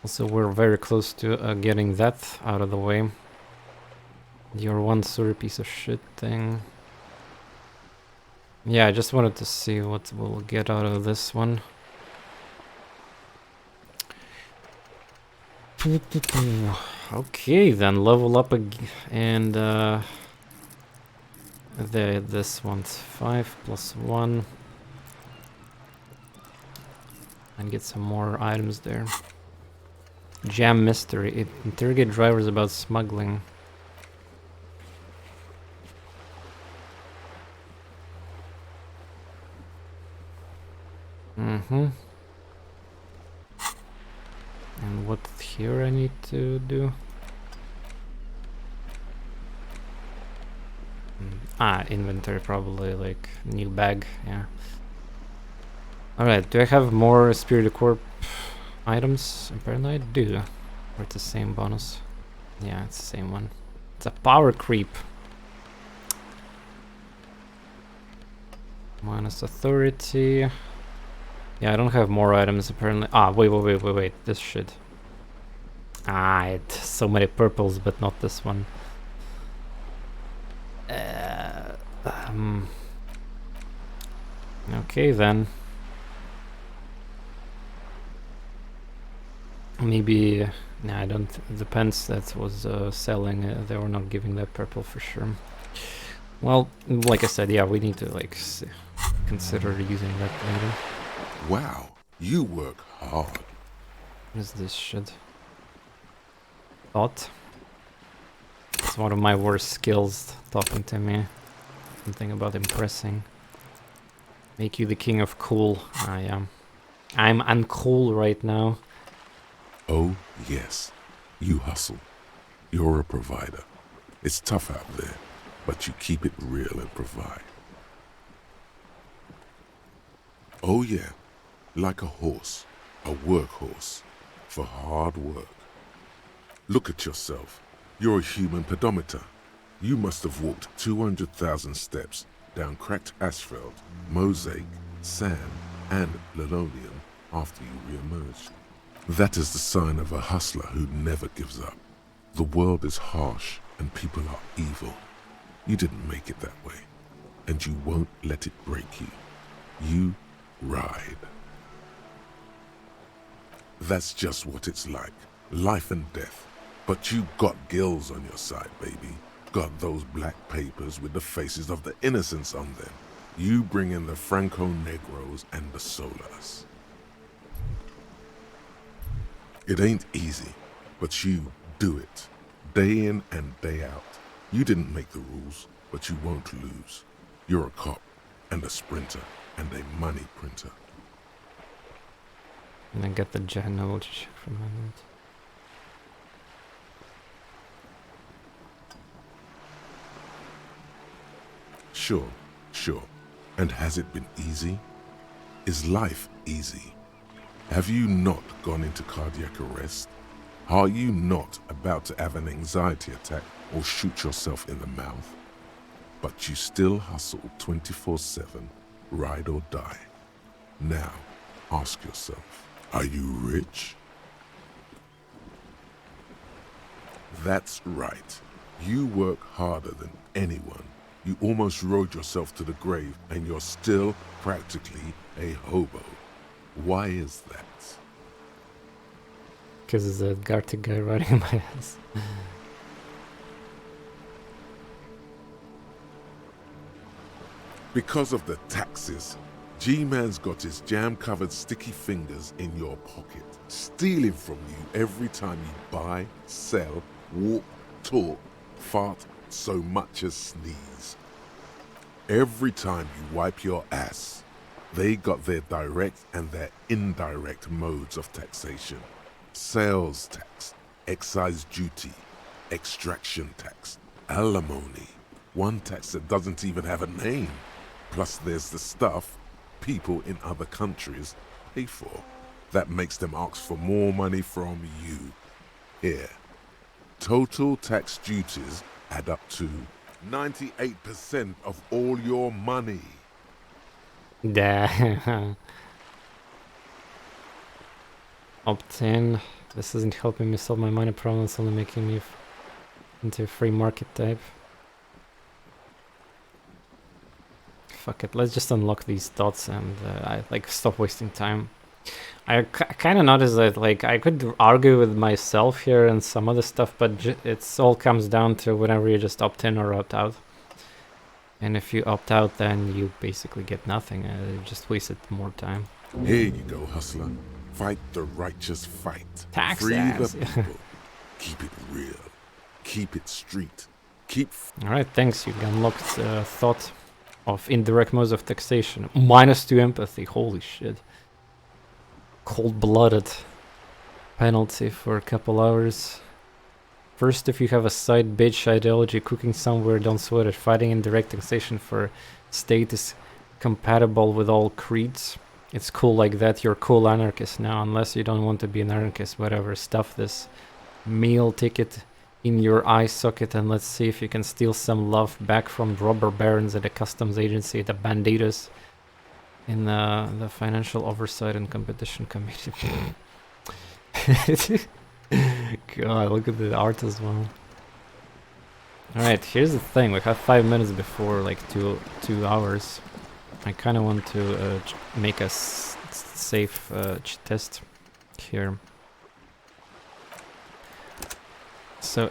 Also, we're very close to getting that out of the way. Your one sort of piece of shit thing. Yeah, I just wanted to see what we'll get out of this one. Okay, then level up and this one's 5 plus 1 and get some more items there. Jam mystery. Interrogate drivers about smuggling. And what here I need to do? Inventory probably, like new bag, yeah. Alright, do I have more Spirit Corp items? Apparently I do. Or it's the same bonus. Yeah, it's the same one. It's a power creep. Minus authority. Yeah, I don't have more items apparently. Wait, this shit. It's so many purples, but not this one. Okay then. Maybe, nah, I don't, the pants that was selling, they were not giving that purple for sure. Well, like I said, yeah, we need to like consider using that later. Wow, you work hard. What is this shit? Thought. It's one of my worst skills, talking to me. Something about impressing. Make you the king of cool. I am. I'm uncool right now. Oh, yes. You hustle. You're a provider. It's tough out there, but you keep it real and provide. Oh, yeah. Like a horse, a workhorse, for hard work. Look at yourself. You're a human pedometer. You must have walked 200,000 steps down cracked asphalt, mosaic, sand, and linoleum after you re-emerged. That is the sign of a hustler who never gives up. The world is harsh and people are evil. You didn't make it that way, and you won't let it break you. You ride. That's just what it's like, life and death. But you got gills on your side, baby. Got those black papers with the faces of the innocents on them. You bring in the Franco-Negros and the Solas. It ain't easy, but you do it. Day in and day out. You didn't make the rules, but you won't lose. You're a cop, and a sprinter, and a money printer. And then get the general check from my note. Sure, sure. And has it been easy? Is life easy? Have you not gone into cardiac arrest? Are you not about to have an anxiety attack or shoot yourself in the mouth? But you still hustle 24/7, ride or die. Now, ask yourself, are you rich? That's right. You work harder than anyone. You almost rode yourself to the grave and you're still practically a hobo. Why is that? Because it's that Gartic guy riding my ass. Because of the taxes. G-Man's got his jam-covered sticky fingers in your pocket, stealing from you every time you buy, sell, walk, talk, fart, so much as sneeze. Every time you wipe your ass, they got their direct and their indirect modes of taxation. Sales tax, excise duty, extraction tax, alimony, one tax that doesn't even have a name. Plus there's the stuff people in other countries pay for. That makes them ask for more money from you. Here, total tax duties add up to 98% of all your money. Damn. Opt-in. This isn't helping me solve my money problem, it's only making me into a free market type. Fuck it, let's just unlock these dots and stop wasting time. I kind of noticed that I could argue with myself here and some other stuff, but it's all comes down to whenever you just opt in or opt out. And if you opt out, then you basically get nothing. You just wasted more time. Here you go, hustler. Fight the righteous fight. Tax Free ass. the people. Keep it real. Keep it street. Keep... Alright, thanks. You unlocked thought of indirect modes of taxation. -2 empathy. Holy shit. Cold-blooded. Penalty for a couple hours. First, if you have a side bitch ideology cooking somewhere, don't sweat it. Fighting indirect taxation for state is compatible with all creeds. It's cool like that. You're cool anarchist now, unless you don't want to be an anarchist. Whatever. Stuff this meal ticket in your eye socket and let's see if you can steal some love back from robber barons at the customs agency, the banditos, in the financial oversight and competition committee. God, look at the art as well. Alright, here's the thing. We have 5 minutes before like two hours. I kind of want to make a safe test here. So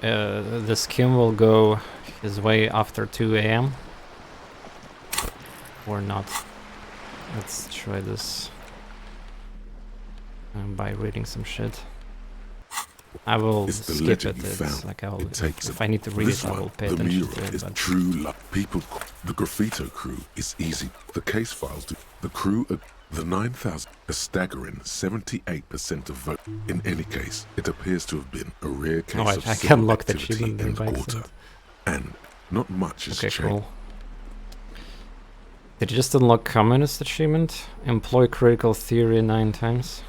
the skim will go his way after 2 AM or not. Let's try this by reading some shit. I will skip it. It's like if I need to read it, I will pay attention to it. But true love. People, the graffito crew is easy. The case files do. The crew, the 9,000, a staggering 78% of vote. In any case, it appears to have been a rare case of I civil can lock the activity achievement in by the quarter, accident. and not much has okay, changed. cool. Did you just unlock communist achievement? Employ critical theory 9 times.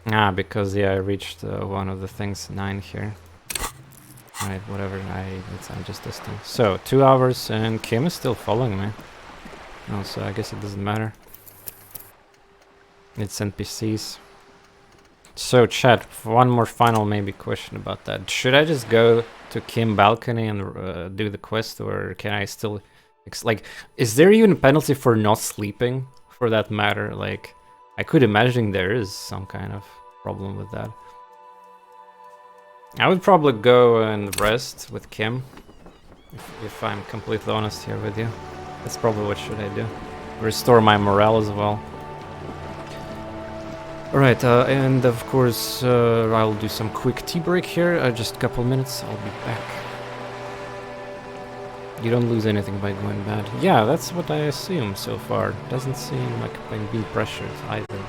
Ah, because yeah, I reached one of the things 9 here. Right, whatever. I'm just testing. So 2 hours, and Kim is still following me. Oh, so I guess it doesn't matter. It's NPCs. So chat, one more final maybe question about that. Should I just go to Kim balcony and do the quest, or can I still is there even a penalty for not sleeping, for that matter? Like, I could imagine there is some kind of problem with that. I would probably go and rest with Kim, if I'm completely honest here with you. That's probably what should I do. Restore my morale as well. Alright, and of course I'll do some quick tea break here, just a couple minutes, I'll be back. You don't lose anything by going bad. Yeah, that's what I assume so far. Doesn't seem like I'm being pressured either.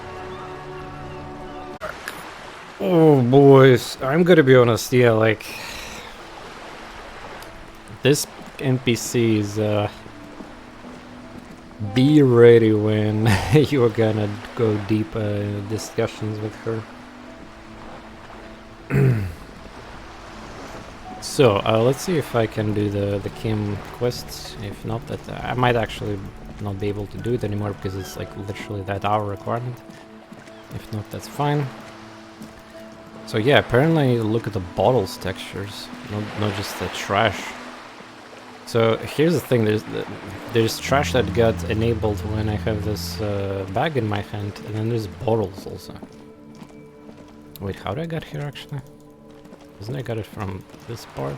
Oh boys, I'm gonna be honest, yeah, like... This NPCs, be ready when you're gonna go deep discussions with her. So, let's see if I can do the Kim quests. If not, that I might actually not be able to do it anymore because it's like literally that hour requirement. If not, that's fine. So yeah, apparently look at the bottles textures, not just the trash. So here's the thing, there's trash that got enabled when I have this bag in my hand, and then there's bottles also. Wait, how did I get here actually? Isn't I got it from this part?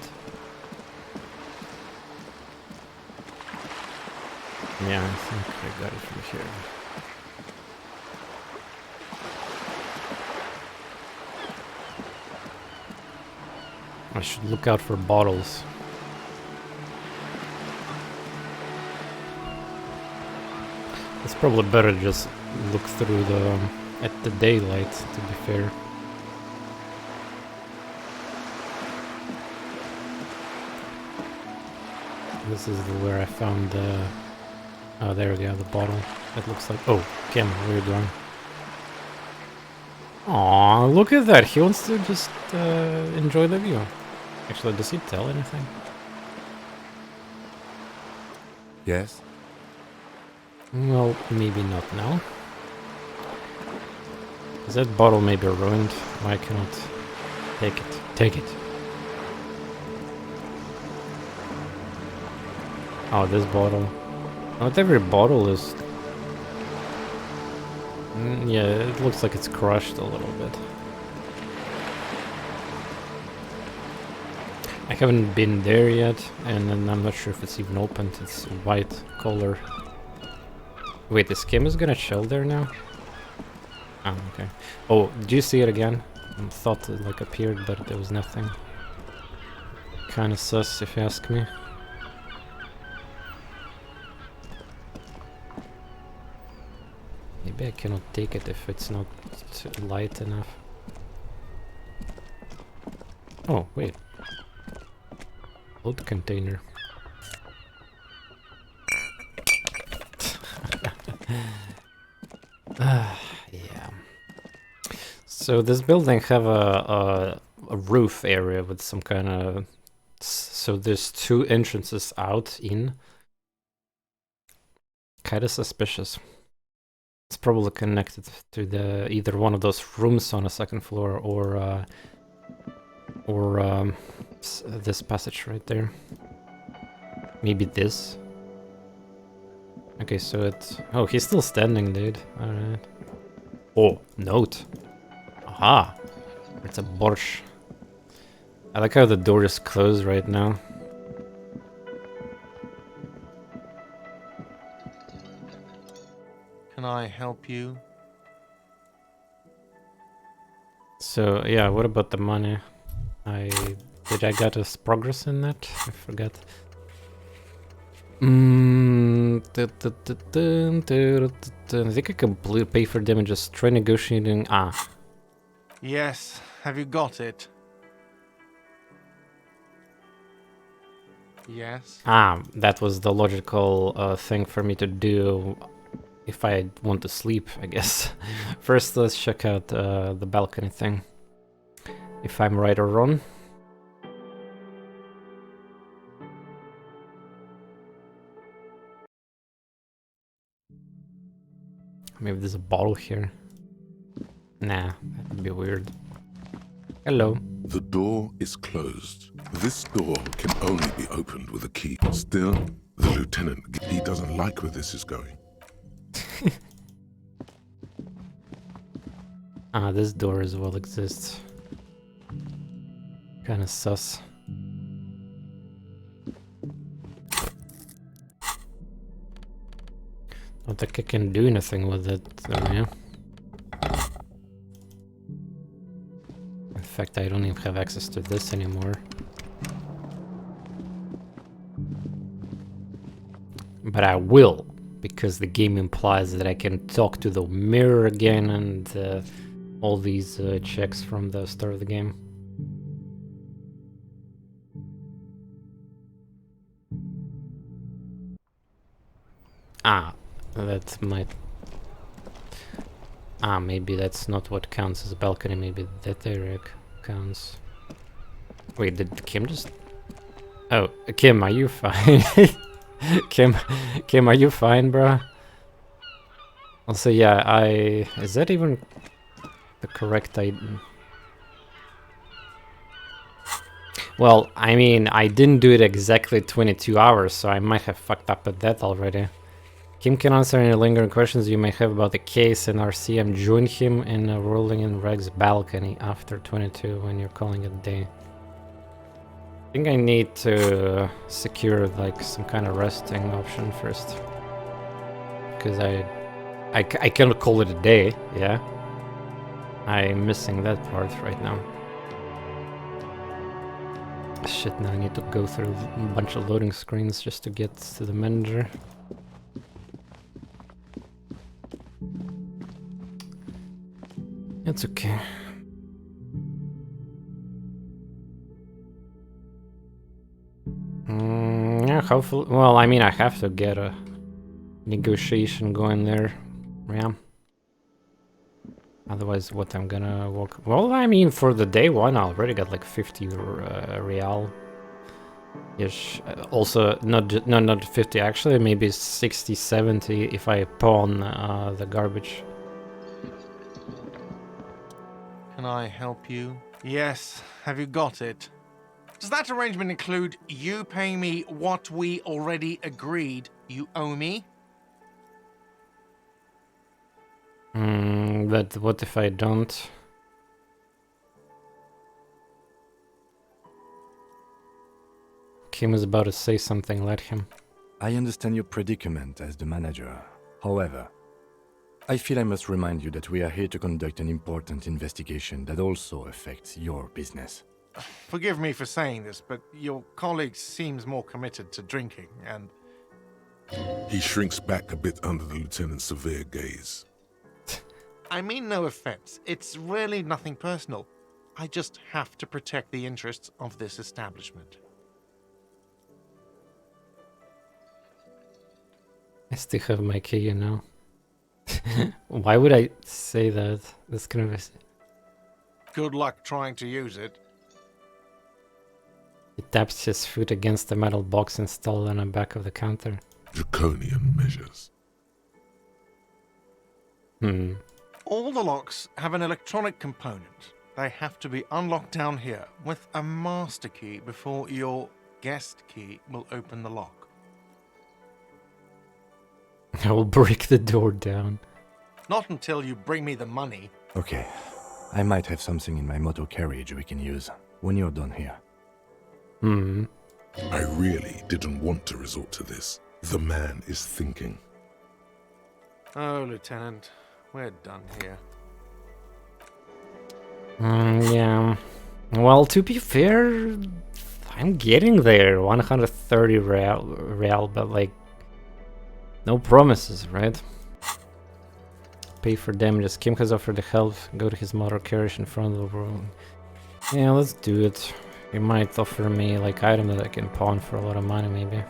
Yeah, I think I got it from here. I should look out for bottles. It's probably better to just look through at the daylight, to be fair. This is where I found oh, there we go, the bottle. It looks like... Oh, Kim, where are you going? Aw, look at that! He wants to just enjoy the view. Actually, does he tell anything? Yes? Well, maybe not now. Is that bottle maybe ruined? Why cannot take it? Take it! Oh, this bottle. Not every bottle is... yeah, it looks like it's crushed a little bit. I haven't been there yet, and then I'm not sure if it's even opened. It's white color. Wait, this Kim is gonna chill there now? Oh, okay. Oh, did you see it again? I thought it like appeared, but there was nothing. Kinda sus, if you ask me. Maybe I cannot take it if it's not light enough. Oh, wait. Load container. Yeah. So this building have a roof area with some kind of... So there's two entrances out in. Kinda suspicious. It's probably connected to the either one of those rooms on the second floor or this passage right there. Maybe this. Okay, so it's... Oh, he's still standing, dude. Alright. Oh, note. Aha! It's a borscht. I like how the door is closed right now. Can I help you? So, yeah, what about the money? Did I get us progress in that? I forgot. I think I can pay for damages. Try negotiating. Ah. Yes. Have you got it? Yes. Ah, that was the logical thing for me to do if I want to sleep, I guess. First, let's check out the balcony thing. If I'm right or wrong. Maybe there's a bottle here. Nah, that would be weird. Hello. The door is closed. This door can only be opened with a key. Still, the lieutenant, he doesn't like where this is going. Ah, this door as well exists. Kinda sus. Not like I can do anything with it, yeah. In fact, I don't even have access to this anymore. But I will, because the game implies that I can talk to the mirror again and all these checks from the start of the game. Ah, that might... Ah, maybe that's not what counts as a balcony, maybe that area counts. Wait, did Kim just... Oh, Kim, are you fine? Kim, are you fine, bro? Also, yeah, is that even the correct item? Well, I mean, I didn't do it exactly 22 hours, so I might have fucked up at that already. Kim can answer any lingering questions you may have about the case, and RCM join him in rolling in Reg's balcony after 22 when you're calling it a day. I think I need to secure like some kind of resting option first. Because I cannot call it a day, yeah. I'm missing that part right now. Shit, now I need to go through a bunch of loading screens just to get to the manager. It's okay. Yeah, hopefully. Well, I mean, I have to get a negotiation going there. Yeah. Otherwise, what I'm gonna walk. Well, I mean, for the day one, I already got like 50 real. Ish. Also, not 50 actually, maybe 60, 70 if I pawn the garbage. Can I help you? Yes. Have you got it? Does that arrangement include you paying me what we already agreed you owe me? But what if I don't? Kim is about to say something, let him. I understand your predicament as the manager. However, I feel I must remind you that we are here to conduct an important investigation that also affects your business. Forgive me for saying this, but your colleague seems more committed to drinking, and... He shrinks back a bit under the lieutenant's severe gaze. I mean no offense. It's really nothing personal. I just have to protect the interests of this establishment. I still have my key, you know. Why would I say that? That's kind of... Good luck trying to use it. He taps his foot against the metal box installed on the back of the counter. Draconian measures. All the locks have an electronic component. They have to be unlocked down here with a master key before your guest key will open the lock. I will break the door down. Not until you bring me the money. Okay, I might have something in my motor carriage we can use when you're done here. I really didn't want to resort to this. The man is thinking. Oh, Lieutenant, we're done here. Yeah. Well, to be fair, I'm getting there. 130 real, but like, no promises, right? Pay for damages. Kim has offered to help. Go to his motor carriage in front of the room. Yeah, let's do it. He might offer me like item that I can pawn for a lot of money, maybe.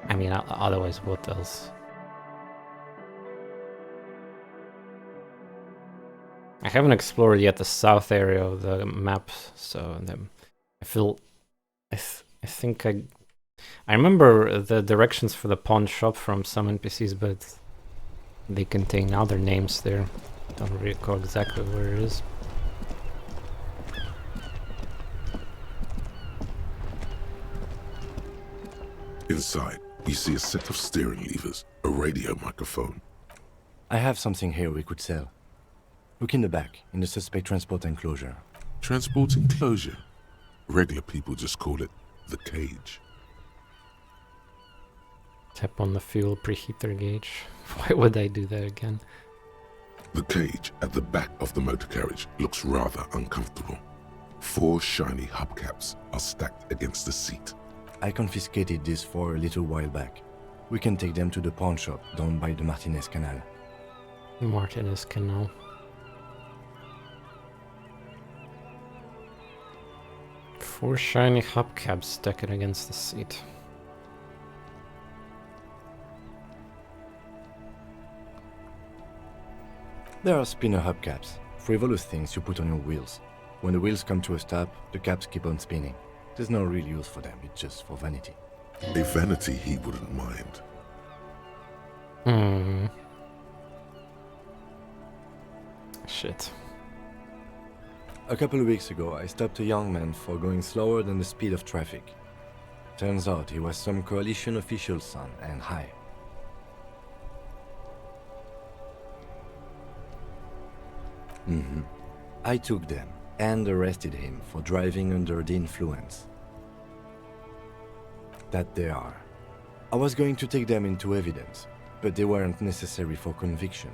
I mean, otherwise, what else? I haven't explored yet the south area of the map, so I feel... I think I remember the directions for the pawn shop from some NPCs, but they contain other names there. Don't recall exactly where it is. Inside, you see a set of steering levers, a radio microphone. I have something here we could sell. Look in the back, in the suspect transport enclosure. Transport enclosure. Regular people just call it the cage. Tap on the fuel preheater gauge. Why would I do that again? The cage at the back of the motor carriage looks rather uncomfortable. 4 shiny hubcaps are stacked against the seat. I confiscated these 4 a little while back. We can take them to the pawn shop down by the Martinez Canal. Martinez Canal. Four shiny hubcaps stacked against the seat. There are spinner hubcaps, frivolous things you put on your wheels. When the wheels come to a stop, the caps keep on spinning. There's no real use for them, it's just for vanity. A vanity he wouldn't mind. Shit. A couple of weeks ago, I stopped a young man for going slower than the speed of traffic. Turns out he was some coalition official's son and high. I took them and arrested him for driving under the influence. That they are. I was going to take them into evidence, but they weren't necessary for conviction.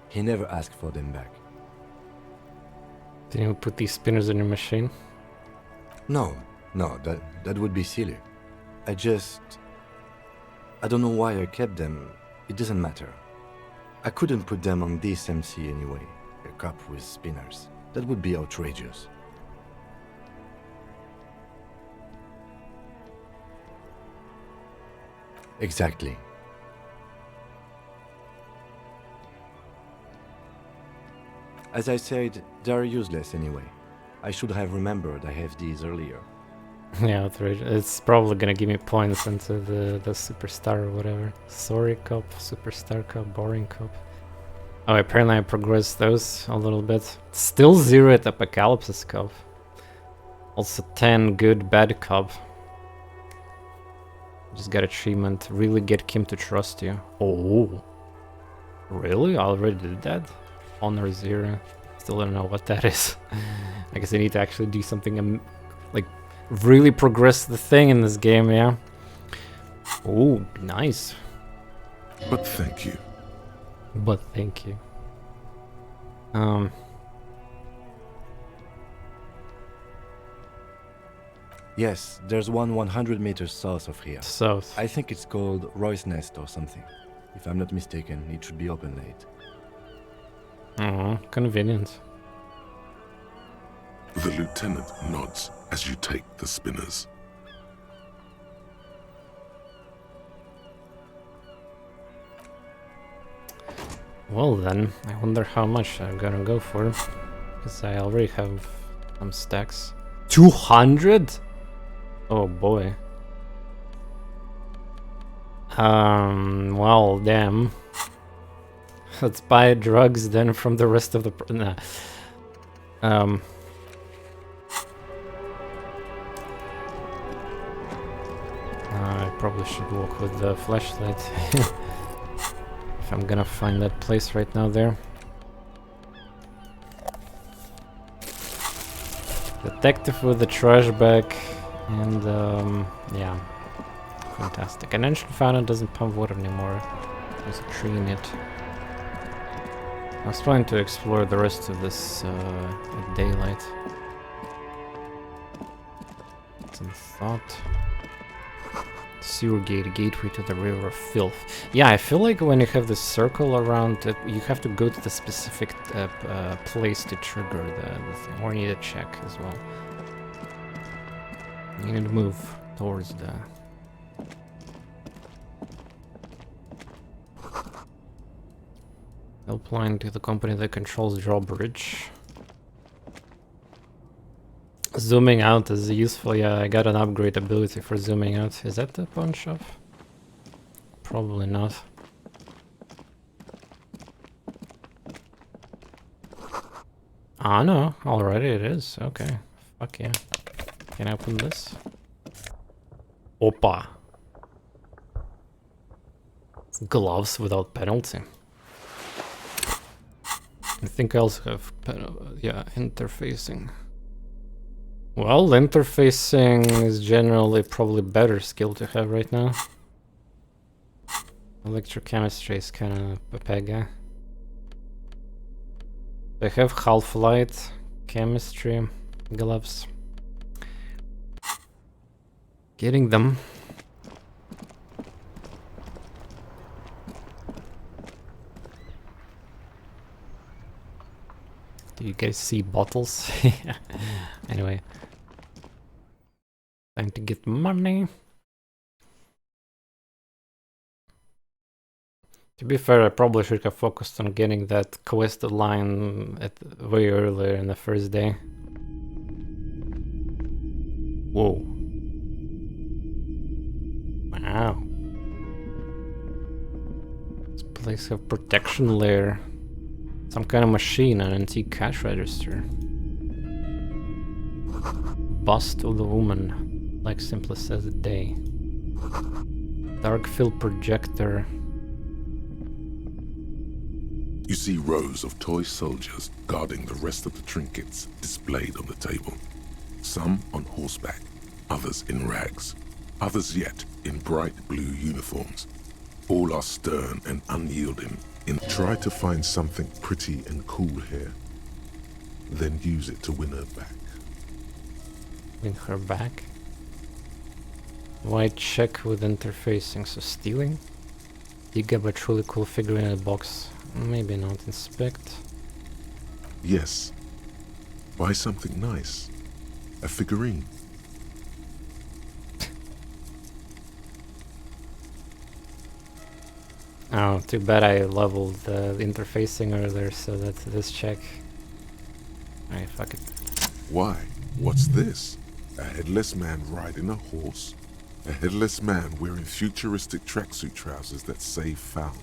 He never asked for them back. Did you put these spinners in your machine? No, that would be silly. I don't know why I kept them. It doesn't matter. I couldn't put them on this MC anyway. A cup with spinners. That would be outrageous. Exactly. As I said, they're useless anyway. I should have remembered I have these earlier. Yeah, it's probably gonna give me points into the superstar or whatever. Sorry cup, superstar cup, boring cup. Oh, apparently I progressed those a little bit. Still 0 at Apocalypse cup. Also 10 good bad cup. Just got achievement. Really get Kim to trust you. Oh, really? I already did that? Honor 0. Still don't know what that is. I guess I need to actually do something like really progress the thing in this game, yeah. Oh, nice. But thank you. But thank you. Yes, there's one 100 meters south of here. South. I think it's called Roy's Nest or something. If I'm not mistaken, it should be open late. Oh, convenient. The lieutenant nods as you take the spinners. Well then, I wonder how much I'm gonna go for. Because I already have some stacks. 200? Oh boy. Well, damn. Let's buy drugs then from the rest of the... Nah. I probably should walk with the flashlight. If I'm gonna find that place right now there. Detective with the trash bag. And, yeah. Fantastic. An ancient fountain doesn't pump water anymore. There's a tree in it. I was planning to explore the rest of this at daylight. Some thought. Sewer gate, gateway to the river of filth. Yeah, I feel like when you have this circle around it, you have to go to the specific place to trigger the thing. Or you need to check as well. You need to move towards the... Helpline to the company that controls drawbridge. Zooming out is useful, yeah, I got an upgrade ability for zooming out. Is that the pawn shop? Probably not. Ah no, already it is, okay. Fuck yeah. Can I open this? Opa! Gloves without penalty. I think I also have, yeah, interfacing. Well, interfacing is generally probably better skill to have right now. Electrochemistry is kind of a pega. I have half-light, chemistry, gloves. Getting them. Do you guys see bottles? Anyway. Time to get money. To be fair, I probably should have focused on getting that quested line at way earlier in the first day. Whoa. Wow. This place have protection layer. Some kind of machine, an antique cash register. Bust of the woman, like simplest as a day. Dark field projector. You see rows of toy soldiers guarding the rest of the trinkets displayed on the table. Some on horseback, others in rags, others yet in bright blue uniforms. All are stern and unyielding. Try to find something pretty and cool here, then use it to win her back. Win her back? White check with interfacing, so stealing? Dig up a truly cool figure in a box. Maybe not. Inspect. Yes. Buy something nice. A figurine. Oh, too bad I leveled the interfacing earlier, so that's this check. Alright, fuck it. Why? What's this? A headless man riding a horse? A headless man wearing futuristic tracksuit trousers that say found.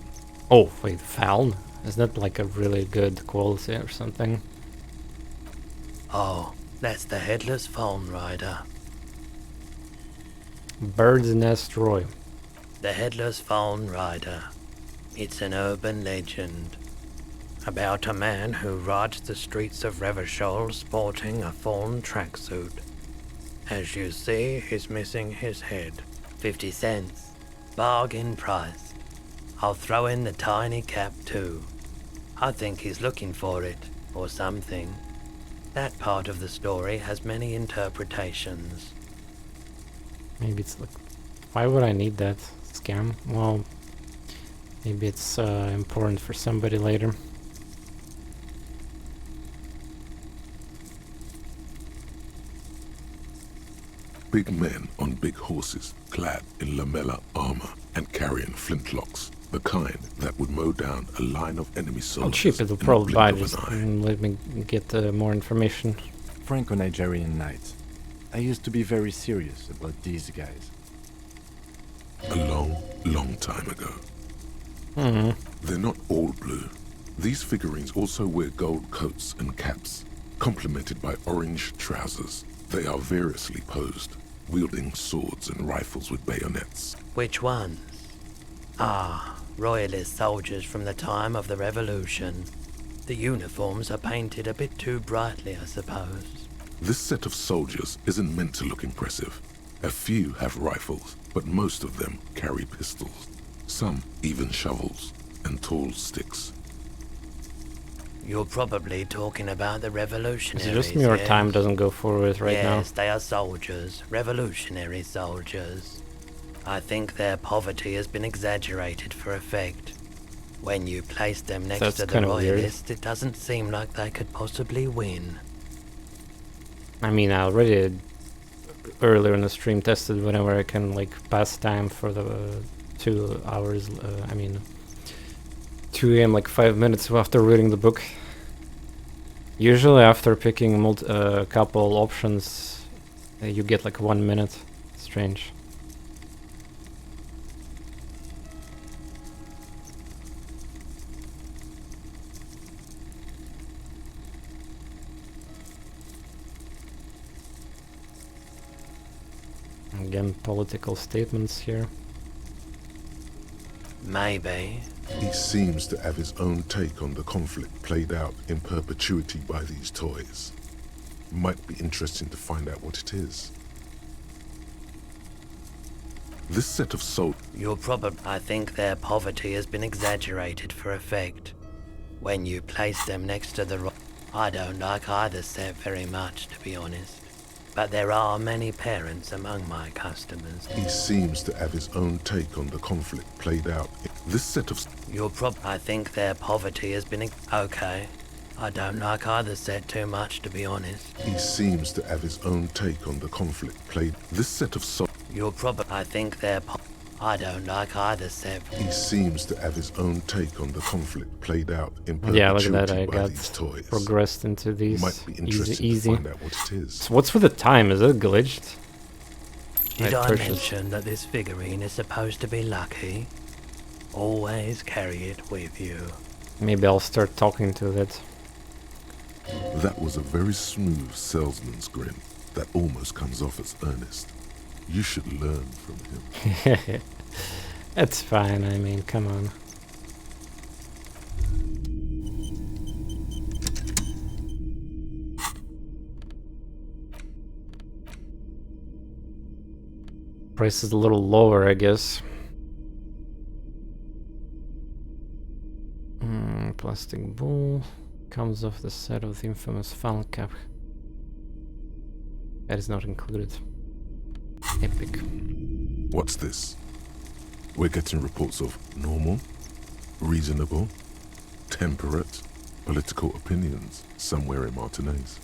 Oh, wait, found? Is that like a really good quality or something? Oh, that's the headless phone rider. Bird's Nest Roy. The headless phone rider. It's an urban legend about a man who rides the streets of Revachol sporting a fawn tracksuit. As you see, he's missing his head. 50 cents. Bargain price. I'll throw in the tiny cap too. I think he's looking for it, or something. That part of the story has many interpretations. Maybe it's like... Why would I need that scam? Well, maybe it's important for somebody later. Big men on big horses, clad in lamella armor and carrying flintlocks, the kind that would mow down a line of enemy soldiers. I'll cheap it, will in a probably blink buy of an this eye. and let me get more information. Franco-Nigerian knight. I used to be very serious about these guys. A long, long time ago. Hmm. They're not all blue. These figurines also wear gold coats and caps, complemented by orange trousers. They are variously posed, wielding swords and rifles with bayonets. Which ones? Ah, royalist soldiers from the time of the Revolution. The uniforms are painted a bit too brightly, I suppose. This set of soldiers isn't meant to look impressive. A few have rifles, but most of them carry pistols. Some even shovels and tall sticks. You're probably talking about the Is revolutionaries. it just me or yes? time doesn't go forward right now? Yes, they are soldiers, revolutionary soldiers. I think their poverty has been exaggerated for effect. When you place them next That's to the kinda weird. royalists, it doesn't seem like they could possibly win. I mean, I already earlier in the stream tested whenever I can like pass time for the 2 hours. 2 a.m. like 5 minutes after reading the book. Usually after picking a couple options, you get like 1 minute. Strange. Again, political statements here. Maybe. He seems to have his own take on the conflict played out in perpetuity by these toys. Might be interesting to find out what it is. This set of You're probably... I think their poverty has been exaggerated for effect. When you place them next to the... I don't like either set very much, to be honest. But there are many parents among my customers. He seems to have his own take on the conflict played out. This set of... I think their poverty has been... Okay. I don't like either set too much, to be honest. He seems to have his own take on the conflict played. This set of... I think their... I don't like either, Seb. He seems to have his own take on the conflict played out in Yeah, look perpetuity at that. I by got these toys. progressed into You these might be interested easy. to find out what it is. So what's with the time? Is it glitched? Did I Precious. mention that this figurine is supposed to be lucky? Always carry it with you. Maybe I'll start talking to it. That was a very smooth salesman's grin that almost comes off as earnest. You should learn from him. It's fine, I mean, come on. Price is a little lower, I guess. Plastic bull comes off the set of the infamous funnel cap. That is not included. Epic. What's this? We're getting reports of normal, reasonable, temperate, political opinions somewhere in Martinez.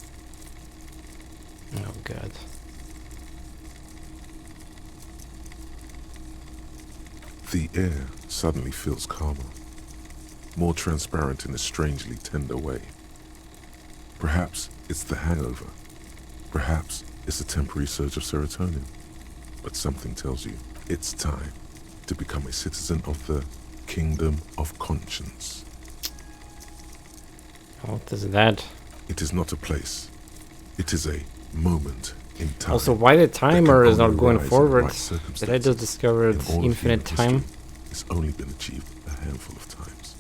Oh god. The air suddenly feels calmer, more transparent in a strangely tender way. Perhaps it's the hangover. Perhaps it's a temporary surge of serotonin. But something tells you it's time to become a citizen of the Kingdom of Conscience. What is that? It is not a place. It is a moment in time. Also, why the timer is not going forward? Did I circumstances just discover in it's all of infinite human time? history. It's only been achieved a handful of times.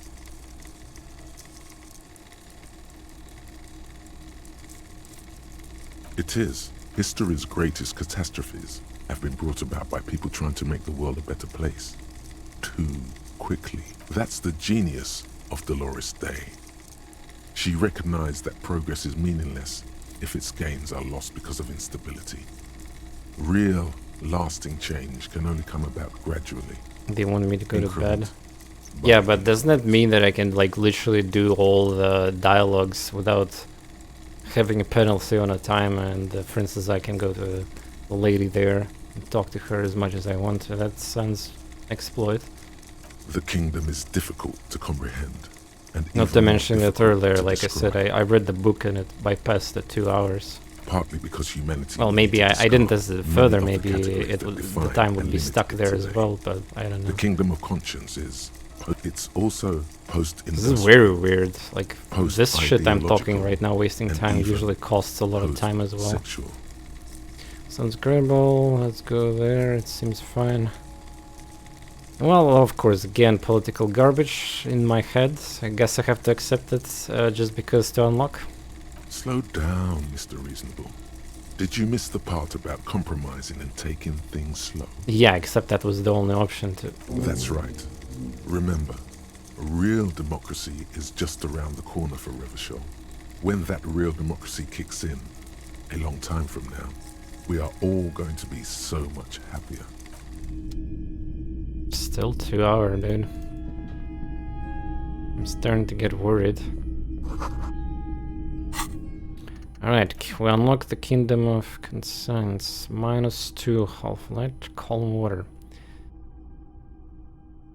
It is. History's greatest catastrophes have been brought about by people trying to make the world a better place. Too quickly. That's the genius of Dolores Day. She recognized that progress is meaningless if its gains are lost because of instability. Real, lasting change can only come about gradually. They want me to go to bed. Increment by Yeah, but doesn't that mean that I can like literally do all the dialogues without having a penalty on a time? And for instance, I can go to the lady there and talk to her as much as I want to. That sounds exploit. The kingdom is difficult to comprehend. And Not even to more mention that difficult earlier, to like I said, describe, I read the book and it bypassed the 2 hours. partly because humanity. Well, maybe needs to I didn't discard test it further. many of the Maybe categories it that would, the define time would and be limit stuck it there as today. well. But I don't know. The kingdom of conscience is. It's also post-industrial. This is very weird. Like Post this shit I'm talking ideological right now, wasting and time even usually costs a lot of time as well. Sexual. Sounds agreeable. Let's go there. It seems fine. Well, of course, again, political garbage in my head. I guess I have to accept it just because to unlock. Slow down, Mr. Reasonable. Did you miss the part about compromising and taking things slow? Yeah, except that was the only option to. That's right. Remember, real democracy is just around the corner for Revachol. When that real democracy kicks in, a long time from now, we are all going to be so much happier. Still 2 hours, dude. I'm starting to get worried. Alright, we unlock the Kingdom of Conscience. -2 half-light, calm water.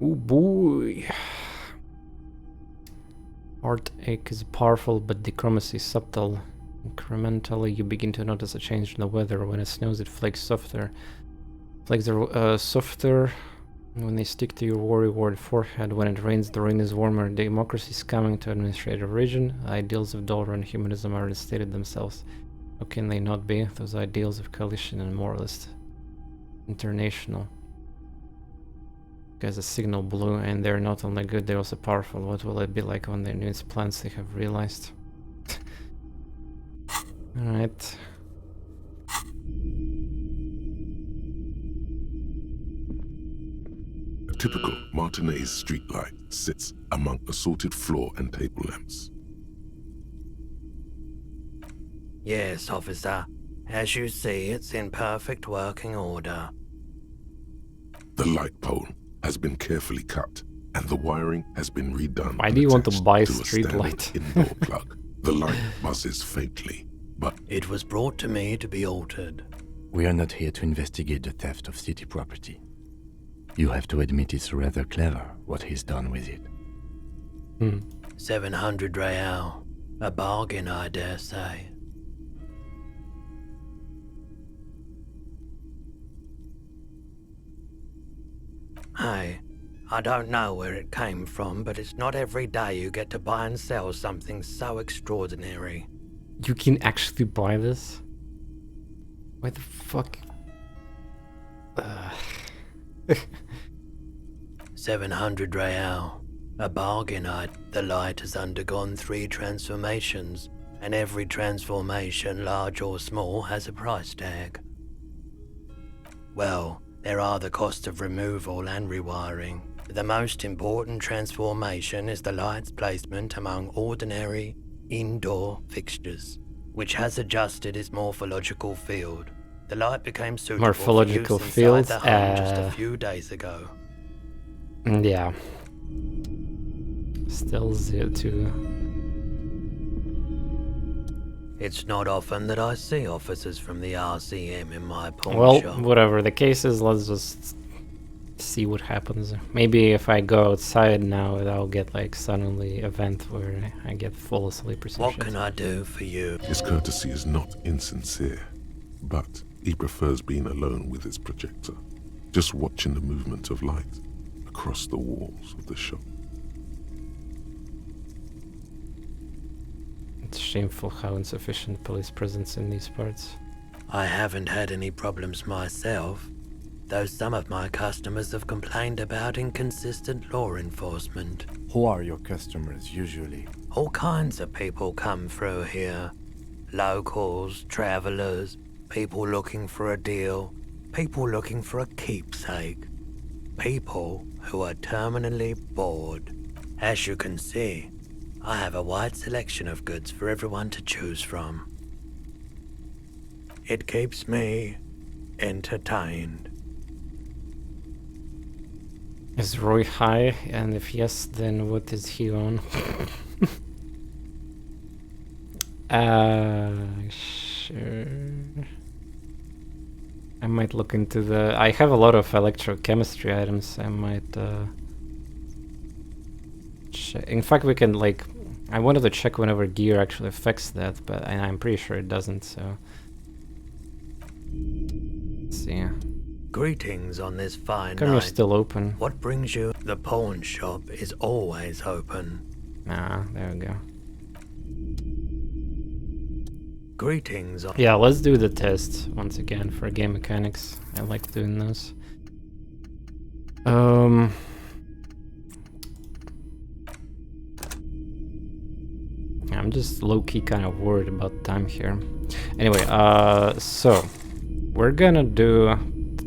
Oh boy. Heartache is powerful, but dichromacy is subtle. Incrementally, you begin to notice a change in the weather. When it snows, it flakes softer. Flakes are softer when they stick to your war-reward forehead. When it rains, the rain is warmer. Democracy is coming to administrative region. The ideals of dollar and humanism are restated themselves. How can they not be? Those ideals of coalition and moralist. International. Guys, a signal blue, and they're not only good, they're also powerful. What will it be like when their new plans they have realized? Alright. A typical Martinez streetlight sits among assorted floor and table lamps. Yes, officer. As you see, it's in perfect working order. The light pole has been carefully cut, and the wiring has been redone. Why and do you want to attached buy a to street standard light? Indoor plug. The light buzzes faintly, but It was brought to me to be altered. We are not here to investigate the theft of city property. You have to admit it's rather clever what he's done with it. 700 real. A bargain, I dare say. Hey, I don't know where it came from, but it's not every day you get to buy and sell something so extraordinary. You can actually buy this? Why the fuck? 700 real. A bargain. The light has undergone 3 transformations, and every transformation, large or small, has a price tag. Well, there are the costs of removal and rewiring. The most important transformation is the light's placement among ordinary indoor fixtures, which has adjusted its morphological field. The light became suitable Morphological for use field, inside the home just a few days ago. Yeah. Still 02. It's not often that I see officers from the RCM in my pawn Well, shop. whatever the case is, let's just see what happens. Maybe if I go outside now, I'll get like suddenly event where I get full asleep or something. What can I do for you? His courtesy is not insincere, but he prefers being alone with his projector, just watching the movement of light across the walls of the shop. It's shameful how insufficient police presence in these parts. I haven't had any problems myself, though some of my customers have complained about inconsistent law enforcement. Who are your customers usually? All kinds of people come through here. Locals, travelers, people looking for a deal, people looking for a keepsake. People who are terminally bored. As you can see, I have a wide selection of goods for everyone to choose from. It keeps me entertained. Is Roy high? And if yes, then what is he on? Sure. I might look into the... I have a lot of electrochemistry items. I might check. In fact, we can like... I wanted to check whenever gear actually affects that, but I'm pretty sure it doesn't, so... Let's see. Greetings on this fine Come, you're night. still open. What brings you? The pawn shop is always open. Ah, there we go. Greetings. Yeah, let's do the test once again for game mechanics. I like doing those. I'm just low-key kind of worried about time here. Anyway, so we're gonna do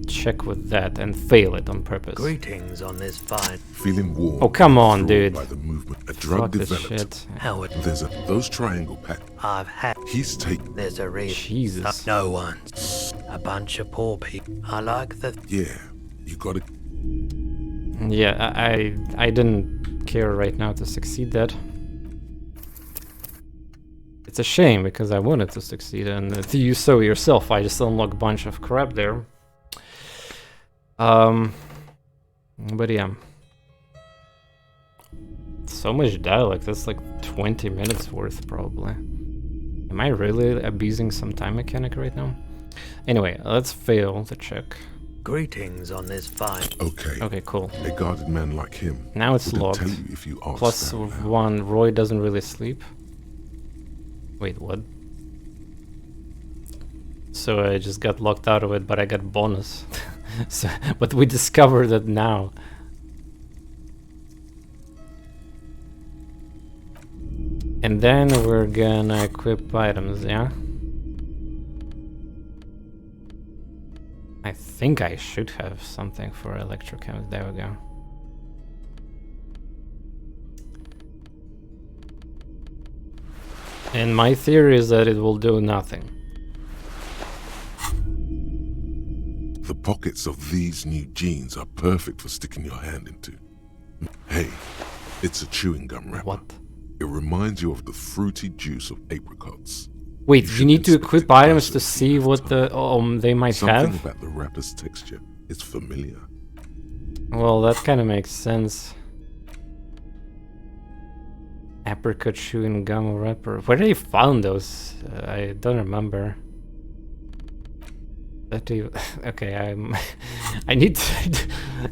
check with that and fail it on purpose. Greetings on this fine. Feeling warm. Oh, come on, enthralled dude. By the movement, a drug Fuck this developed. shit. Howard, Those triangle pack. I've had. He's taken. There's a reason. Jesus. No one. A bunch of poor people. I like the. Yeah, you gotta. Yeah, I didn't care right now to succeed that. It's a shame because I wanted to succeed, and you saw yourself, I just unlocked a bunch of crap there. But yeah. So much dialogue, that's like 20 minutes worth probably. Am I really abusing some time mechanic right now? Anyway, let's fail the check. Greetings on this fine. Okay. Okay, cool. A guarded man like him. Now it's wouldn't locked. Tell you if you asked Plus down now. 1, Roy doesn't really sleep. Wait, what? So I just got locked out of it, but I got bonus. So, but we discovered it now. And then we're gonna equip items, yeah? I think I should have something for electrochem. There we go. And my theory is that it will do nothing. The pockets of these new jeans are perfect for sticking your hand into. Hey, it's a chewing gum wrapper. What? It reminds you of the fruity juice of apricots. Wait, you should need to inspect equip it items to closer see what the they might Something have? about the wrapper's texture is familiar. Well, that kind of makes sense. Apricot chewing gum or wrapper. Where did you found those? I don't remember. That you... Okay, I need to...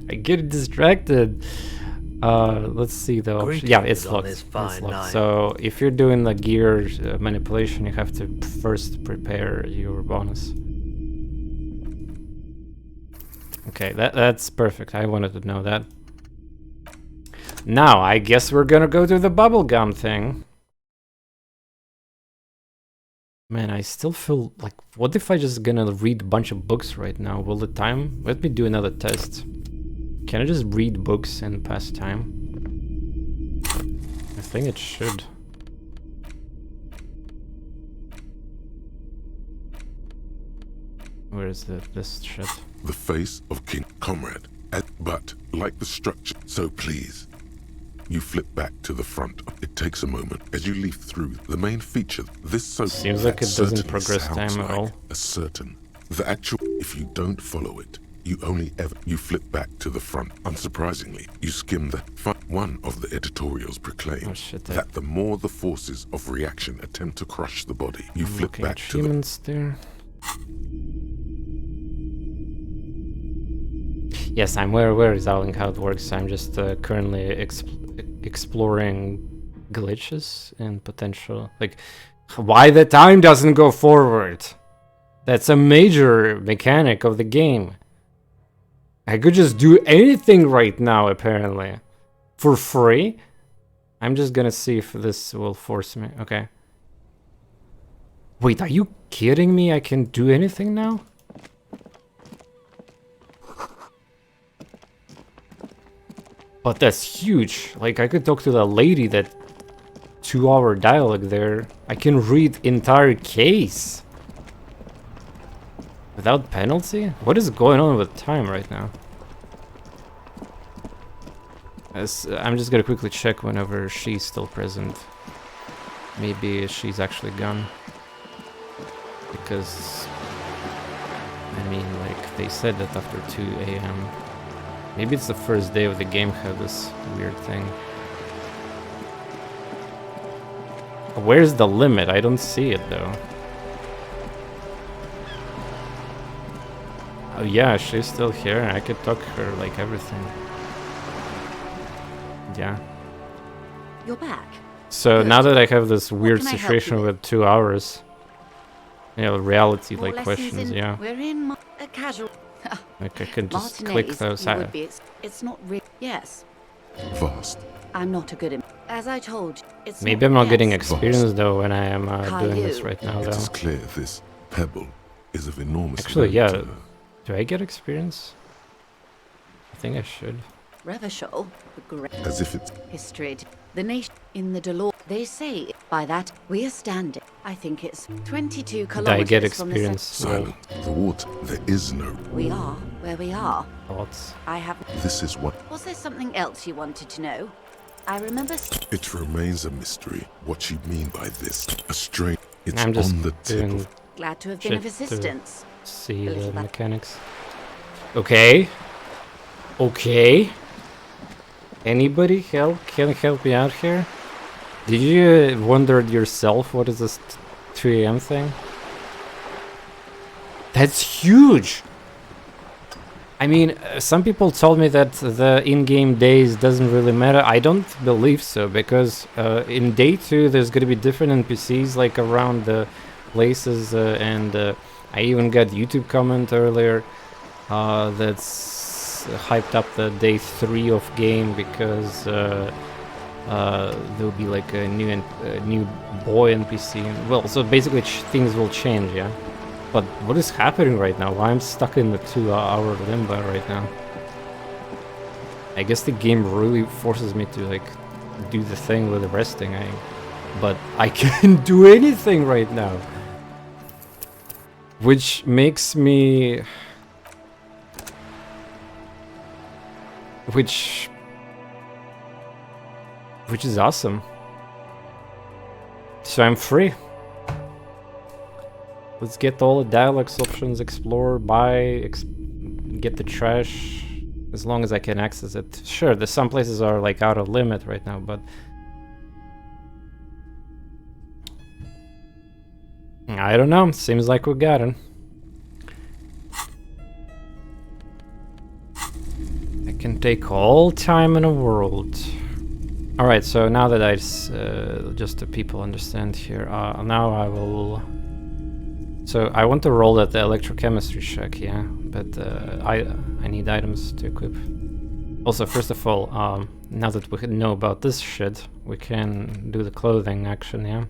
I get distracted. Let's see though. Yeah, it's locked. It's locked. So if you're doing the gear manipulation, you have to first prepare your bonus. Okay, that's perfect. I wanted to know that. Now, I guess we're gonna go to the bubblegum thing. Man, I still feel like, what if I just gonna read a bunch of books right now? Will the time? Let me do another test. Can I just read books and pass time? I think it should. Where is this shit? The face of King Comrade. But, like the structure, so please. You flip back to the front. It takes a moment as you leaf through the main feature. This so seems like it doesn't progress time at all. A certain. The actual, if you don't follow it, you only ever, you flip back to the front. Unsurprisingly, you skim the one of the editorials proclaims that the more the forces of reaction attempt to crush the body, you flip back to the... there. Yes, I'm aware exactly how it works. I'm just currently exploring glitches and potential, like, why the time doesn't go forward. That's a major mechanic of the game. I could just do anything right now, apparently, for free. I'm just gonna see if this will force me. Okay. Wait, are you kidding me? I can do anything now? But that's huge. Like, I could talk to the lady that 2-hour dialogue there. I can read entire case. Without penalty? What is going on with time right now? I'm just gonna quickly check whenever she's still present. Maybe she's actually gone. Because... I mean, like, they said that after 2 AM. Maybe it's the first day of the game had this weird thing. Where's the limit? I don't see it though. Oh yeah, she's still here. I could talk to her like everything. Yeah. You're back. So Good. now that I have this weird can I help situation you with 2 hours, you know, reality More like lessons questions, in- yeah. We're in a casual. Like I can just Martinez, click those. you would be it's not real. Yes. Vast. I'm not a good. As I told you, it's Maybe I'm not getting yes. experience though when I am doing this Caillou. right now It though. is clear this pebble is of enormous Actually, load yeah. to her. Do I get experience? I think I should. Revachol, the great As if it's history. The nation in the Delors. They say by that we are standing. I think it's 22 Did I kilometers get from the experience? silent. The water, there is no. We are where we are. Thoughts? I have. This is what Was there something else you wanted to know? I remember. it remains a mystery. What you mean by this? A strain. It's I'm just on the tip doing of. Glad to have been of shit to assistance. see A the little bit. mechanics. Okay. Okay. Anybody can help me out here? Did you wonder yourself what is this 2 AM thing? That's huge! I mean, some people told me that the in-game days doesn't really matter. I don't believe so, because in day 2 there's gonna be different NPCs like around the places, and I even got YouTube comment earlier that's hyped up the day 3 of game because there'll be like a new boy NPC. And, well, so basically things will change, yeah. But what is happening right now? Why I'm stuck in the 2-hour limbo right now? I guess the game really forces me to like do the thing with the resting. But I can't do anything right now, which makes me. Which is awesome. So I'm free. Let's get all the dialogues options, explore, buy, get the trash, As long as I can access it. Sure, some places are like out of limit right now, but I don't know. Seems like we got it. I can take all time in the world. Alright, so now that just the people understand here, now I will... So I want to roll that electrochemistry check, yeah, but I need items to equip. Also, first of all, now that we know about this shit, we can do the clothing action, yeah?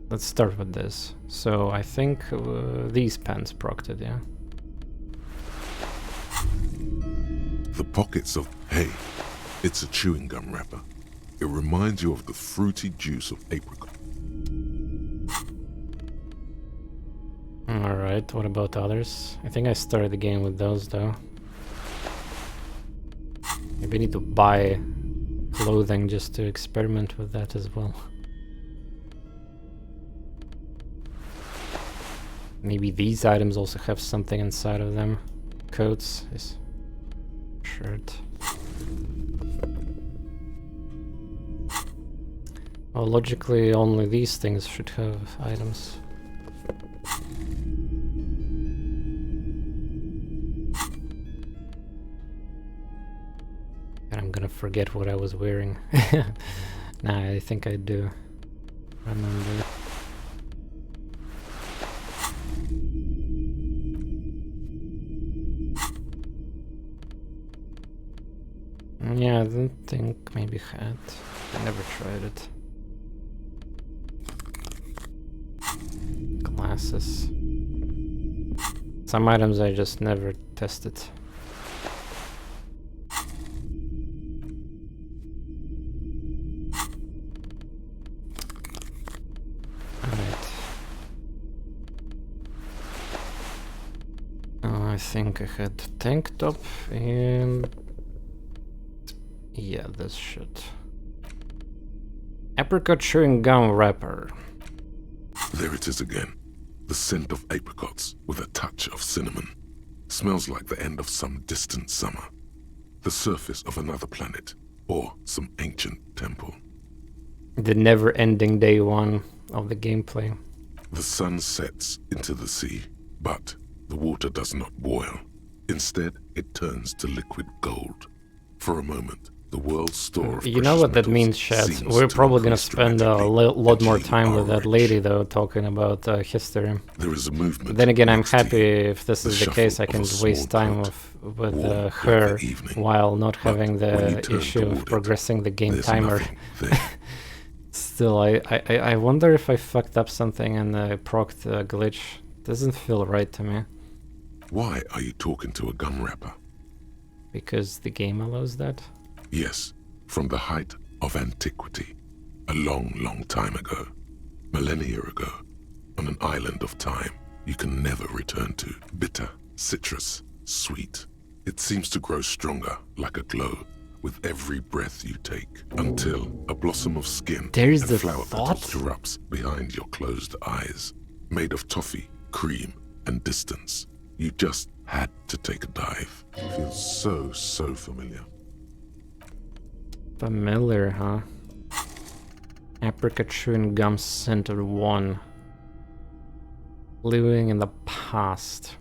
Let's start with this. So I think these pants procced it, yeah? The pockets of hay. It's a chewing gum wrapper. It reminds you of the fruity juice of apricot. Alright, what about others? I think I started the game with those though. Maybe I need to buy clothing just to experiment with that as well. Maybe these items also have something inside of them. Coats, yes. Shirt. Well, logically only these things should have items. And I'm gonna forget what I was wearing. Nah, I think I do remember. Yeah, I don't think maybe hat. I never tried it. Glasses. Some items I just never tested. Alright. I think I had tank top and... yeah, this shit. Apricot chewing gum wrapper. There it is again. The scent of apricots with a touch of cinnamon. Smells like the end of some distant summer. The surface of another planet or some ancient temple. The never-ending day one of the gameplay. The sun sets into the sea, but the water does not boil. Instead, it turns to liquid gold. For a moment, the world's store of you know what that means, Chad? We're probably gonna spend a lot more time with that lady, though, talking about history. There is a movement. Then again, I'm happy if this is the case. I can waste time with her while not having the issue of progressing the game timer. Still, I wonder if I fucked up something and procced a glitch. Doesn't feel right to me. Why are you talking to a gum wrapper? Because the game allows that? Yes, from the height of antiquity. A long, long time ago. Millennia ago. On an island of time you can never return to. Bitter, citrus, sweet. It seems to grow stronger, like a glow, with every breath you take. Until a blossom of skin There's and the flower thought? petals erupts behind your closed eyes. Made of toffee, cream, and distance. You just had to take a dive. It feels so familiar. Familiar, huh? Apricot chewing gum center 1. Living in the past.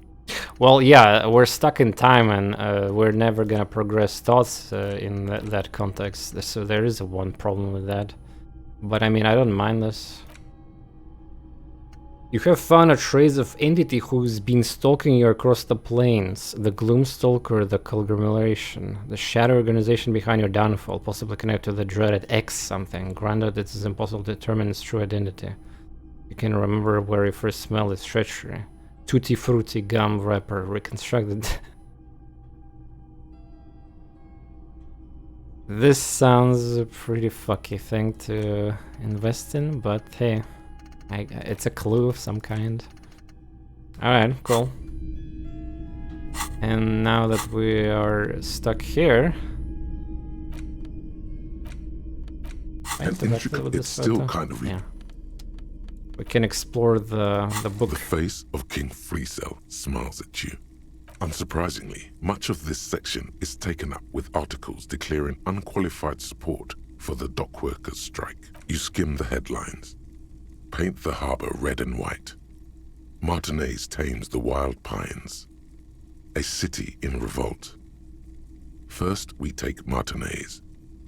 Well, yeah, we're stuck in time and we're never gonna progress thoughts in that context. So there is one problem with that. But I mean, I don't mind this. You have found a trace of entity who's been stalking you across the plains. The Gloomstalker, the conglomeration, the shadow organization behind your downfall, possibly connected to the dreaded X something. Granted, it is impossible to determine its true identity. You can remember where you first smelled its treachery. Tutti Frutti gum wrapper reconstructed. This sounds a pretty fucky thing to invest in, but hey. It's a clue of some kind. Alright, cool. And now that we are stuck here... It's still kind of... Yeah. We can explore the book. The face of King Fleecell smiles at you. Unsurprisingly, much of this section is taken up with articles declaring unqualified support for the dockworkers' strike. You skim the headlines. Paint the harbor red and white. Martinez tames the wild pines. A city in revolt. First we take Martinez,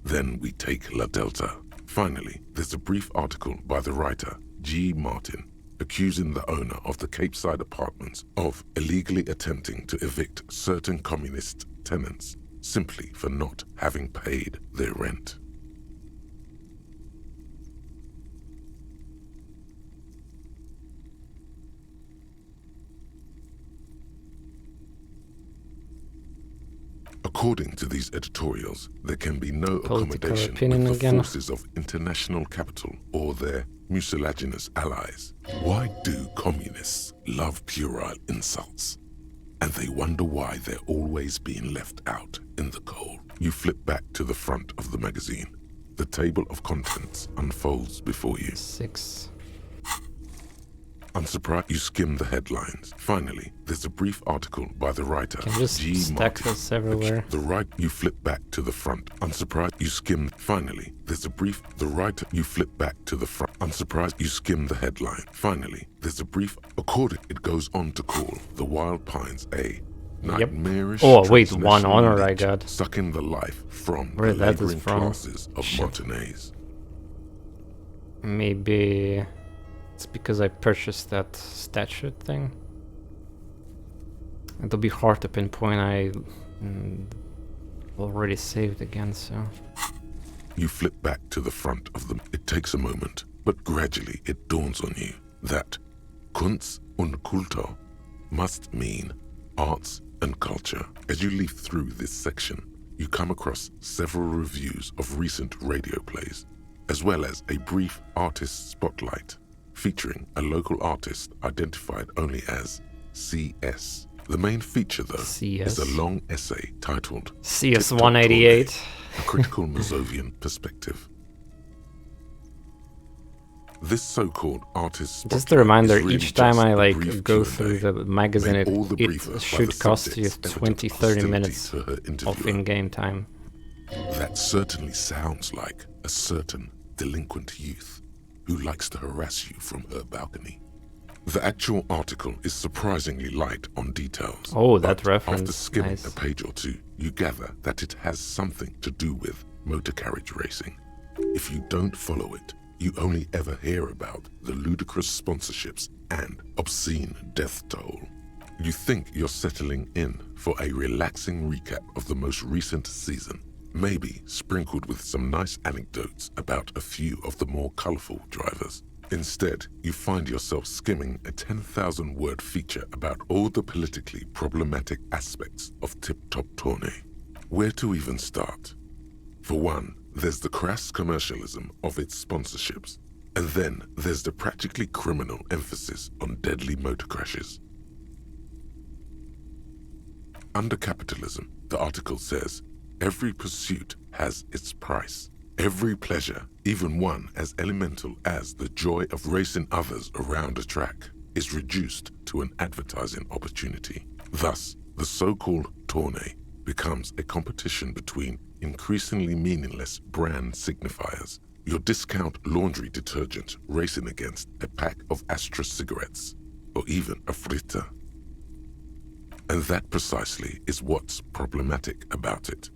then we take La Delta. Finally, there's a brief article by the writer, G. Martin, accusing the owner of the Capeside apartments of illegally attempting to evict certain communist tenants simply for not having paid their rent. According to these editorials, there can be no accommodation with the forces of international capital or their mucilaginous allies. Why do communists love puerile insults? And they wonder why they're always being left out in the cold. You flip back to the front of the magazine. The table of contents unfolds before you. 6. Unsurprised, you skim the headlines. Finally, there's a brief article by the writer, Can just G. stack Martin. this everywhere. The right, you flip back to the front. Unsurprised, you skim. Finally, there's a brief. The writer, you flip back to the front. Unsurprised, you skim the headline. Finally, there's a brief. According, it goes on to call the Wild Pines a nightmarish. Oh wait, one transnational honor I elite got. sucking the life from Where the that is laboring from? classes of Shit. Martinez. Maybe it's because I purchased that statue thing. It'll be hard to pinpoint. I already saved again, so. You flip back to the front of them. It takes a moment, but gradually it dawns on you that Kunst und Kultur must mean arts and culture. As you leaf through this section, you come across several reviews of recent radio plays, as well as a brief artist spotlight featuring a local artist identified only as CS. The main feature, though, CS? is a long essay titled CS Tip-Top 188. Tourney, A Critical Mazovian Perspective. This so-called artist Just a reminder, is really each time just I a like brief go Q&A through the magazine, made all the it briefer by should the cost you subject's 20-30 hostility minutes to her of interviewer. in-game time. That certainly sounds like a certain delinquent youth who likes to harass you from her balcony. The actual article is surprisingly light on details. Oh, that but reference, after skimming nice. a page or two, you gather that it has something to do with motor carriage racing. If you don't follow it, you only ever hear about the ludicrous sponsorships and obscene death toll. You think you're settling in for a relaxing recap of the most recent season, maybe sprinkled with some nice anecdotes about a few of the more colorful drivers. Instead, you find yourself skimming a 10,000-word feature about all the politically problematic aspects of Tip-Top Tourney. Where to even start? For one, there's the crass commercialism of its sponsorships, and then there's the practically criminal emphasis on deadly motor crashes. Under capitalism, the article says, every pursuit has its price. Every pleasure, even one as elemental as the joy of racing others around a track, is reduced to an advertising opportunity. Thus, the so-called tourney becomes a competition between increasingly meaningless brand signifiers. Your discount laundry detergent racing against a pack of Astra cigarettes, or even a fritter. And that precisely is what's problematic about it.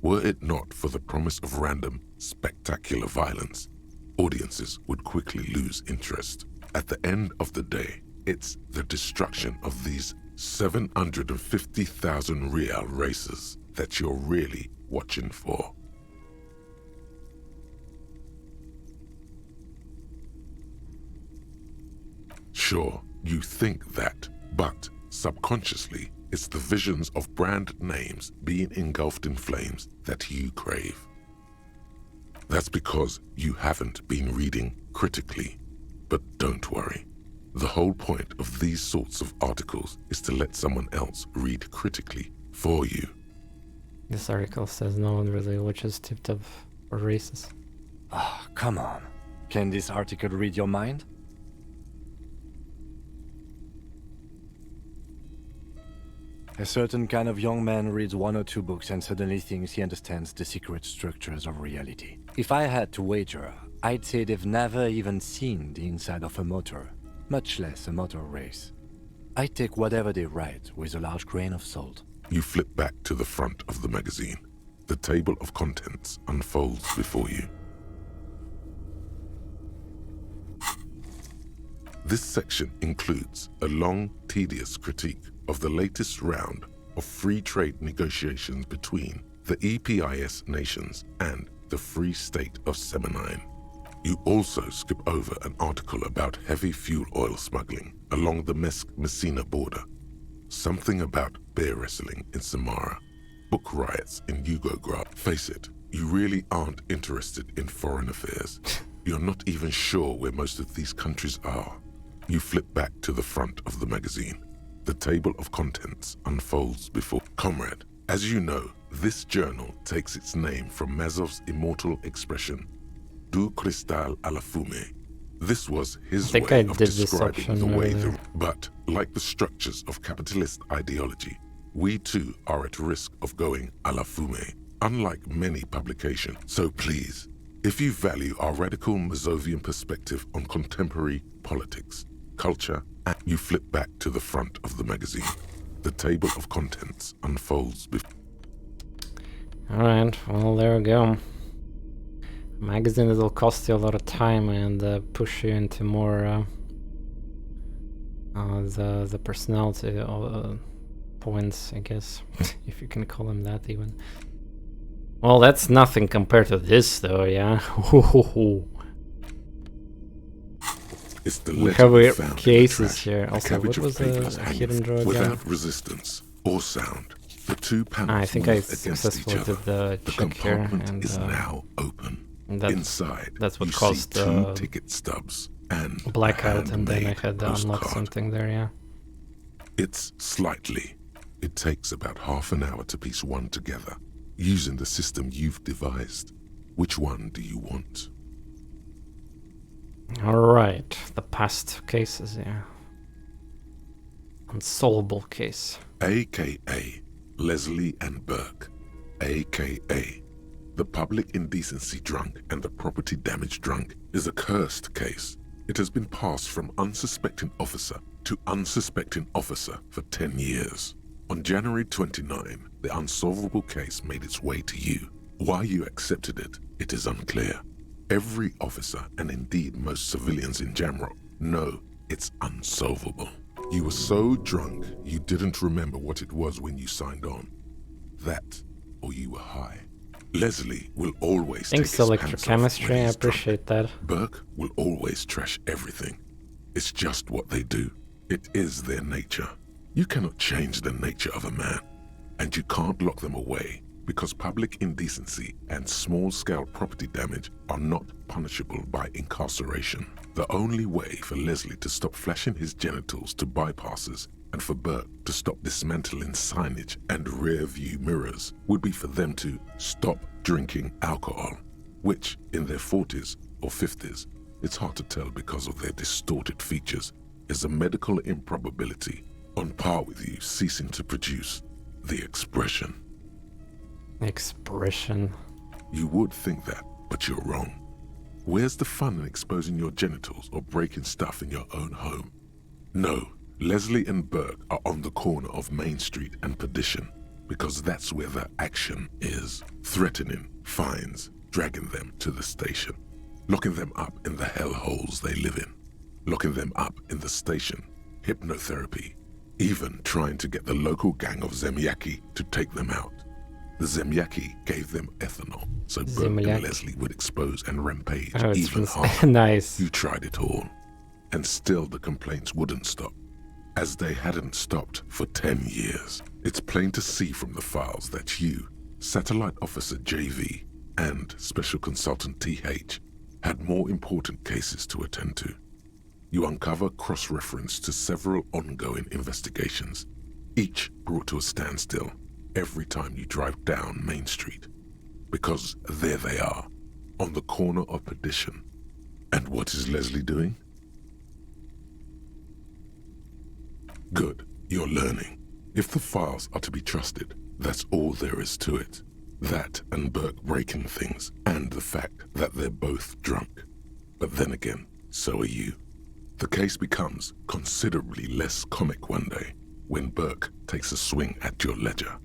Were it not for the promise of random, spectacular violence, audiences would quickly lose interest. At the end of the day, it's the destruction of these 750,000 real races that you're really watching for. Sure, you think that, but subconsciously, it's the visions of brand names being engulfed in flames that you crave. That's because you haven't been reading critically. But don't worry. The whole point of these sorts of articles is to let someone else read critically for you. This article says no one really watches Tip-Top or races. Ah, come on. Can this article read your mind? A certain kind of young man reads 1 or 2 books and suddenly thinks he understands the secret structures of reality. If I had to wager, I'd say they've never even seen the inside of a motor, much less a motor race. I take whatever they write with a large grain of salt. You flip back to the front of the magazine. The table of contents unfolds before you. This section includes a long, tedious critique of the latest round of free trade negotiations between the EPIS nations and the Free State of Semenine. You also skip over an article about heavy fuel oil smuggling along the Messina border, something about bear wrestling in Samara, book riots in Yugograd. Face it, you really aren't interested in foreign affairs. You're not even sure where most of these countries are. You flip back to the front of the magazine. The table of contents unfolds before. Comrade, as you know, this journal takes its name from Mazov's immortal expression, Du cristal à la fumée. This was his way of describing the way but like the structures of capitalist ideology, we too are at risk of going à la fumée, unlike many publications. So please, if you value our radical Mazovian perspective on contemporary politics, culture, and you flip back to the front of the magazine. The table of contents unfolds before. Alright, well, there we go. Magazine that'll cost you a lot of time and push you into more the personality points, I guess, if you can call them that even. Well, that's nothing compared to this, though, yeah. It's the we letter have cases here. Also, what was the hidden draw again? Without resistance or sound, the two panels I think I move against each successfully other. did the check here, compartment and is now open. Inside, that's what you caused see 2 ticket stubs and blackout, and then I had to postcard. unlock something there, yeah. It's slightly. It takes about half an hour to piece one together, using the system you've devised. Which one do you want? Alright, the past cases, yeah. Unsolvable case. AKA Leslie and Burke, AKA the public indecency drunk and the property damage drunk, is a cursed case. It has been passed from unsuspecting officer to unsuspecting officer for 10 years. On January 29, the unsolvable case made its way to you. Why you accepted it, it is unclear. Every officer, and indeed most civilians in Jamrock, know it's unsolvable. You were so drunk you didn't remember what it was when you signed on. That, or you were high. Leslie will always Thanks, take his electrochemistry, I appreciate that. Burke will always trash everything. It's just what they do. It is their nature. You cannot change the nature of a man, and you can't lock them away because public indecency and small-scale property damage are not punishable by incarceration. The only way for Leslie to stop flashing his genitals to bypassers and for Burke to stop dismantling signage and rear-view mirrors would be for them to stop drinking alcohol, which, in their 40s or 50s, it's hard to tell because of their distorted features, is a medical improbability on par with you ceasing to produce the expression. Expression? You would think that, but you're wrong. Where's the fun in exposing your genitals or breaking stuff in your own home? No, Leslie and Burke are on the corner of Main Street and Perdition because that's where the action is. Threatening, fines, dragging them to the station, locking them up in the hellholes they live in, locking them up in the station, hypnotherapy, even trying to get the local gang of Zemyaki to take them out. The Zemyaki gave them ethanol, so Burke and Leslie would expose and rampage even harder. Nice. You tried it all, and still the complaints wouldn't stop, as they hadn't stopped for 10 years. It's plain to see from the files that you, Satellite Officer JV, and Special Consultant TH had more important cases to attend to. You uncover cross-reference to several ongoing investigations, each brought to a standstill every time you drive down Main Street, because there they are, on the corner of Perdition. And what is Leslie doing? Good, you're learning. If the files are to be trusted, that's all there is to it. That and Burke breaking things, and the fact that they're both drunk. But then again, so are you. The case becomes considerably less comic one day when Burke takes a swing at your ledger.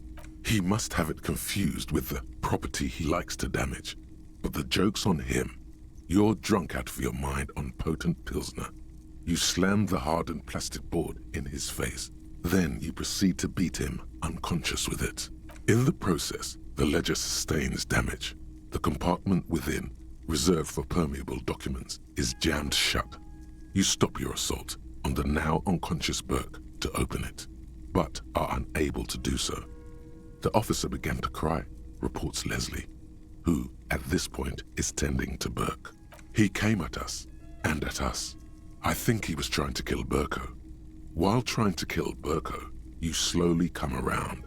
He must have it confused with the property he likes to damage. But the joke's on him. You're drunk out of your mind on potent Pilsner. You slam the hardened plastic board in his face. Then you proceed to beat him unconscious with it. In the process, the ledger sustains damage. The compartment within, reserved for permeable documents, is jammed shut. You stop your assault on the now unconscious Burke to open it, but are unable to do so. The officer began to cry, reports Leslie, who, at this point, is tending to Burke. He came at us, and at us. I think he was trying to kill Burko. While trying to kill Burko, you slowly come around.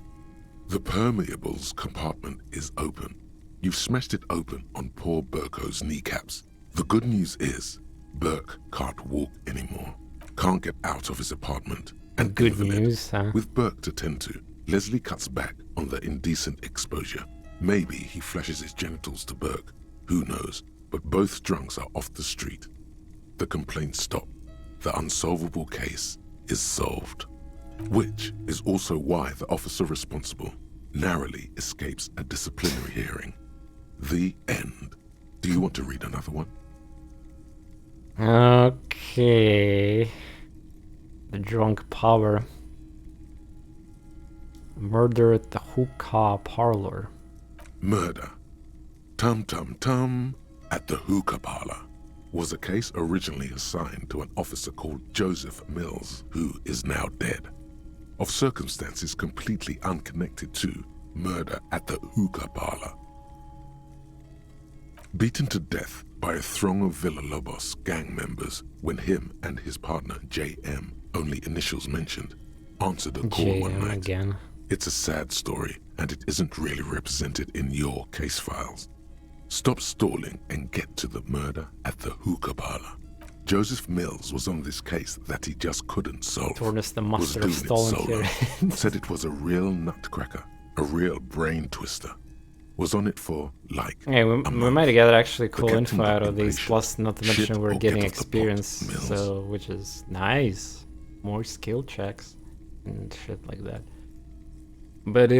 The permeables compartment is open. You've smashed it open on poor Burko's kneecaps. The good news is, Burke can't walk anymore, can't get out of his apartment, and Good invalid. news, huh? With Burke to tend to, Leslie cuts back on the indecent exposure. Maybe he flashes his genitals to Burke, who knows, but both drunks are off the street. The complaints stop. The unsolvable case is solved. Which is also why the officer responsible narrowly escapes a disciplinary hearing. The end. Do you want to read another one? Okay. The drunk power. Murder at the hookah parlor. Murder. Tum Tum Tum at the hookah parlor was a case originally assigned to an officer called Joseph Mills, who is now dead, of circumstances completely unconnected to murder at the hookah parlor. Beaten to death by a throng of Villalobos gang members when him and his partner J.M., only initials mentioned, answered a call one JM night. again. It's a sad story, and it isn't really represented in your case files. Stop stalling and get to the murder at the hookah parlor. Joseph Mills was on this case that he just couldn't solve. TorNis, the Was master of doing it stolen solo. theory. Said it was a real nutcracker, a real brain twister. Was on it for, like, Yeah, we a month. might get actually cool The info captain out got of these, impatient. plus not to Shit mention we're or getting get off the pot, experience, Mills. so which is nice. More skill checks and shit like that. But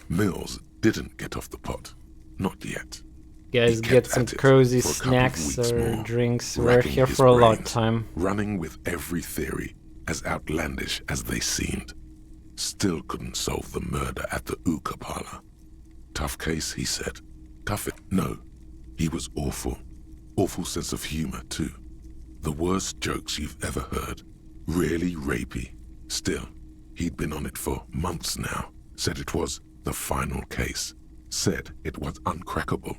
Mills didn't get off the pot. Not yet. guys, He get kept some at it cozy for a couple of snacks weeks or more, drinks. We're racking here his for a long brains, time. running with every theory, as outlandish as they seemed. Still couldn't solve the murder at the hookah parlor. Tough case, he said. Tough it? No. He was awful. Awful sense of humor, too. The worst jokes you've ever heard. Really rapey. Still, he'd been on it for months now. Said it was the final case. Said it was uncrackable.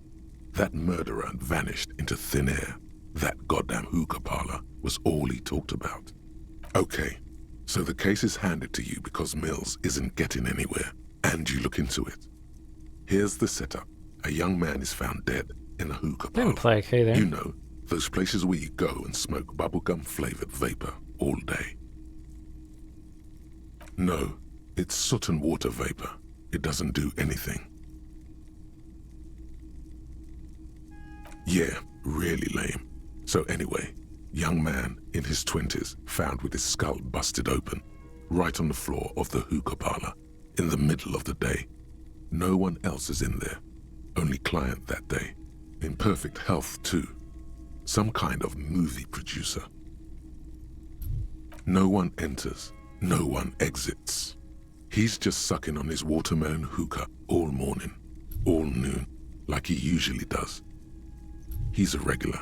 That murderer vanished into thin air. That goddamn hookah parlor was all he talked about. Okay, so the case is handed to you because Mills isn't getting anywhere, and you look into it. Here's the setup. A young man is found dead in a hookah parlor. Didn't play okay there. You know, those places where you go and smoke bubblegum-flavored vapor all day. No, it's soot and water vapor. It doesn't do anything. Yeah, really lame. So anyway, young man in his 20s found with his skull busted open, right on the floor of the hookah parlor, in the middle of the day. No one else is in there. Only client that day. In perfect health, too. Some kind of movie producer. No one enters. No one exits. He's just sucking on his watermelon hookah all morning, all noon, like he usually does. He's a regular.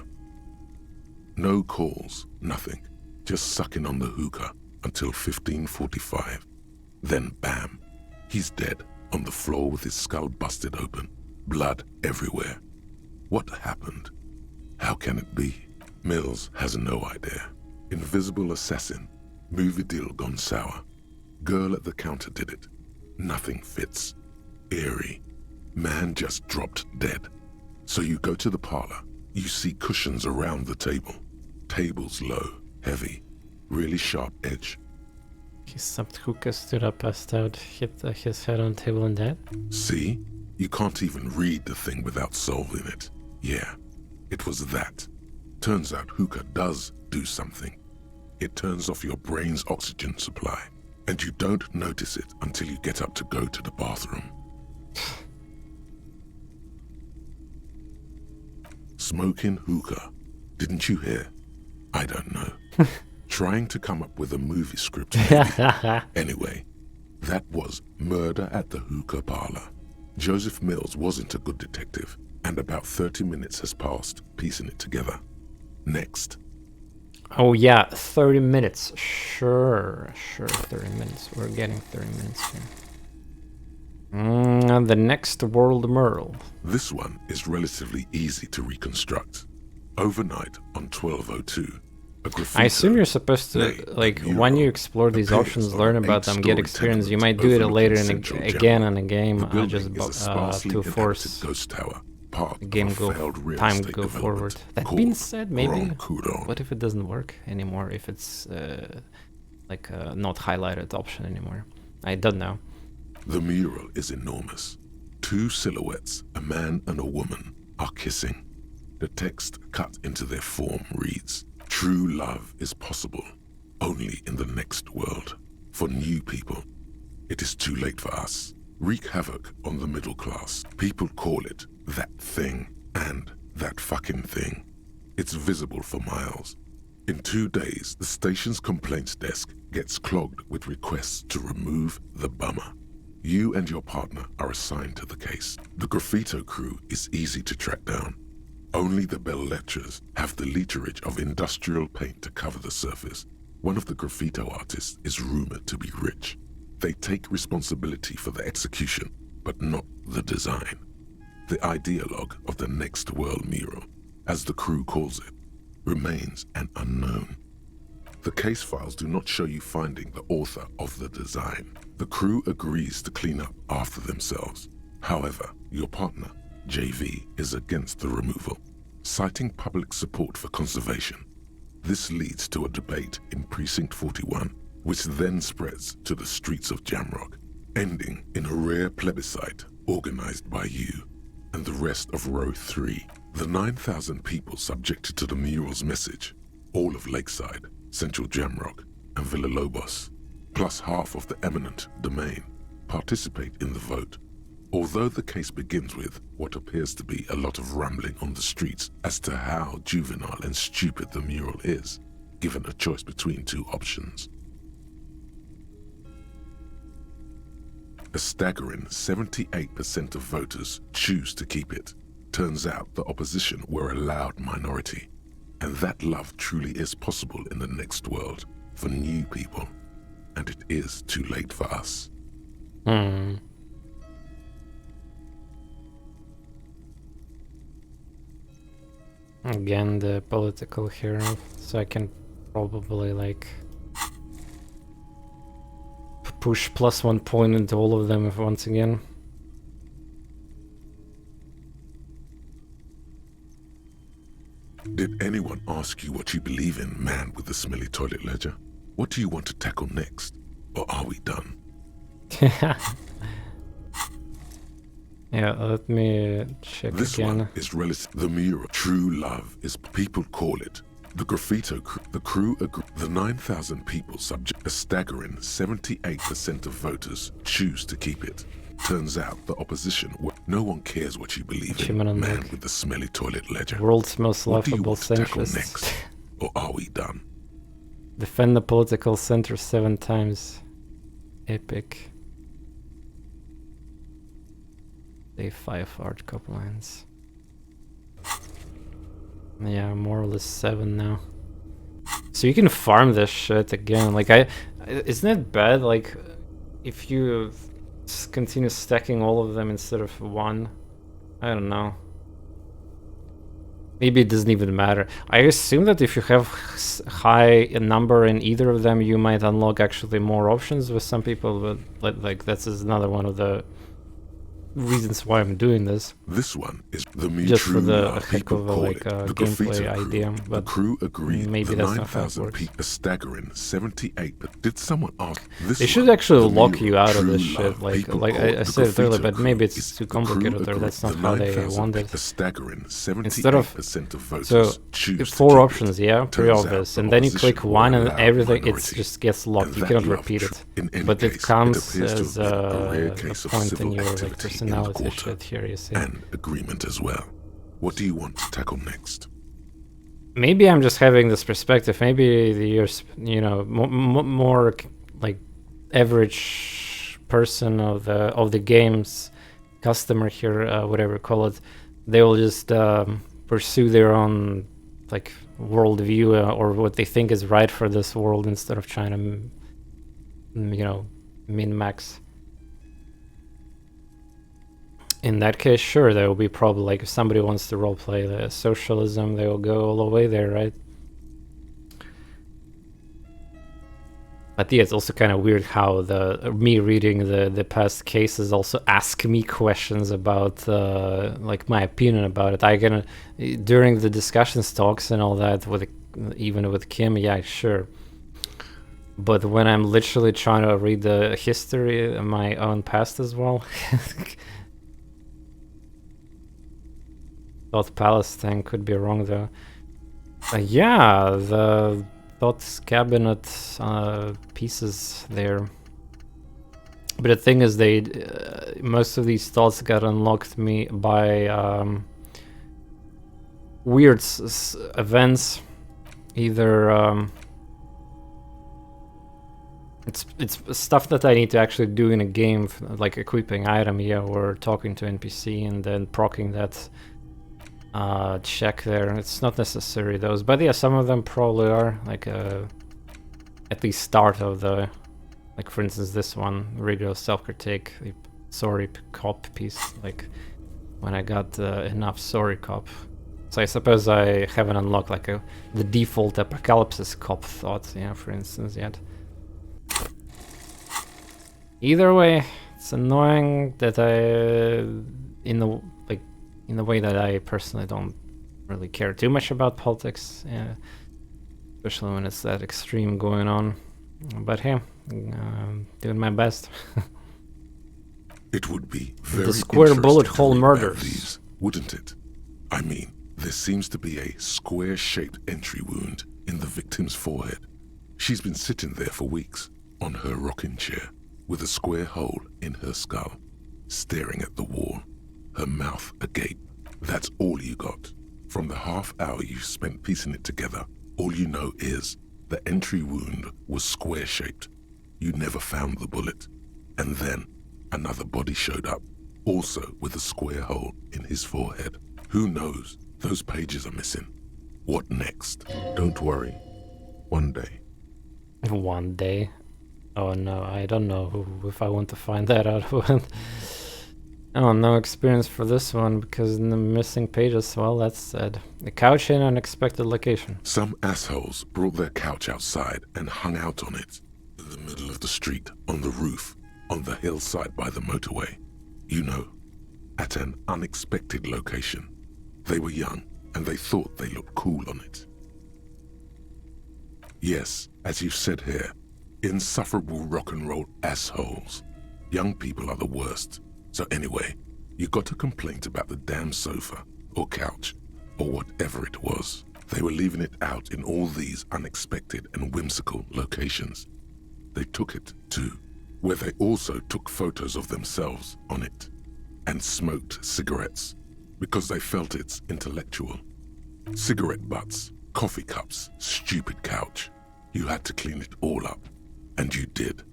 No calls, nothing. Just sucking on the hookah until 15:45. Then bam, he's dead on the floor with his skull busted open, blood everywhere. What happened? How can it be? Mills has no idea. Invisible assassin. Movie deal gone sour. Girl at the counter did it. Nothing fits. Eerie. Man just dropped dead. So you go to the parlor. You see cushions around the table. Table's low, heavy, really sharp edge. He stopped hookah, stood up, passed out, hit his head on the table and died. See? You can't even read the thing without solving it. Yeah, it was that. Turns out hookah does do something. It turns off your brain's oxygen supply, and you don't notice it until you get up to go to the bathroom. Smoking hookah. Didn't you hear? I don't know. Trying to come up with a movie script, maybe. Anyway, that was Murder at the Hookah Parlor. Joseph Mills wasn't a good detective, and about 30 minutes has passed piecing it together. Next. Oh yeah, 30 minutes. Sure, 30 minutes. We're getting 30 minutes here. The next world Merle. This one is relatively easy to reconstruct. Overnight on 1202, a graffiti. I assume you're supposed to, like, when you explore these options, learn about them, get experience. You might do it later again in a game, just to force ghost tower, the game time go forward. That being said, maybe, what if it doesn't work anymore? If it's like not highlighted option anymore? I don't know. The mural is enormous. Two silhouettes, a man and a woman, are kissing. The text cut into their form reads, "True love is possible, only in the next world. For new people, it is too late for us. Wreak havoc on the middle class. People call it that thing and that fucking thing. It's visible for miles. In 2 days, the station's complaints desk gets clogged with requests to remove the bummer. You and your partner are assigned to the case. The graffito crew is easy to track down. Only the bell lectures have the literage of industrial paint to cover the surface. One of the graffito artists is rumored to be rich. They take responsibility for the execution, but not the design. The ideologue of the next world mural, as the crew calls it, remains an unknown. The case files do not show you finding the author of the design. The crew agrees to clean up after themselves. However, your partner, JV, is against the removal, citing public support for conservation. This leads to a debate in Precinct 41, which then spreads to the streets of Jamrock, ending in a rare plebiscite organized by you and the rest of Row 3. The 9,000 people subjected to the mural's message, all of Lakeside, Central Jamrock, and Villalobos, plus half of the eminent domain, participate in the vote. Although the case begins with what appears to be a lot of rambling on the streets as to how juvenile and stupid the mural is, given a choice between two options. A staggering 78% of voters choose to keep it. Turns out the opposition were a loud minority, and that love truly is possible in the next world for new people, and it is too late for us. Again, the political hero, so I can probably like push +1 point into all of them once again. Did anyone ask you what you believe in, man with the smelly toilet ledger? What do you want to tackle next? Or are we done? Yeah, let me check this again. One is relative. The mural. True love is people call it. The graffito crew. The crew agree. The 9,000 people subject. A staggering 78% of voters choose to keep it. Turns out the opposition. No one cares what you believe in, man with the smelly toilet ledger. World's most What do you laughable want to tackle centrist. next? Or are we done? Defend the political center 7 times. Epic. Day 5 art couple lines. Yeah, more or less 7 now. So you can farm this shit again. Like isn't it bad? Like if you continue stacking all of them instead of 1. I don't know. Maybe it doesn't even matter. I assume that if you have high number in either of them, you might unlock actually more options with some people, but like that's another one of the reasons why I'm doing this. This one is the Just for the heck people of a, call like, it the gameplay graffiti crew. idea, The but crew agreed maybe the that's not how it 9,000 works. a staggering 78. But did someone ask this? They should one, actually the lock mural, you out of true this shit. love, Like people I call it the said it earlier, graffiti but maybe crew. it's too The crew complicated, or agreed that's not the how they 9,000 want it. A staggering 78% Instead of of voters so choose to four keep options, it. yeah, pretty Turns out obvious, the and then you opposition click were one a and loud everything it minority. just gets locked. And You that cannot love repeat it. in any But it case, comes appears to as have been a rare a case of point in civil your like activity in the personality quarter, shit here, you see. and agreement as well. What do you want to tackle next? Maybe I'm just having this perspective. Maybe you're, you know, more like average person of the game's customer here, whatever you call it. They will just pursue their own like worldview or what they think is right for this world instead of trying to, you know, min-max. In that case, sure, there will be probably, like, if somebody wants to roleplay the socialism, they will go all the way there, right? But yeah, it's also kind of weird how me reading the past cases also ask me questions about like my opinion about it. I can during the discussions, talks, and all that with even with Kim, yeah, sure. But when I'm literally trying to read the history of my own past as well. Thought Palace thing could be wrong though. Yeah, the Thoughts Cabinet pieces there. But the thing is, they most of these thoughts got unlocked me by weird events. Either it's stuff that I need to actually do in a game, like equipping item, yeah, or talking to NPC and then proccing that check there. It's not necessary those, but yeah, some of them probably are, like at least start of the, like for instance this one, regular self-critique, the sorry cop piece, like when I got enough sorry cop. So I suppose I haven't unlocked like the default apocalypse cop thought, yeah, for instance, yet. Either way, it's annoying that in the way that I personally don't really care too much about politics, yeah, especially when it's that extreme going on. But hey, doing my best. It would be very the square bullet hole read murders, these, wouldn't it? I mean, there seems to be a square-shaped entry wound in the victim's forehead. She's been sitting there for weeks on her rocking chair with a square hole in her skull, staring at the wall, her mouth agape. That's all you got. From the half hour you spent piecing it together, all you know is the entry wound was square-shaped. You never found the bullet. And then another body showed up, also with a square hole in his forehead. Who knows? Those pages are missing. What next? Don't worry. One day. One day? Oh no, I don't know if I want to find that out. Oh, no experience for this one because the missing pages, well, that's sad. The couch in an unexpected location. Some assholes brought their couch outside and hung out on it. In the middle of the street, on the roof, on the hillside by the motorway. You know, at an unexpected location. They were young and they thought they looked cool on it. Yes, as you said here, insufferable rock and roll assholes. Young people are the worst. So anyway, you got a complaint about the damn sofa, or couch, or whatever it was. They were leaving it out in all these unexpected and whimsical locations. They took it, too, where they also took photos of themselves on it, and smoked cigarettes, because they felt it's intellectual. Cigarette butts, coffee cups, stupid couch. You had to clean it all up, and you did.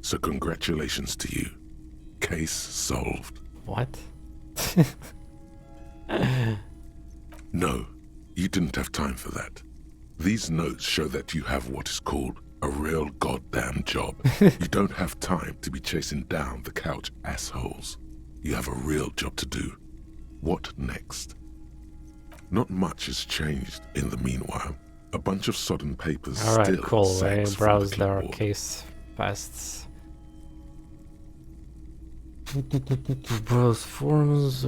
So congratulations to you. Case solved. What? No, you didn't have time for that. These notes show that you have what is called a real goddamn job. You don't have time to be chasing down the couch assholes. You have a real job to do. What next? Not much has changed in the meanwhile. A bunch of sodden papers Alright, still cool. I sags from the browsed our clipboard. case pasts. Both forms.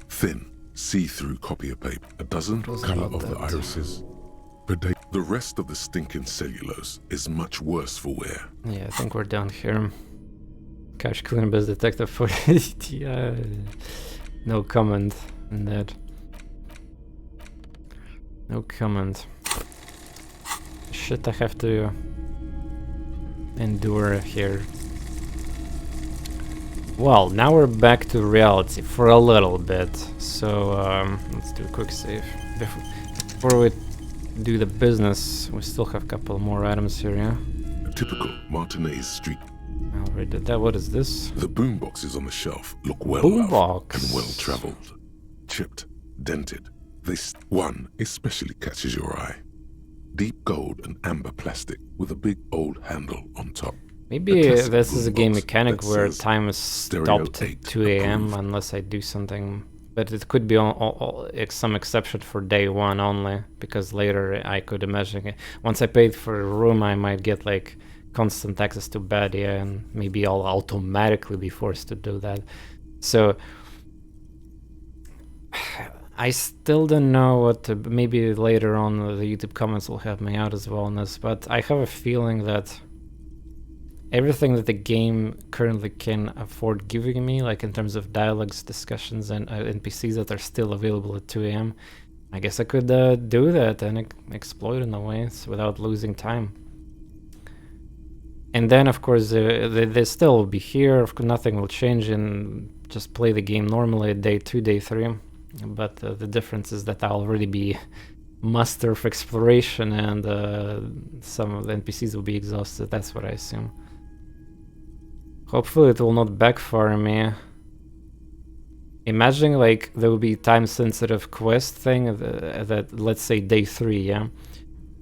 Thin, see-through copy paper. A dozen What was color about of the that? irises. Predate. The rest of the stinking cellulose is much worse for wear. Yeah, I think we're down here. Couch clean best detective for yeah. No comment on that. No comment. Shit I have to endure here. Well, now we're back to reality for a little bit. So let's do a quick save. Before we do the business, we still have a couple more items here, yeah? A typical Martinez Street. I already did that. What is this? The boomboxes on the shelf look well loved Boombox. and well traveled. Chipped, dented. One especially catches your eye. Deep gold and amber plastic with a big old handle on top. Maybe classic this is a game boombox mechanic that where says time is stereo stopped at 8 2 a.m. approved. unless I do something. But it could be some exception for day one only, because later I could imagine it. Once I paid for a room, I might get like constant access to bed, yeah, and maybe I'll automatically be forced to do that. So I still don't know what to, maybe later on the YouTube comments will help me out as well on this, but I have a feeling that everything that the game currently can afford giving me, like in terms of dialogues, discussions, and NPCs that are still available at 2 a.m., I guess I could do that and exploit in a way without losing time. And then, of course, they still will be here. Nothing will change, and just play the game normally at day 2, day 3. But the difference is that I'll already be master of exploration, and some of the NPCs will be exhausted. That's what I assume. Hopefully it will not backfire me. Imagine like there will be time-sensitive quest thing that let's say day 3, yeah,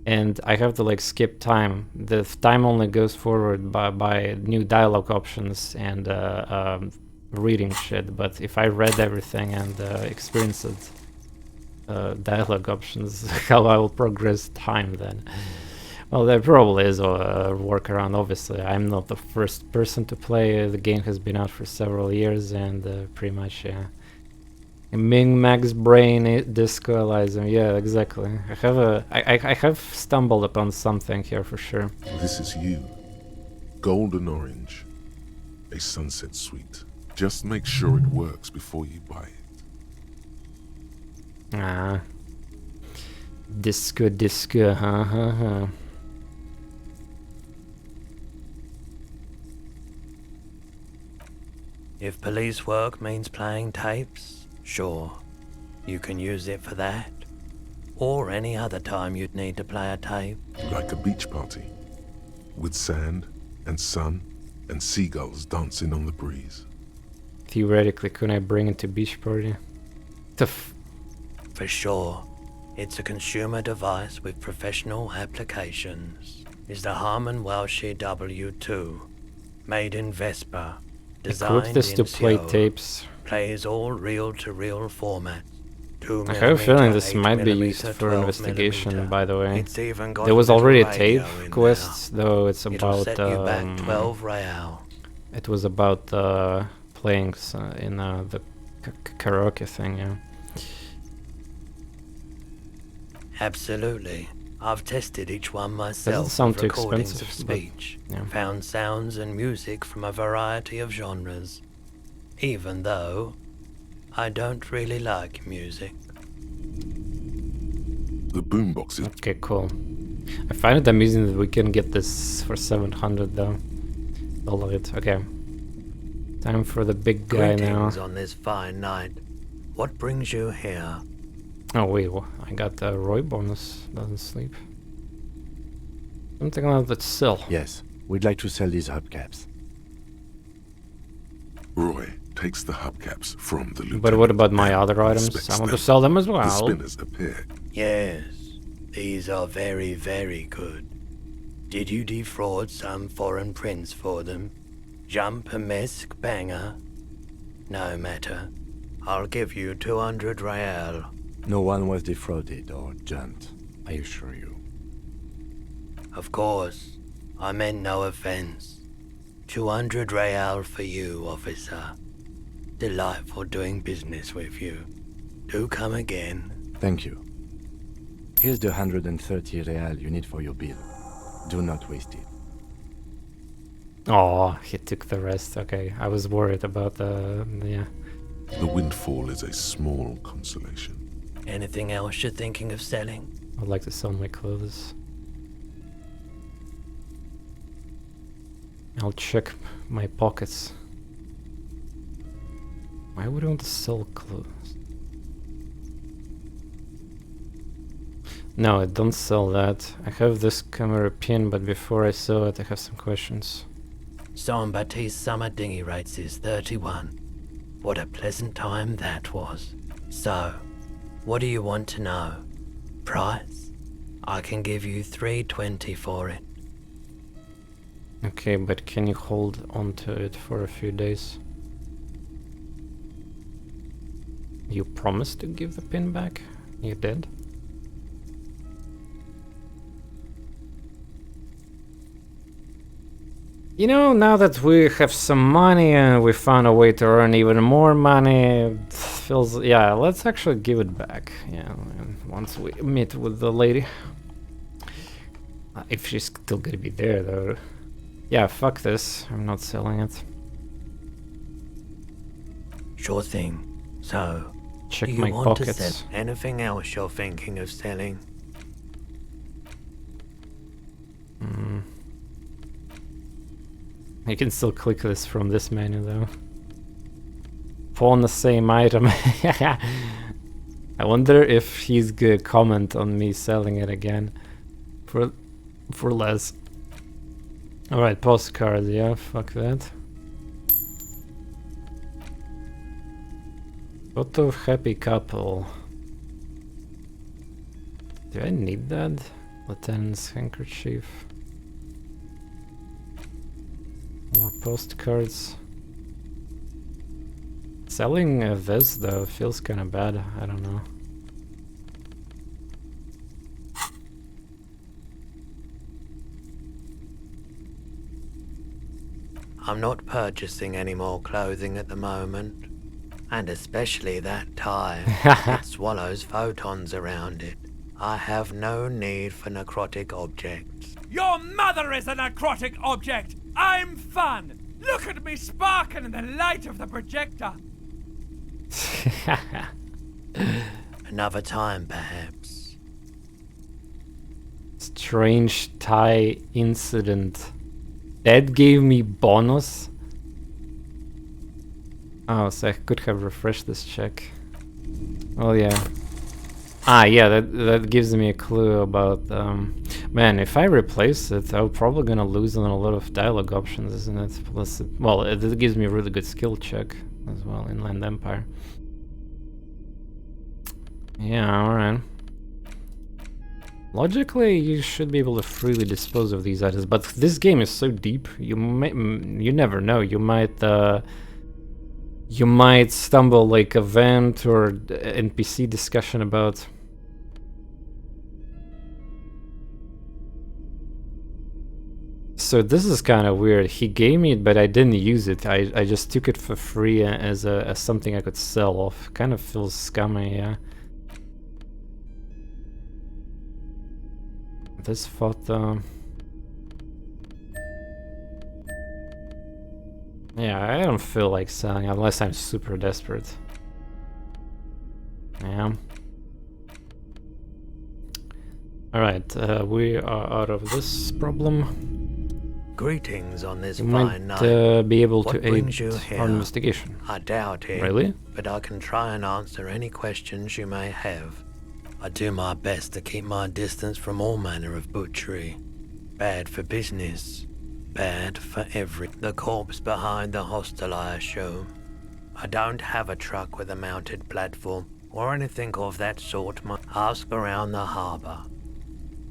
and I have to like skip time. The time only goes forward by new dialogue options and reading shit. But if I read everything and experienced dialogue options, how I will progress time then? Well, there probably is a workaround, obviously. I'm not the first person to play. The game has been out for several years, and pretty much, yeah. Ming Max Brain Disco Elysium, yeah, exactly. I have stumbled upon something here for sure. This is you. Golden orange. A sunset suite. Just make sure it works before you buy it. Ah. Disco, huh. If police work means playing tapes, sure, you can use it for that. Or any other time you'd need to play a tape. Like a beach party. With sand and sun and seagulls dancing on the breeze. Theoretically, couldn't I bring it to beach party? For sure. It's a consumer device with professional applications. Is the Harman Welsh W2. Made in Vespa. Equip this to play Seoul. tapes. Plays all reel-to-reel formats. I have a feeling this might be used for investigation, by the way. It's even got There was a little already a radio tape in quest, there. though it's It'll about set you back 12 real. it was about playing in the karaoke thing, yeah. Absolutely. I've tested each one myself sound with too recordings of expensive, but, speech. yeah. Found sounds and music from a variety of genres. Even though I don't really like music. The boomboxes. Okay, cool. I find it amusing that we can get this for 700 though. All of it. Okay. Time for the big guy now. Greetings on this fine night. What brings you here? Oh wait, I got the Roy bonus. Doesn't sleep. Something like that still. Yes, we'd like to sell these hubcaps. Roy takes the hubcaps from the lieutenant. But what about my and other items? inspects I want to them. sell them as The well. spinners appear. Yes, these are very, very good. Did you defraud some foreign prince for them? Jump-a-mesk banger? No matter. I'll give you 200 real. No one was defrauded or jumped, I assure you. Of course, I meant no offense. 200 real for you, officer. Delightful doing business with you. Do come again. Thank you. Here's the 130 real you need for your bill. Do not waste it. Oh, he took the rest. Okay, I was worried about the... yeah. The windfall is a small consolation. Anything else you're thinking of selling? I'd like to sell my clothes. I'll check my pockets. Why would I want to sell clothes? No, I don't sell that. I have this camera pin, but before I sell it, I have some questions. Jean Baptiste summer dinghy rates is 31. What a pleasant time that was. So, what do you want to know? Price? I can give you 320 for it. Okay, but can you hold on to it for a few days? You promised to give the pin back? You did? You know, now that we have some money and we found a way to earn even more money, it feels... yeah, let's actually give it back. Yeah, once we meet with the lady. If she's still gonna be there, though. Yeah, fuck this. I'm not selling it. Sure thing. So, Check do you my want to pockets. sell anything else you're thinking of selling? You can still click this from this menu, though. Pawn the same item. I wonder if he's gonna comment on me selling it again for less. Alright, postcards, yeah, fuck that. Photo of happy couple. Do I need that? Lieutenant's handkerchief. More postcards. Selling this, though, feels kinda bad. I don't know. I'm not purchasing any more clothing at the moment. And especially that tie. It swallows photons around it. I have no need for necrotic objects. Your mother is a necrotic object! I'm fun! Look at me sparking in the light of the projector! Another time, perhaps. Strange tie incident. That gave me bonus. Oh, so I could have refreshed this check. Oh yeah. Ah, yeah, that gives me a clue about... man, if I replace it, I'm probably gonna lose on a lot of dialogue options, isn't it? Plus, it gives me a really good skill check as well, Inland Empire. Yeah, alright. Logically, you should be able to freely dispose of these items, but this game is so deep, you never know, you might stumble like a vent or NPC discussion about... So this is kind of weird. He gave me it, but I didn't use it. I just took it for free as something I could sell off. Kind of feels scummy, yeah. This photo... yeah, I don't feel like selling unless I'm super desperate. Yeah. Alright, we are out of this problem. Greetings on this You fine might night. be able What to brings aid you here? our investigation. I doubt it. Really? But I can try and answer any questions you may have. I do my best to keep my distance from all manner of butchery. Bad for business. Bad for the corpse behind the hostel, I assume. I don't have a truck with a mounted platform or anything of that sort. Ask around the harbour.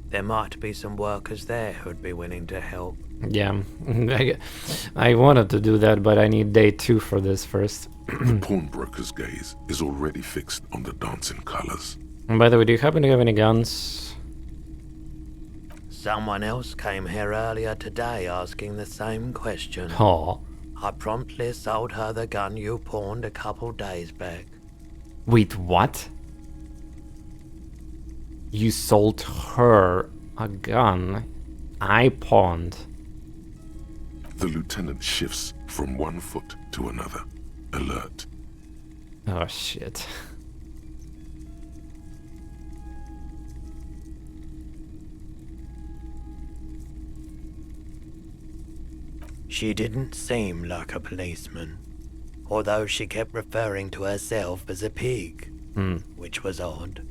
There might be some workers there who'd be willing to help. Yeah, I wanted to do that, but I need day 2 for this first. The pawnbroker's gaze is already fixed on the dancing colors. And by the way, do you happen to have any guns? Someone else came here earlier today asking the same question. Oh. I promptly sold her the gun you pawned a couple days back. Wait, what? You sold her a gun I pawned. The lieutenant shifts from one foot to another, alert. Oh shit. She didn't seem like a policeman, although she kept referring to herself as a pig, which was odd.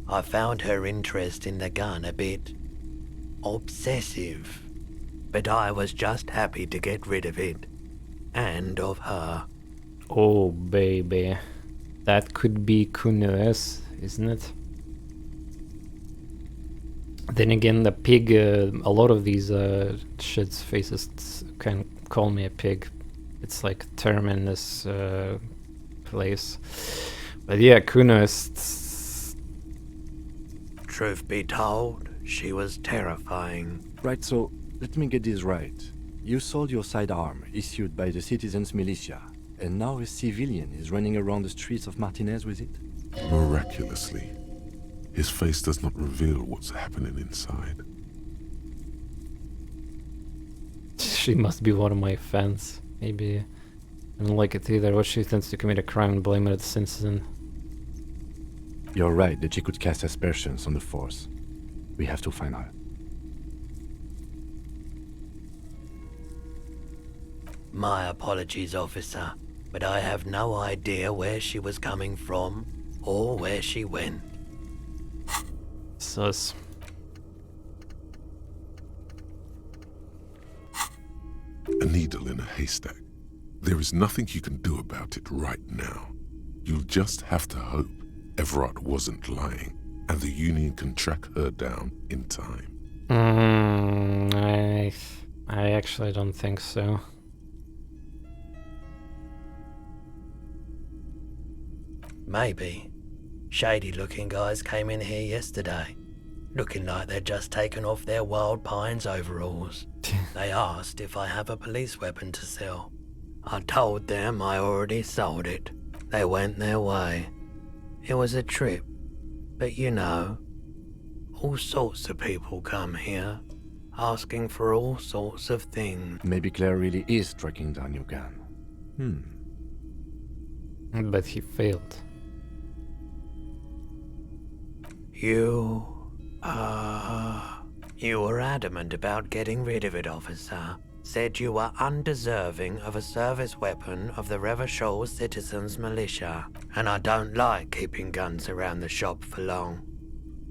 I found her interest in the gun a bit obsessive, but I was just happy to get rid of it, and of her. Oh baby. That could be TorNis, isn't it? Then again, the pig, a lot of these shit's faces can call me a pig. It's like a term in this place. But yeah, TorNis. Truth be told, she was terrifying. Right, so let me get this right. You sold your sidearm, issued by the citizens' militia, and now a civilian is running around the streets of Martinez with it? Miraculously, his face does not reveal what's happening inside. She must be one of my fans. Maybe I don't like it either. What she tends to commit a crime and blame it at the citizen. You're right that she could cast aspersions on the force. We have to find her. My apologies, officer, but I have no idea where she was coming from or where she went. Sus. A needle in a haystack. There is nothing you can do about it right now. You'll just have to hope Everard wasn't lying, and the Union can track her down in time. I actually don't think so. Maybe. Shady-looking guys came in here yesterday, looking like they'd just taken off their Wild Pines overalls. They asked if I have a police weapon to sell. I told them I already sold it. They went their way. It was a trip, but you know, all sorts of people come here, asking for all sorts of things. Maybe Claire really is tracking down your gun. But he failed. You were adamant about getting rid of it, officer. Said you were undeserving of a service weapon of the Revachol Citizens Militia, and I don't like keeping guns around the shop for long.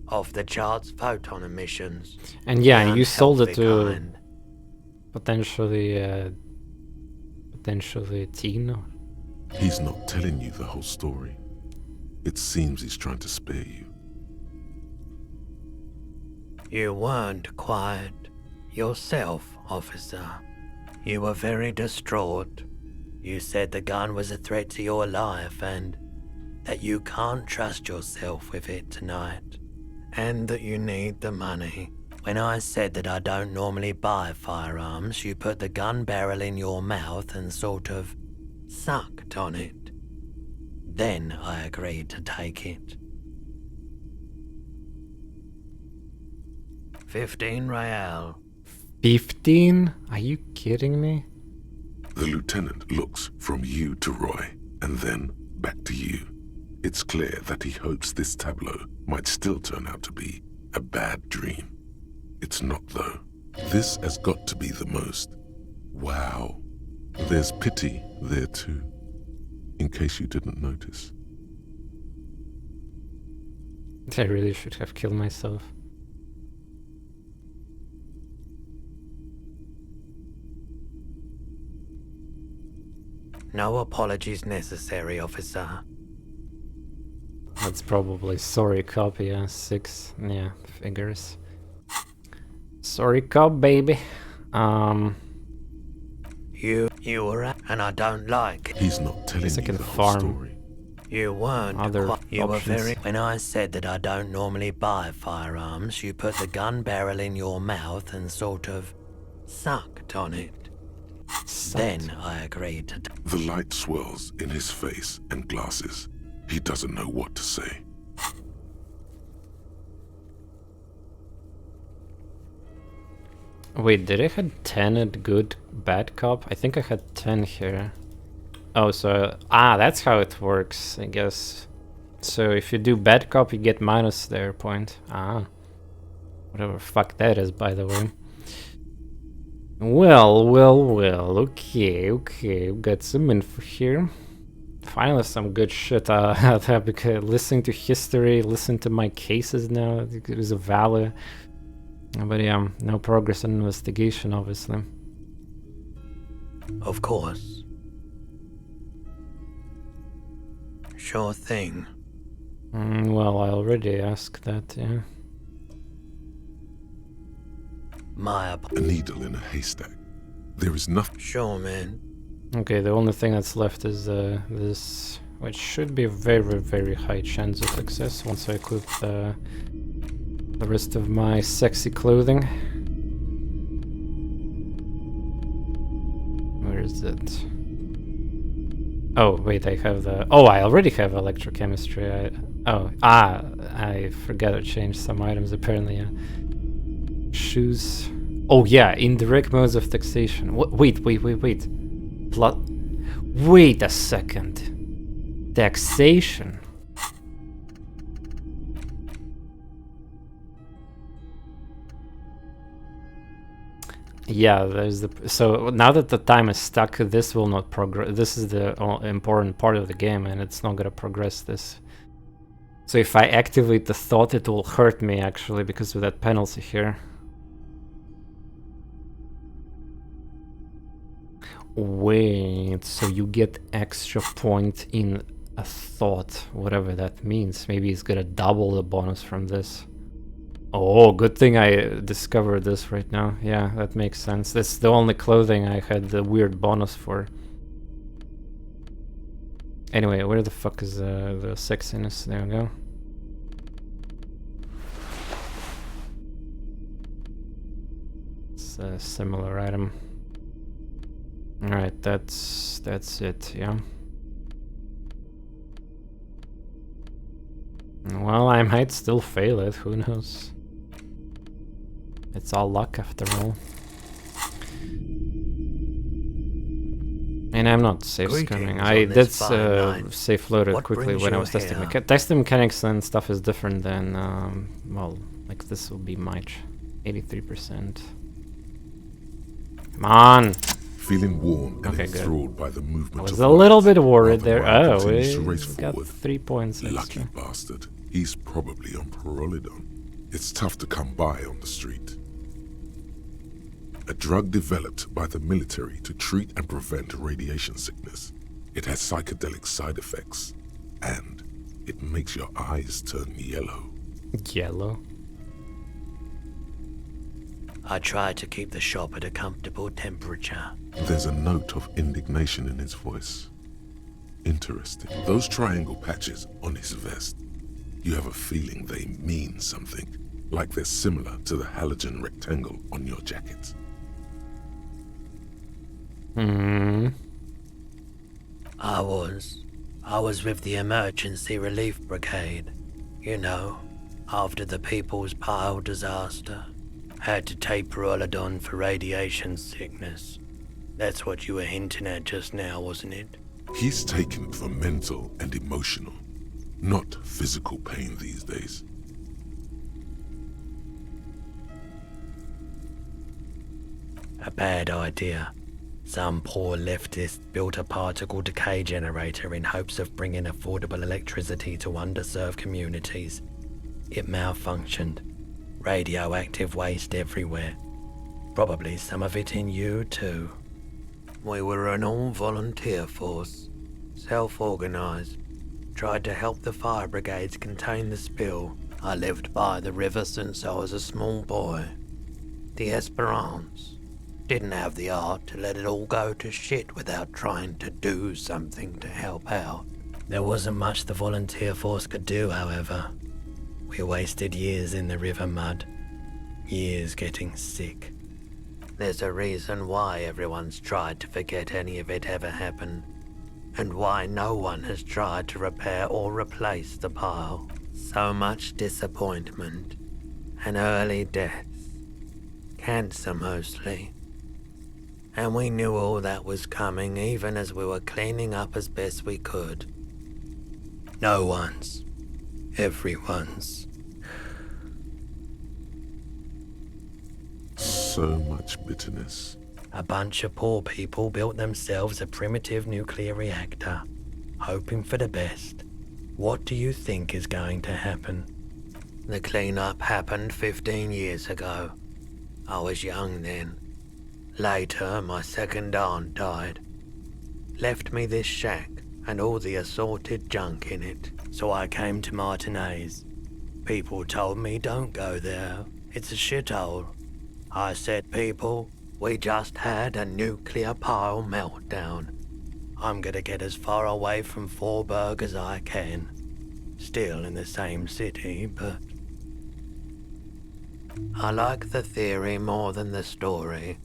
Off the charts photon emissions. And yeah, The you sold it unhealthy to kind. potentially Tino. He's not telling you the whole story. It seems he's trying to spare you. You weren't quiet yourself, officer. You were very distraught. You said the gun was a threat to your life and that you can't trust yourself with it tonight, and that you need the money. When I said that I don't normally buy firearms, you put the gun barrel in your mouth and sort of sucked on it. Then I agreed to take it. 15 real. 15? Are you kidding me? The lieutenant looks from you to Roy, and then back to you. It's clear that he hopes this tableau might still turn out to be a bad dream. It's not, though. This has got to be the most. Wow. There's pity there, too, in case you didn't notice. I really should have killed myself. No apologies necessary, officer. That's probably sorry cop, yeah, 6, yeah, figures. Sorry cop, baby. You were and I don't like it. He's not telling Guess I you can the whole farm. story. You weren't. other You were options. very. When I said that I don't normally buy firearms, you put the gun barrel in your mouth and sort of sucked on it. Then I agreed to. The light swirls in his face and glasses. He doesn't know what to say. Wait, did I had 10 at good bad cop? I think I had 10 here. Oh, so that's how it works, I guess. So if you do bad cop, you get minus their point. Whatever fuck that is, by the way. Well, okay, we got some info here. Finally some good shit. Because listening to history, listen to my cases now, it was a value. But yeah, no progress in investigation, obviously. Of course. Sure thing. Well, I already asked that, yeah. A needle in a haystack. There is nothing. Sure, man. Okay, the only thing that's left is this, which should be a very, very high chance of success once I equip the rest of my sexy clothing. Where is it? Oh, wait, I have the... Oh, I already have electrochemistry. I forgot to change some items, apparently, yeah. Shoes. Oh, yeah, indirect modes of taxation. Wait. Wait a second. Taxation. Yeah, there's the... So now that the time is stuck, this will not progress. This is the important part of the game, and it's not gonna progress this. So if I activate the thought, it will hurt me, actually, because of that penalty here. Wait, so you get extra point in a thought, whatever that means. Maybe it's gonna double the bonus from this. Oh, good thing I discovered this right now. Yeah, that makes sense. That's the only clothing I had the weird bonus for. Anyway, where the fuck is the sexiness? There we go. It's a similar item. Alright, that's it, yeah. Well, I might still fail it, who knows? It's all luck after all. And I'm not safe scumming. I did safe loaded quickly when I was testing testing mechanics and stuff is different than well, like this will be Mage. 83%. Come on! Feeling warm and enthralled by the movement I was of a little bit worried Rather there. Ryan Oh, continues to we race got forward. 3 points Lucky extra. bastard. He's probably on Pyrrolidon. It's tough to come by on the street. A drug developed by the military to treat and prevent radiation sickness. It has psychedelic side effects, and it makes your eyes turn yellow. Yellow? I try to keep the shop at a comfortable temperature. There's a note of indignation in his voice. Interesting. Those triangle patches on his vest, you have a feeling they mean something, like they're similar to the halogen rectangle on your jacket. I was with the Emergency Relief Brigade. You know, after the People's Pile disaster. Had to take Pyrrolidon for radiation sickness. That's what you were hinting at just now, wasn't it? He's taken it for mental and emotional, not physical pain these days. A bad idea. Some poor leftist built a particle decay generator in hopes of bringing affordable electricity to underserved communities. It malfunctioned. Radioactive waste everywhere. Probably some of it in you too. We were an all-volunteer force. Self-organized. Tried to help the fire brigades contain the spill. I lived by the river since I was a small boy. The Esperance. Didn't have the art to let it all go to shit without trying to do something to help out. There wasn't much the volunteer force could do, however. We wasted years in the river mud. Years getting sick. There's a reason why everyone's tried to forget any of it ever happened. And why no one has tried to repair or replace the pile. So much disappointment. And early deaths. Cancer mostly. And we knew all that was coming even as we were cleaning up as best we could. No one's. Everyone's. So much bitterness. A bunch of poor people built themselves a primitive nuclear reactor, hoping for the best. What do you think is going to happen? The cleanup happened 15 years ago. I was young then. Later, my second aunt died. Left me this shack and all the assorted junk in it. So I came to Martinez. People told me don't go there. It's a shithole. I said, people, we just had a nuclear pile meltdown. I'm gonna get as far away from Forburg as I can. Still in the same city, but... I like the theory more than the story.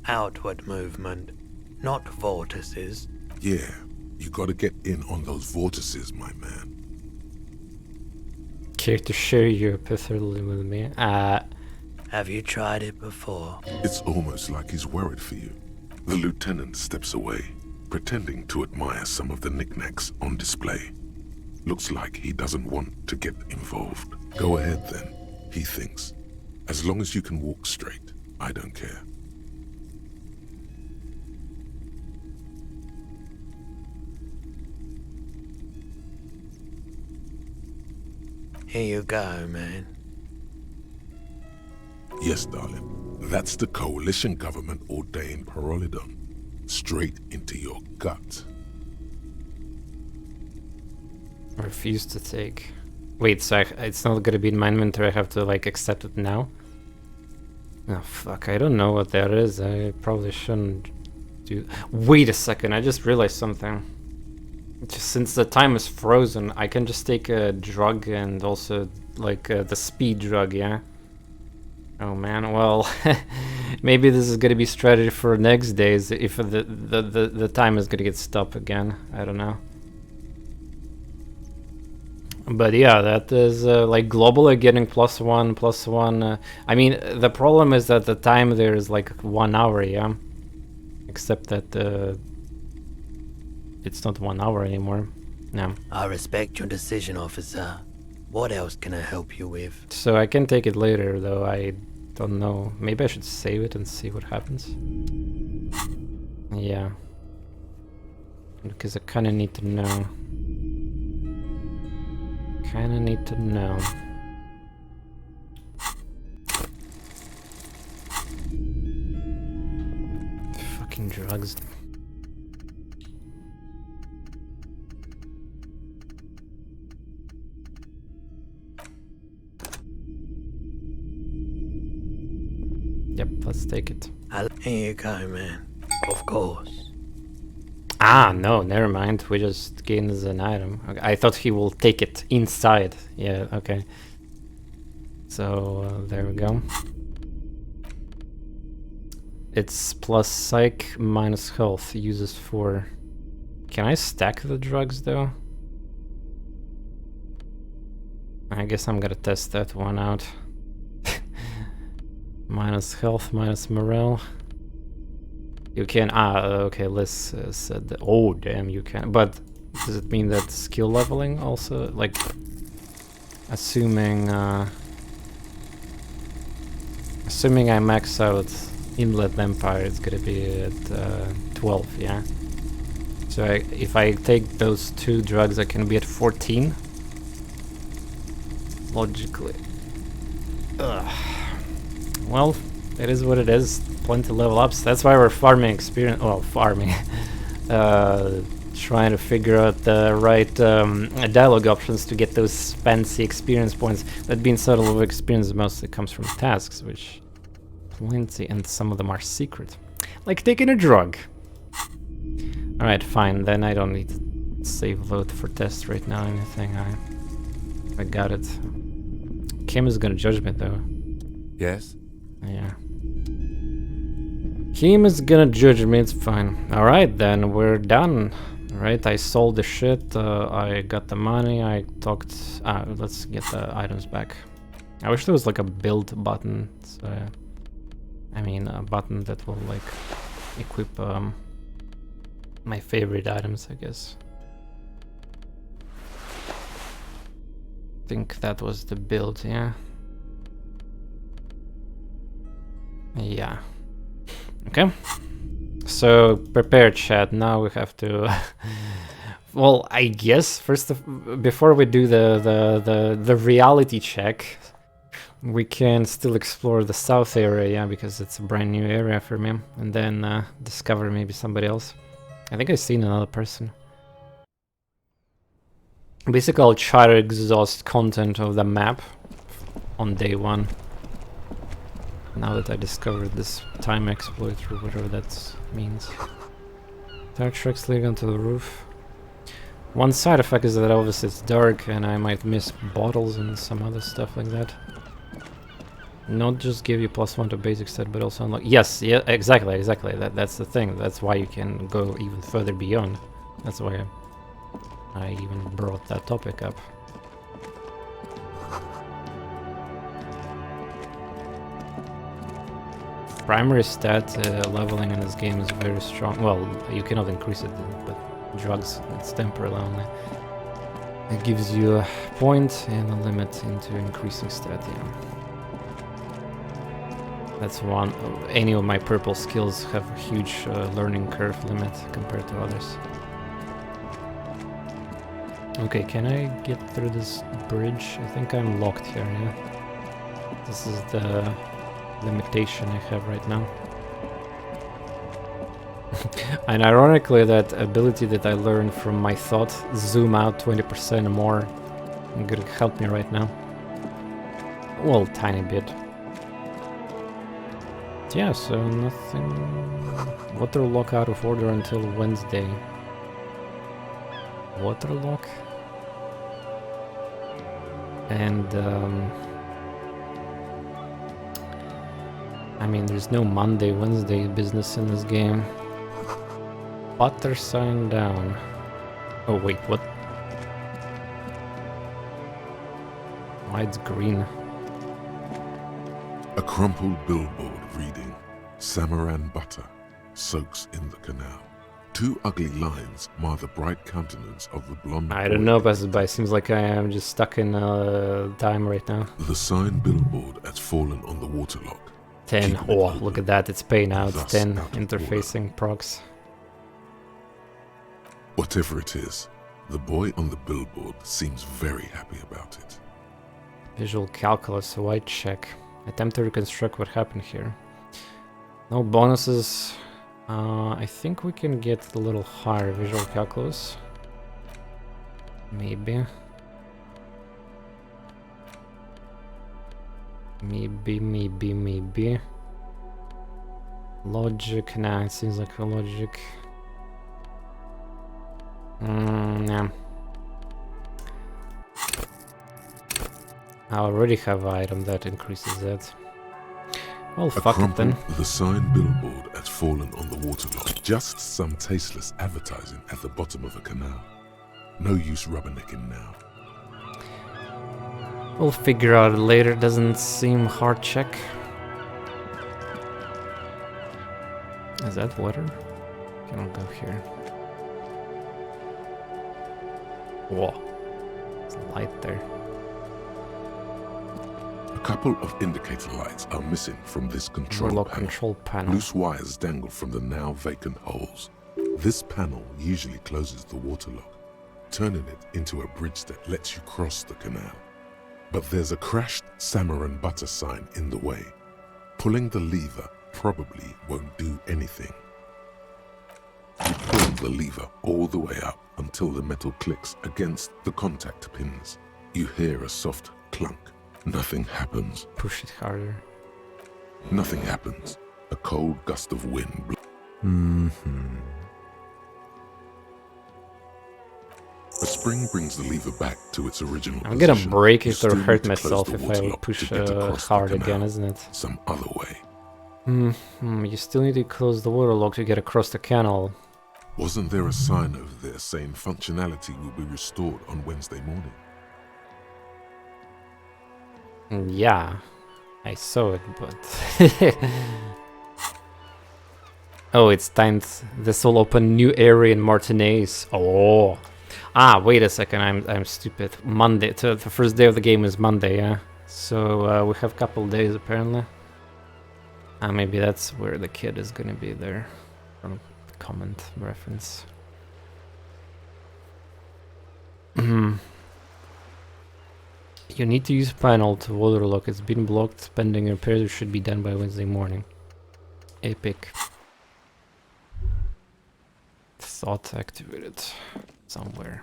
Outward movement, not vortices. Yeah, you gotta get in on those vortices, my man. Care to share your epiphany with me? Have you tried it before? It's almost like he's worried for you. The lieutenant steps away, pretending to admire some of the knickknacks on display. Looks like he doesn't want to get involved. Go ahead then, he thinks. As long as you can walk straight, I don't care. Here you go, man. Yes, darling. That's the coalition government ordained Parolidon. Straight into your gut. I refuse to take. Wait, so it's not gonna be in my inventory, I have to like accept it now? Oh fuck, I don't know what that is. I probably shouldn't do... Wait a second, I just realized something. Just since the time is frozen, I can just take a drug and also like the speed drug, yeah? Oh man, well, maybe this is gonna be strategy for next days if the time is gonna get stopped again. I don't know. But yeah, that is like globally getting +1. I mean, the problem is that the time there is like 1 hour, yeah? Except that it's not 1 hour anymore. No. I respect your decision, officer. What else can I help you with? So I can take it later, though I don't know. Maybe I should save it and see what happens. Yeah. Because I kind of need to know. Kinda need to know. Fucking drugs. Yep, let's take it. Here you go, man. Of course. Ah, no, never mind. We just gain as an item. Okay, I thought he will take it inside. Yeah, okay. So, there we go. It's plus psych, minus health. Uses for... Can I stack the drugs, though? I guess I'm gonna test that one out. Minus health, minus morale. You can, okay, Liz said that, oh damn, you can, but does it mean that skill leveling also, like, assuming I max out Inlet Vampire, it's gonna be at 12, yeah? So if I take those two drugs, I can be at 14? Logically. Ugh. Well, it is what it is. Plenty level ups. That's why we're farming experience. Well, farming. Trying to figure out the right dialogue options to get those fancy experience points. That being said, a lot of experience mostly comes from tasks, which plenty, and some of them are secret. Like taking a drug. Alright, fine. Then I don't need Save load for test right now. Anything? I got it. Kim is gonna judge me though. Yes? Yeah. Kim is gonna judge me. It's fine. All right, then we're done. Right? I sold the shit. I got the money. I talked. Let's get the items back. I wish there was like a build button. So, I mean, a button that will like equip my favorite items, I guess. I think that was the build, yeah. Yeah. Okay. So prepare chat. Now we have to. Well, I guess before we do the reality check, we can still explore the south area, yeah, because it's a brand new area for me, and then discover maybe somebody else. I think I've seen another person. Basically, I'll try to exhaust content of the map on day one. Now that I discovered this time exploit or whatever that means. Tire tracks leading onto the roof. One side effect is that obviously it's dark and I might miss bottles and some other stuff like that. Not just give you +1 to basic stat, but also unlock. Yes, yeah, exactly. That's the thing. That's why you can go even further beyond. That's why I even brought that topic up. Primary stat leveling in this game is very strong. Well, you cannot increase it, but drugs, it's temporary only. It gives you a point and a limit into increasing stat, yeah. That's one. Any of my purple skills have a huge learning curve limit compared to others. Okay, can I get through this bridge? I think I'm locked here, yeah. This is the limitation I have right now. And ironically, that ability that I learned from my thought, zoom out 20% more, gonna help me right now. Well, tiny bit. Yeah, so nothing. Waterlock out of order until Wednesday. Waterlock? And I mean, there's no Monday, Wednesday business in this game. Butter sign down. Oh wait, what? Why it's green? A crumpled billboard reading, Samaran butter soaks in the canal. Two ugly lines mar the bright countenance of the blonde I don't know, but seems like I am just stuck in time right now. The sign billboard has fallen on the waterlock. 10. Oh, look at that, it's paying out. 10 interfacing procs. Whatever it is, the boy on the billboard seems very happy about it. Visual calculus, white check. Attempt to reconstruct what happened here. No bonuses. I think we can get a little higher visual calculus. Maybe. Maybe. Logic, nah, it seems like a logic. Yeah. I already have an item that increases that. Well, fuck it then. The sign billboard has fallen on the waterlock. Just some tasteless advertising at the bottom of a canal. No use rubbernecking now. We'll figure out later. Doesn't seem hard check. Is that water? Cannot go here. Whoa. There's a light there. A couple of indicator lights are missing from this control panel. Loose wires dangle from the now vacant holes. This panel usually closes the waterlock, turning it into a bridge that lets you cross the canal. But there's a crashed Samaran butter sign in the way. Pulling the lever probably won't do anything. You pull the lever all the way up until the metal clicks against the contact pins. You hear a soft clunk. Nothing happens. Push it harder. Nothing happens. A cold gust of wind. spring brings the lever back to its original I'm gonna position, break you it still or need hurt to close myself the if water I lock push to get across hard the again, canal isn't it? some other way. You still need to close the water lock to get across the canal. Wasn't there a sign over there saying functionality will be restored on Wednesday morning? Yeah, I saw it, but... Oh, it's time. This will open new area in Martinez. Oh. Ah, wait a second, I'm stupid. Monday, the first day of the game is Monday, yeah? So we have a couple days apparently. Maybe that's where the kid is gonna be there. From comment reference. You need to use panel to water lock. It's been blocked. Pending repairs. It should be done by Wednesday morning. Epic. Thought activated. Somewhere.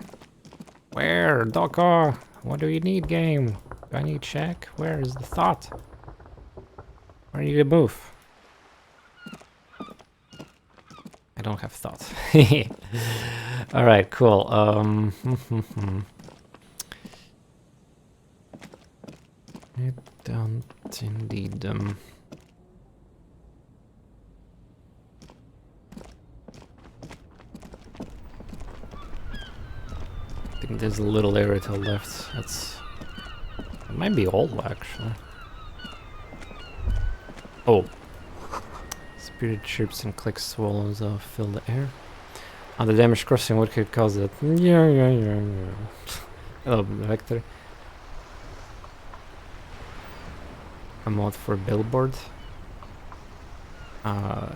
Where? Docker? What do you need, game? Do I need check? Where is the thought? Where need to move? I don't have thought. Alright, cool. I don't indeed. I think there's a little area to the left. It might be all actually. Oh. Spirit chirps and clicks swallows fill the air. On the damage crossing, what could cause that? Yeah. Hello, Vector. A mod for billboard?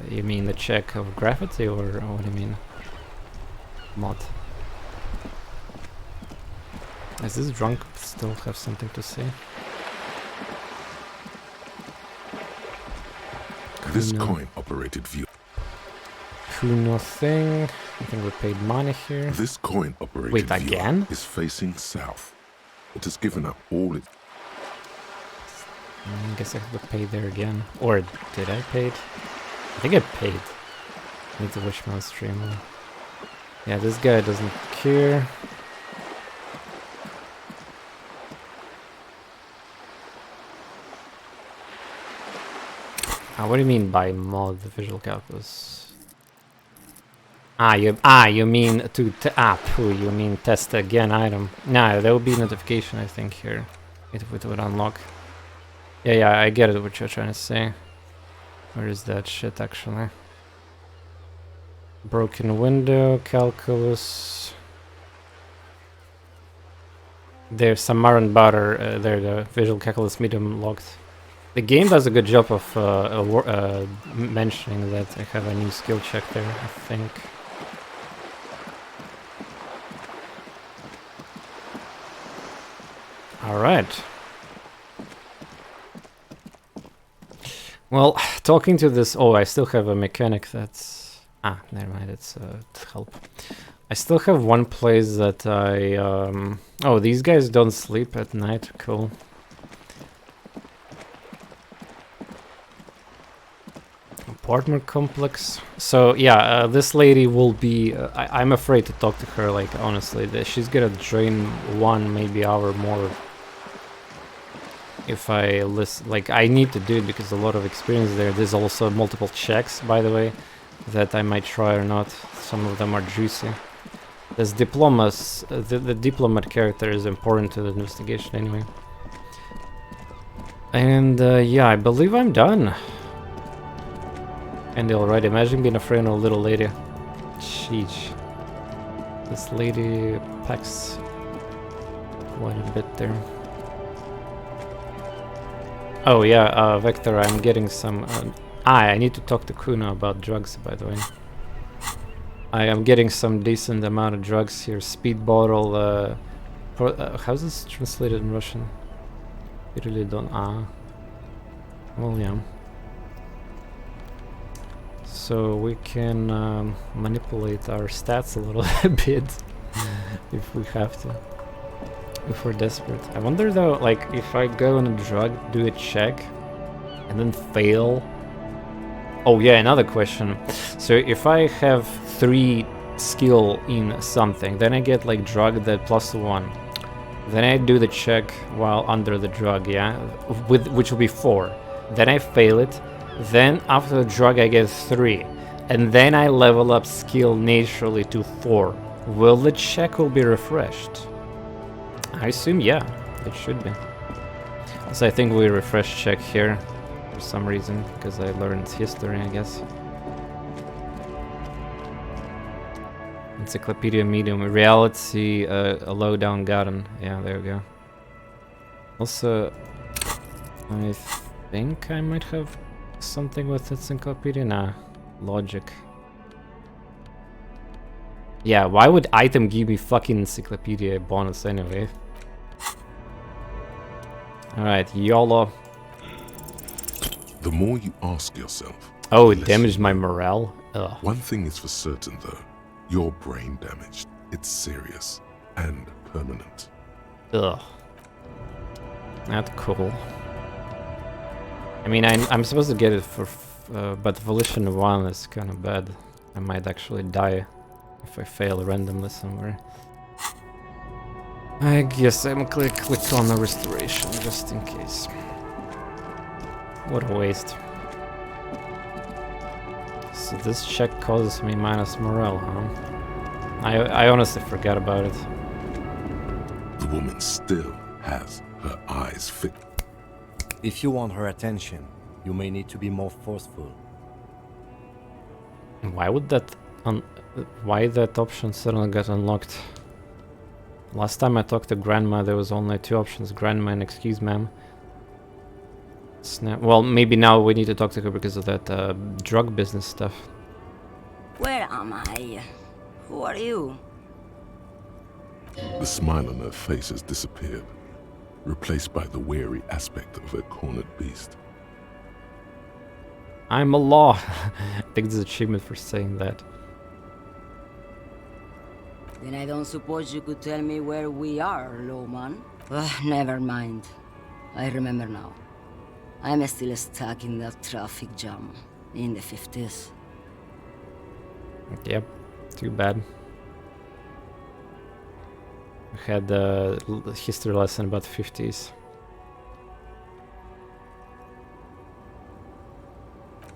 You mean the check of gravity, or what do you mean? Mod. Is this drunk still have something to say? This coin-operated view. Kuno thing. I think we paid money here. This coin-operated Wait, view again? is facing south. It has given up all its... I guess I have to pay there again. Or did I pay? I think I paid. I need to watch my stream. Yeah, this guy doesn't care. What do you mean by mod visual calculus? You mean to you mean test again item. Nah, there will be notification I think here. It would unlock. Yeah, I get it what you're trying to say. Where is that shit actually? Broken window, calculus. There's some Marin butter there, the visual calculus medium locked. The game does a good job of mentioning that I have a new skill check there, I think. Alright. Well, talking to this... Oh, I still have a mechanic that's... never mind, it's help. I still have one place that I... Oh, these guys don't sleep at night, cool. Apartment complex. So yeah, this lady will be... I'm afraid to talk to her, like, honestly. She's gonna drain 1, maybe hour more. If I list, like, I need to do it because a lot of experience there. There's also multiple checks, by the way, that I might try or not. Some of them are juicy. There's diplomas. The diplomat character is important to the investigation anyway. And yeah, I believe I'm done. And already, imagine being a friend of a little lady. Sheesh. This lady packs quite a bit there. Oh yeah, Vector, I'm getting some... I need to talk to Kuno about drugs, by the way. I am getting some decent amount of drugs here. Speed bottle, how's this translated in Russian? I really don't... Well, yeah. So we can manipulate our stats a little bit if we have to, if we're desperate. I wonder though, like, if I go on a drug, do a check, and then fail. Oh yeah, another question. So if I have 3 skill in something, then I get like drug that +1. Then I do the check while under the drug, yeah, which will be 4. Then I fail it. Then after the drug I get 3, and then I level up skill naturally to 4. Will the check will be refreshed? I assume yeah, it should be. So I think we refresh check here for some reason, because I learned history, I guess. Encyclopedia medium, reality, a lowdown garden. Yeah, there we go. Also, I think I might have something with encyclopedia. Nah, logic. Yeah, why would item give me fucking encyclopedia bonus anyway? Alright, YOLO. The more you ask yourself... Oh, the it less damaged you my know. morale? Ugh. One thing is for certain, though. Your brain damaged. It's serious and permanent. Ugh. Not cool. I mean, I'm supposed to get it for... but Volition 1 is kind of bad. I might actually die if I fail randomly somewhere. I guess I'm click on the restoration just in case. What a waste. So this check causes me minus morale, huh? I honestly forgot about it. The woman still has her eyes fixed. If you want her attention, you may need to be more forceful. Why would that why that option suddenly got unlocked? Last time I talked to Grandma, there was only 2 options, Grandma and excuse ma'am. Snap. Well, maybe now we need to talk to her because of that drug business stuff. Where am I? Who are you? The smile on her face has disappeared, replaced by the wary aspect of a cornered beast. I'm a law. I think this is achievement for saying that. Then I don't suppose you could tell me where we are, lawman? Never mind. I remember now. I'm still stuck in that traffic jam in the 50s. Yep, too bad. I had a history lesson about 50s.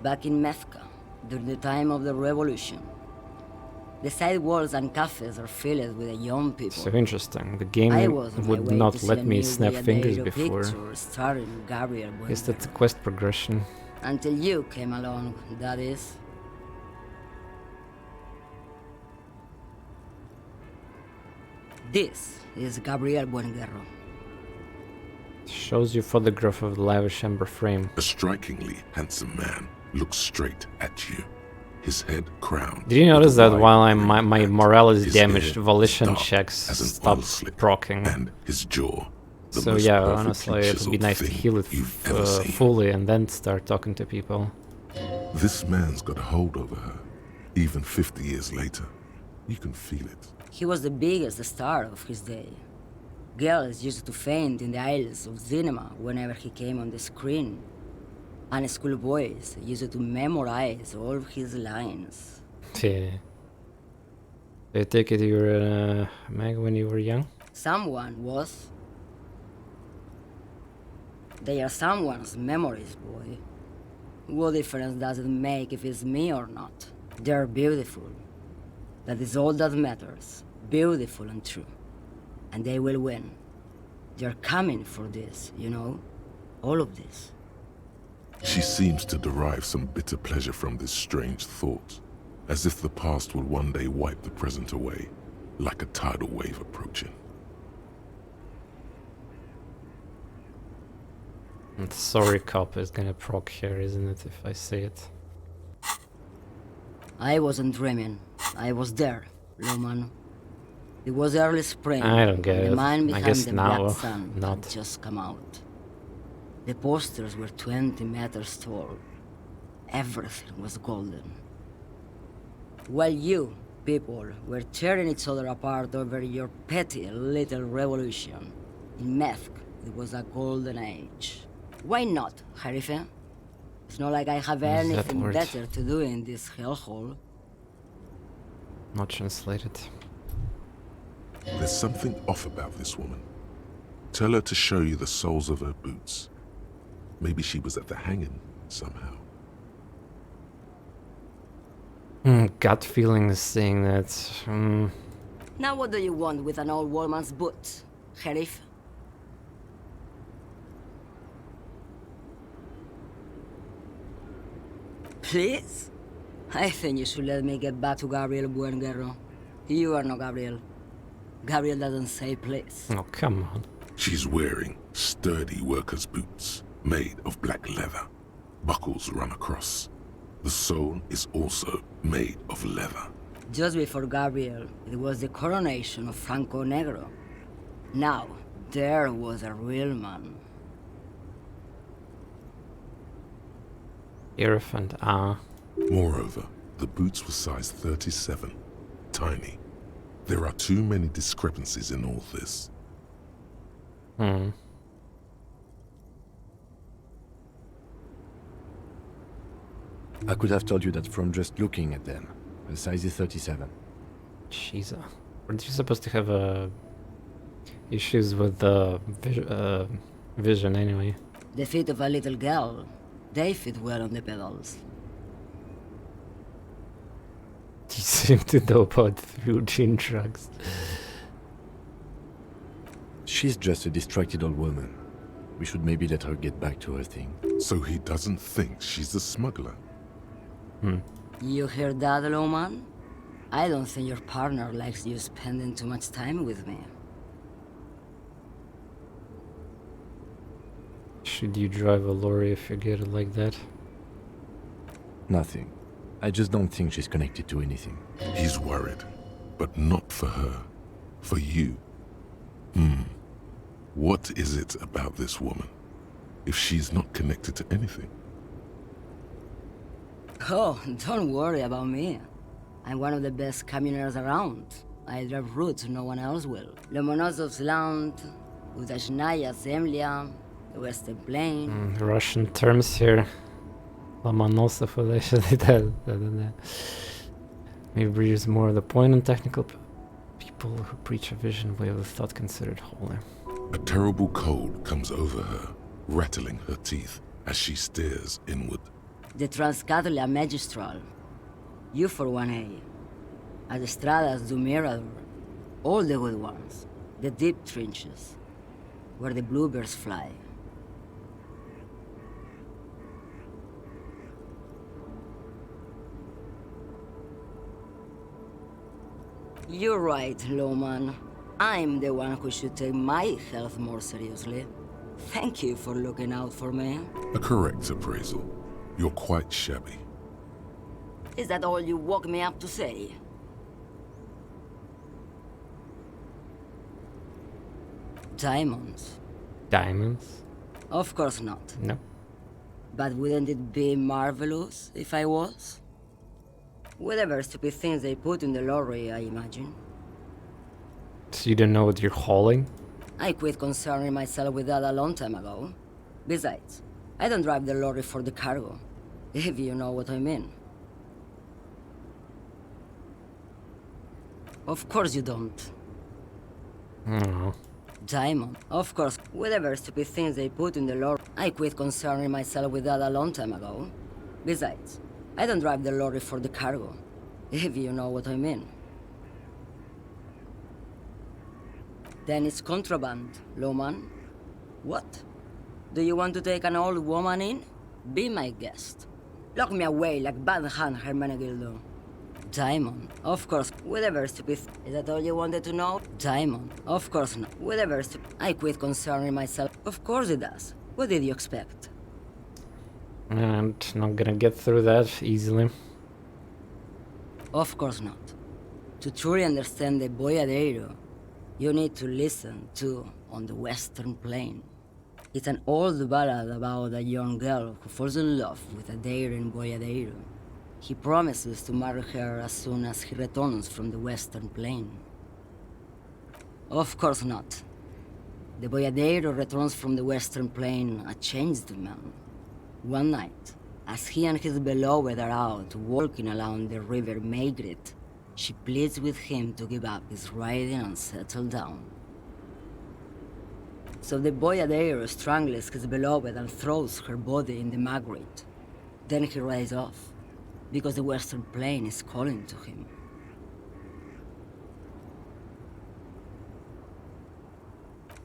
Back in Methka, during the time of the revolution. The sidewalks and cafes are filled with the young people. So interesting. The game I was on my would way not to see let a me new snap fingers Viadero before. picture starring Gabriel Is that Buendero. the quest progression? Until you came along, that is. This is Gabriel Buendero. Shows you photograph of the lavish amber frame. A strikingly handsome man looks straight at you, his head crowned. Did you with a notice that wide while brimmed my hat, morale is his damaged, hair volition dark checks as an stop oil slick, proccing? and his jaw, the So most yeah, perfectly honestly, it would be chiseled nice to thing heal it you've ever seen. fully and then start talking to people. This man's got a hold over her, even 50 years later. You can feel it. He was the biggest star of his day. Girls used to faint in the aisles of cinema whenever he came on the screen. And schoolboys used to memorize all of his lines. Yeah. I take it you were a mag when you were young? Someone was. They are someone's memories, boy. What difference does it make if it's me or not? They're beautiful. That is all that matters. Beautiful and true. And they will win. They're coming for this, you know? All of this. She seems to derive some bitter pleasure from this strange thought, as if the past will one day wipe the present away, like a tidal wave approaching. And sorry cop is gonna proc here, isn't it, if I say it? I wasn't dreaming. I was there, Loman. It was early spring. I don't get and it. The man I behind guess the now, black sun not. had just come out. The posters were 20 meters tall. Everything was golden. While you, people, were tearing each other apart over your petty little revolution, in Methk, it was a golden age. Why not, Harife? It's not like I have Use that anything word. better to do in this hellhole. Not translated. There's something off about this woman. Tell her to show you the soles of her boots. Maybe she was at the hanging somehow. Gut feeling is saying that. Now what do you want with an old woman's boots, Sheriff? Please? I think you should let me get back to Gabriel Buenguerro. You are not Gabriel. Gabriel doesn't say please. Oh, come on. She's wearing sturdy worker's boots made of black leather. Buckles run across. The sole is also made of leather. Just before Gabriel, it was the coronation of Franco Negro. Now, there was a real man. Elephant, Moreover, the boots were size 37. Tiny. There are too many discrepancies in all this. I could have told you that from just looking at them. The size is 37. Jeez. Aren't you supposed to have issues with the vision anyway? The feet of a little girl, they fit well on the pedals. You seem to know about routine drugs. She's just a distracted old woman. We should maybe let her get back to her thing. So he doesn't think she's a smuggler. You hear that, Lowman? I don't think your partner likes you spending too much time with me. Should you drive a lorry if you get it like that? Nothing. I just don't think she's connected to anything. He's worried, but not for her. For you. What is it about this woman? If she's not connected to anything? Oh, don't worry about me. I'm one of the best camioners around. I drive routes no one else will. Lomonosov's Land, Udashnaya Zemlya, the Western Plain. Russian terms here. Lomonosov, maybe use more of the point on technical people who preach a vision way of the thought considered holy. A terrible cold comes over her, rattling her teeth as she stares inward. The Transcatolia Magistral. You for 1A. Adestradas du Mirador. All the good ones. The deep trenches. Where the bluebirds fly. You're right, Lowman. I'm the one who should take my health more seriously. Thank you for looking out for me. A correct appraisal. You're quite shabby. Is that all you woke me up to say? Diamonds? Diamonds? Of course not. No. But wouldn't it be marvelous if I was? Whatever stupid things they put in the lorry, I imagine. So you don't know what you're hauling? I quit concerning myself with that a long time ago. Besides, I don't drive the lorry for the cargo, if you know what I mean. Of course you don't. No. Diamond. Of course, whatever stupid things they put in the lorry. I quit concerning myself with that a long time ago. Besides, I don't drive the lorry for the cargo, if you know what I mean. Then it's contraband, Lowman. What? Do you want to take an old woman in? Be my guest. Lock me away like bad hand Hermenegildo. Diamond. Of course, whatever stupid. Is that all you wanted to know? Diamond. Of course not. Whatever stupid. I quit concerning myself. Of course it does. What did you expect? And not gonna get through that easily. Of course not. To truly understand the Boyadero, you need to listen to On the Western Plain. It's an old ballad about a young girl who falls in love with a daring Boyadero. He promises to marry her as soon as he returns from the Western Plain. Of course not. The Boyadero returns from the Western Plain a changed man. One night, as he and his beloved are out walking along the river Maigret, She pleads with him to give up his riding and settle down. So the boyadero strangles his beloved and throws her body in the maggrate. Then he rides off, because the Western Plain is calling to him.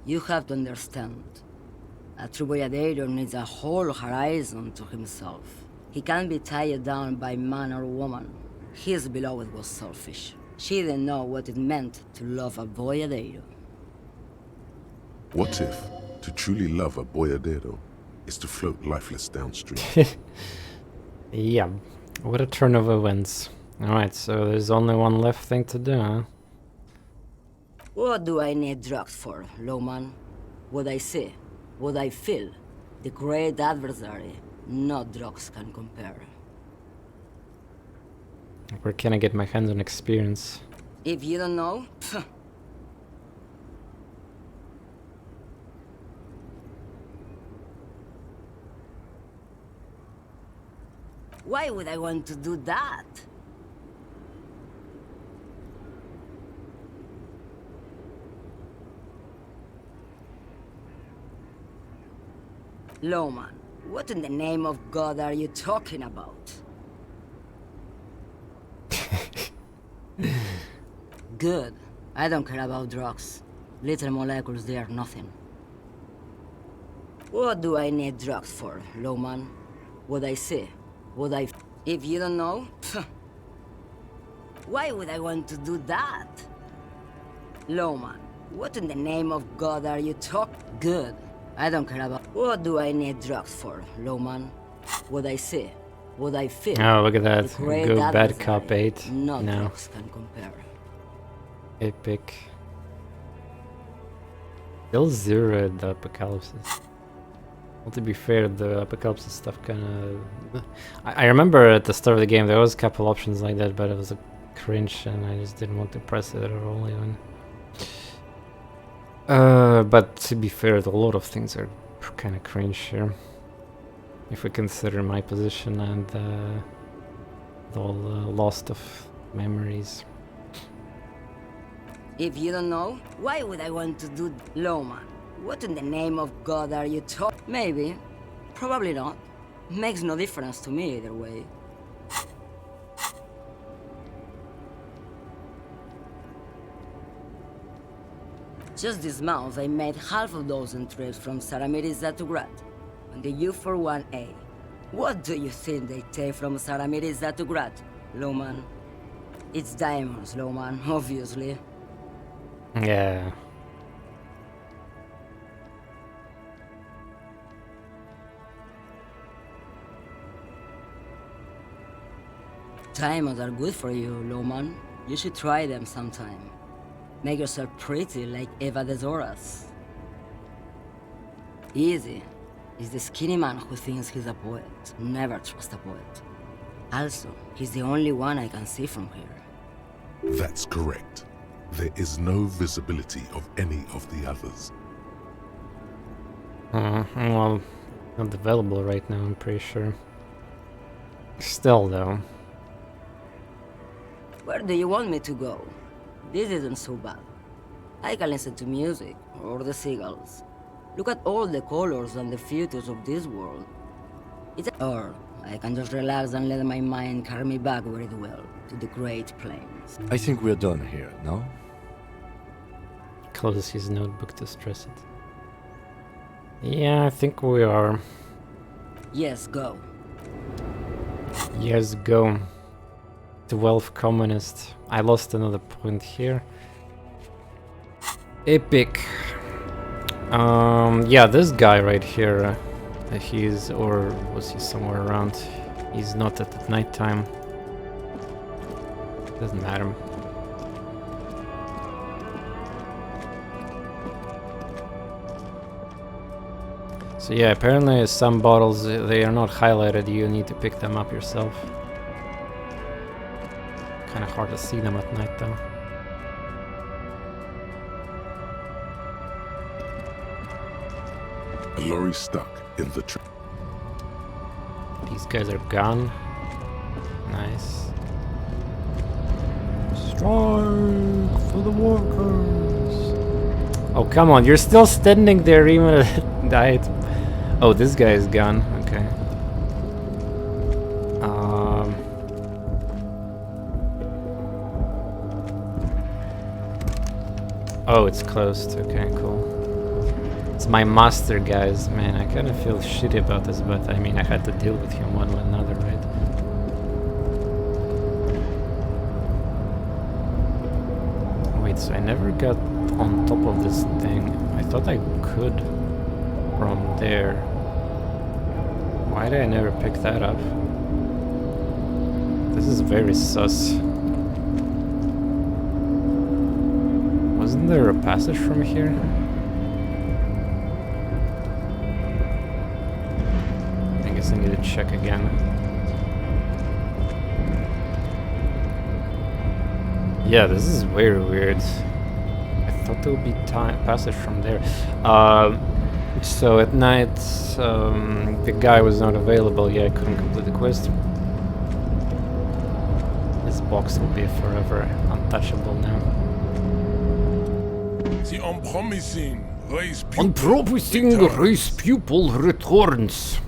You have to understand. A true boyadero needs a whole horizon to himself. He can't be tied down by man or woman. His beloved was selfish. She didn't know what it meant to love a boyadero. What if to truly love a boyadero is to float lifeless downstream? Yeah, what a turn of events. Alright, so there's only one left thing to do, huh? What do I need drugs for, Lowman? What I see, what I feel, the great adversary, no drugs can compare. Where can I get my hands on experience? If you don't know, why would I want to do that? Lowman, what in the name of God are you talking about? Good. I don't care about drugs. Little molecules, they are nothing. What do I need drugs for, Lowman? What I see, what I... If you don't know, why would I want to do that? Lowman, what in the name of God are you talking? Good. I don't care about... What do I need drugs for, Lowman? What I see, what I feel. Oh, look at that. The great Go bad adversary, cop 8. No No. drugs can compare. Epic. Still 0 at the Apocalypse. Well, to be fair, the Apocalypse stuff kinda... I remember at the start of the game there was a couple options like that, but it was a cringe and I just didn't want to press it at all even. But to be fair, a lot of things are kinda cringe here. If we consider my position and all the lost of memories. If you don't know, why would I want to do Lowman? What in the name of God are you talking? Maybe. Probably not. Makes no difference to me either way. Just this month, I made half a dozen trips from Saramiriza to Grad, on the U41A. What do you think they take from Saramiriza to Grad, Lowman? It's diamonds, Lowman, obviously. Yeah. Diamonds are good for you, Lowman. You should try them sometime. Make yourself pretty like Eva de Zoras. Easy. Is the skinny man who thinks he's a poet. Never trust a poet. Also, he's the only one I can see from here. That's correct. There is no visibility of any of the others. Well, not available right now, I'm pretty sure. Still, though. Where do you want me to go? This isn't so bad. I can listen to music, or the seagulls. Look at all the colors and the futures of this world. Or I can just relax and let my mind carry me back where it will, to the Great Plains. I think we're done here, no? Closes his notebook to stress it. Yeah, I think we are. Yes, go. Yes, go. 12 communist. I lost another point here. Epic. Yeah, this guy right here. He's, or was he somewhere around? He's not at night time. Doesn't matter. So yeah, apparently some bottles, they are not highlighted, you need to pick them up yourself. Kinda hard to see them at night though. A lorry stuck in the tree. These guys are gone. Nice. Strike for the workers. Oh, come on, you're still standing there even at night. Oh, this guy is gone. Okay. Oh, it's closed. Okay, cool. It's my master, guys. Man, I kind of feel shitty about this, but I mean, I had to deal with him one way or another, right? Wait, so I never got on top of this thing. I thought I could from there. Why did I never pick that up? This is very sus. Wasn't there a passage from here? I guess I need to check again. Yeah, this is very weird. I thought there would be passage from there. So at night, the guy was not available. Yeah, I couldn't complete the quest. This box will be forever untouchable now. The unpromising race pupil returns.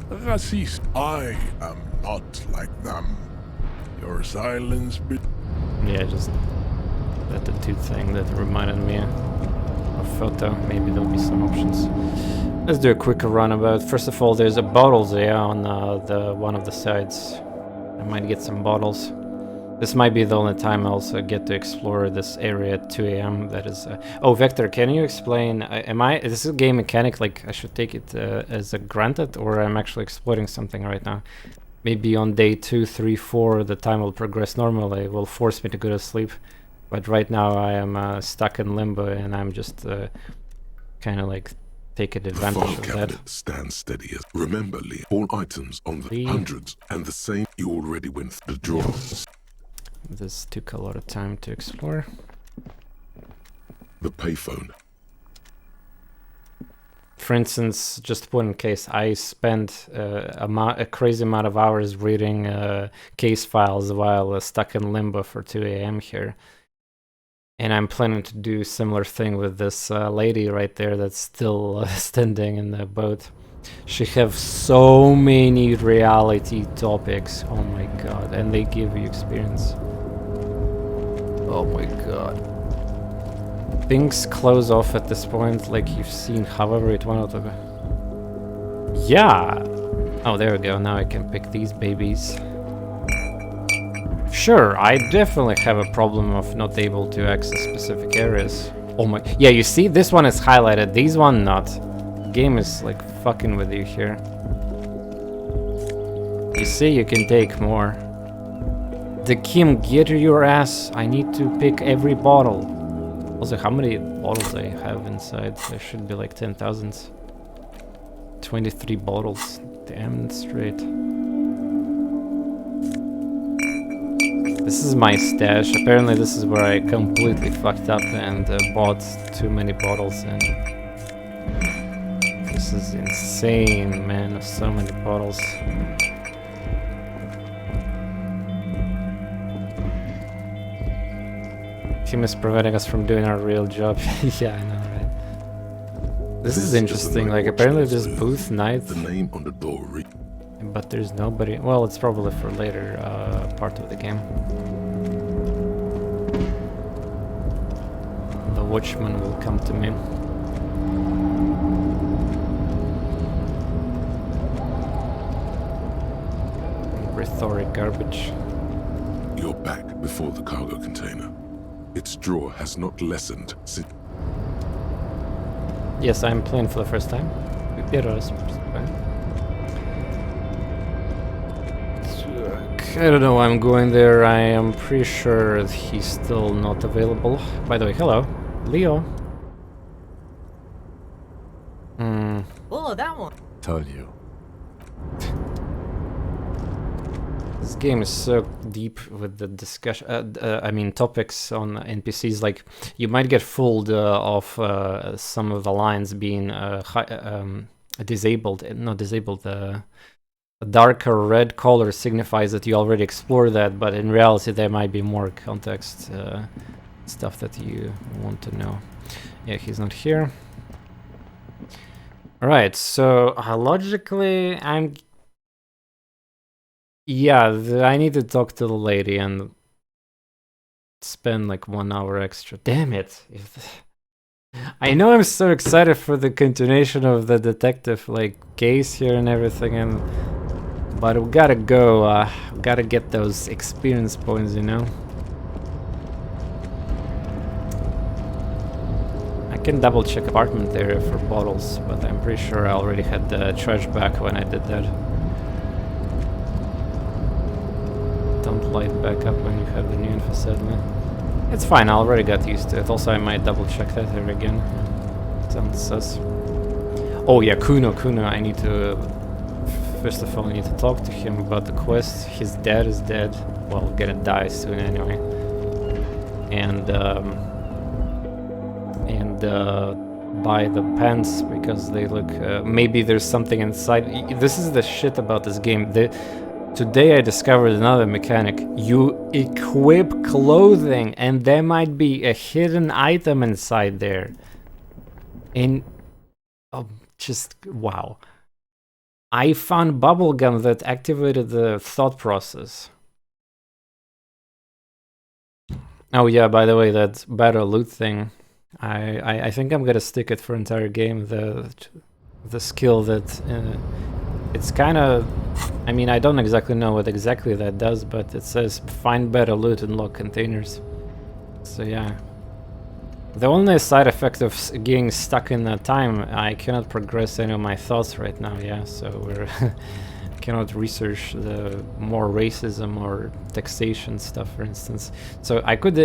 Racist. I am not like them. Your silence be Yeah, just that the two thing that reminded me of photo. Maybe there'll be some options. Let's do a quick runabout. First of all, there's a bottles there on the one of the sides. I might get some bottles. This might be the only time I also get to explore this area at 2 AM. That is... Oh, Vector, can you explain... Is this a game mechanic? Like, I should take it as a granted, or I'm actually exploring something right now? Maybe on day 2, 3, 4, the time will progress normally. It will force me to go to sleep. But right now I am stuck in limbo, and I'm just kind of like taking advantage of that. Stand steady. Remember, Lee, all items on the hundreds and the same. You already went through the draws. This took a lot of time to explore. The payphone. For instance, just put in case, I spent a crazy amount of hours reading case files while stuck in limbo for 2 AM here. And I'm planning to do a similar thing with this lady right there that's still standing in the boat. She have so many reality topics. Oh my god. And they give you experience. Oh my god. Things close off at this point, like you've seen, however it went out of it. Yeah! Oh, there we go, now I can pick these babies. Sure, I definitely have a problem of not able to access specific areas. Oh my... Yeah, you see, this one is highlighted, these one not. The game is, like, fucking with you here. You see, you can take more. The Kim, get your ass! I need to pick every bottle. Also, how many bottles I have inside? There should be like 10,000. 23 bottles. Damn straight. This is my stash. Apparently this is where I completely fucked up and bought too many bottles, and this is insane, man. So many bottles. Team is preventing us from doing our real job. Yeah, I know, right? This is interesting. Like, apparently there's booth night. The name on the door. But there's nobody. Well, it's probably for later part of the game. The watchman will come to me. Rhetoric garbage. You're back before the cargo container. Its draw has not lessened since... Yes, I'm playing for the first time. I don't know why I'm going there. I am pretty sure he's still not available. By the way, hello, Leo. Oh, that one. Told you. This game is so deep with the discussion. I mean, topics on NPCs. Like, you might get fooled of some of the lines being disabled. Not disabled. a darker red color signifies that you already explored that, but in reality there might be more context stuff that you want to know. Yeah, he's not here. Alright, so logically I need to talk to the lady and spend like 1 hour extra. Damn it! I know I'm so excited for the continuation of the detective like case here and everything, but we gotta go. Gotta get those experience points, you know. I can double check apartment area for bottles, but I'm pretty sure I already had the trash back when I did that. Don't light back up when you have the new info, sadly. It's fine, I already got used to it. Also, I might double check that here again. Sounds sus. Oh yeah, Kuno, I need to... First of all, I need to talk to him about the quest. His dad is dead. Well, gonna die soon anyway. And buy the pants because they look... maybe there's something inside. This is the shit about this game. Today I discovered another mechanic. You equip clothing and there might be a hidden item inside there. And just wow. I found bubblegum that activated the thought process. Oh yeah, by the way, that better loot thing. I think I'm gonna stick it for entire game. The skill that it's kind of... I mean, I don't exactly know what exactly that does, but it says find better loot and lock containers. So yeah. The only side effect of getting stuck in that time, I cannot progress any of my thoughts right now, yeah, so we're... cannot research the more racism or taxation stuff, for instance. So I could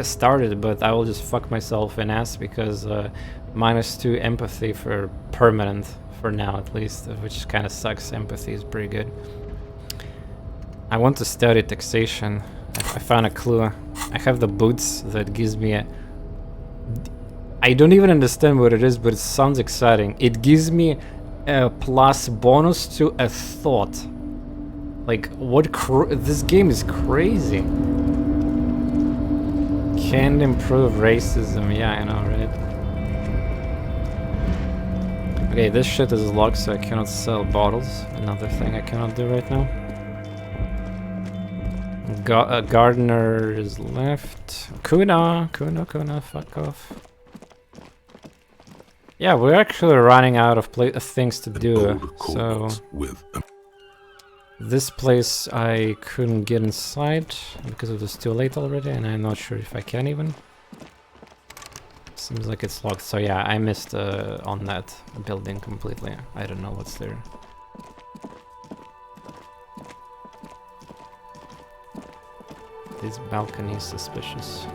start it, but I will just fuck myself in ass because -2 empathy for permanent, for now at least, which kind of sucks. Empathy is pretty good. I want to study taxation. I found a clue. I have the boots that gives me a... I don't even understand what it is, but it sounds exciting. It gives me a plus bonus to a thought. Like, what this game is crazy. Can improve racism, yeah, I know, right? Okay, this shit is locked, so I cannot sell bottles. Another thing I cannot do right now. Gardener is left. Kuna, fuck off. Yeah, we're actually running out of things to do, so... This place I couldn't get inside because it was too late already, and I'm not sure if I can even. Seems like it's locked, so yeah, I missed on that building completely. I don't know what's there. This balcony is suspicious.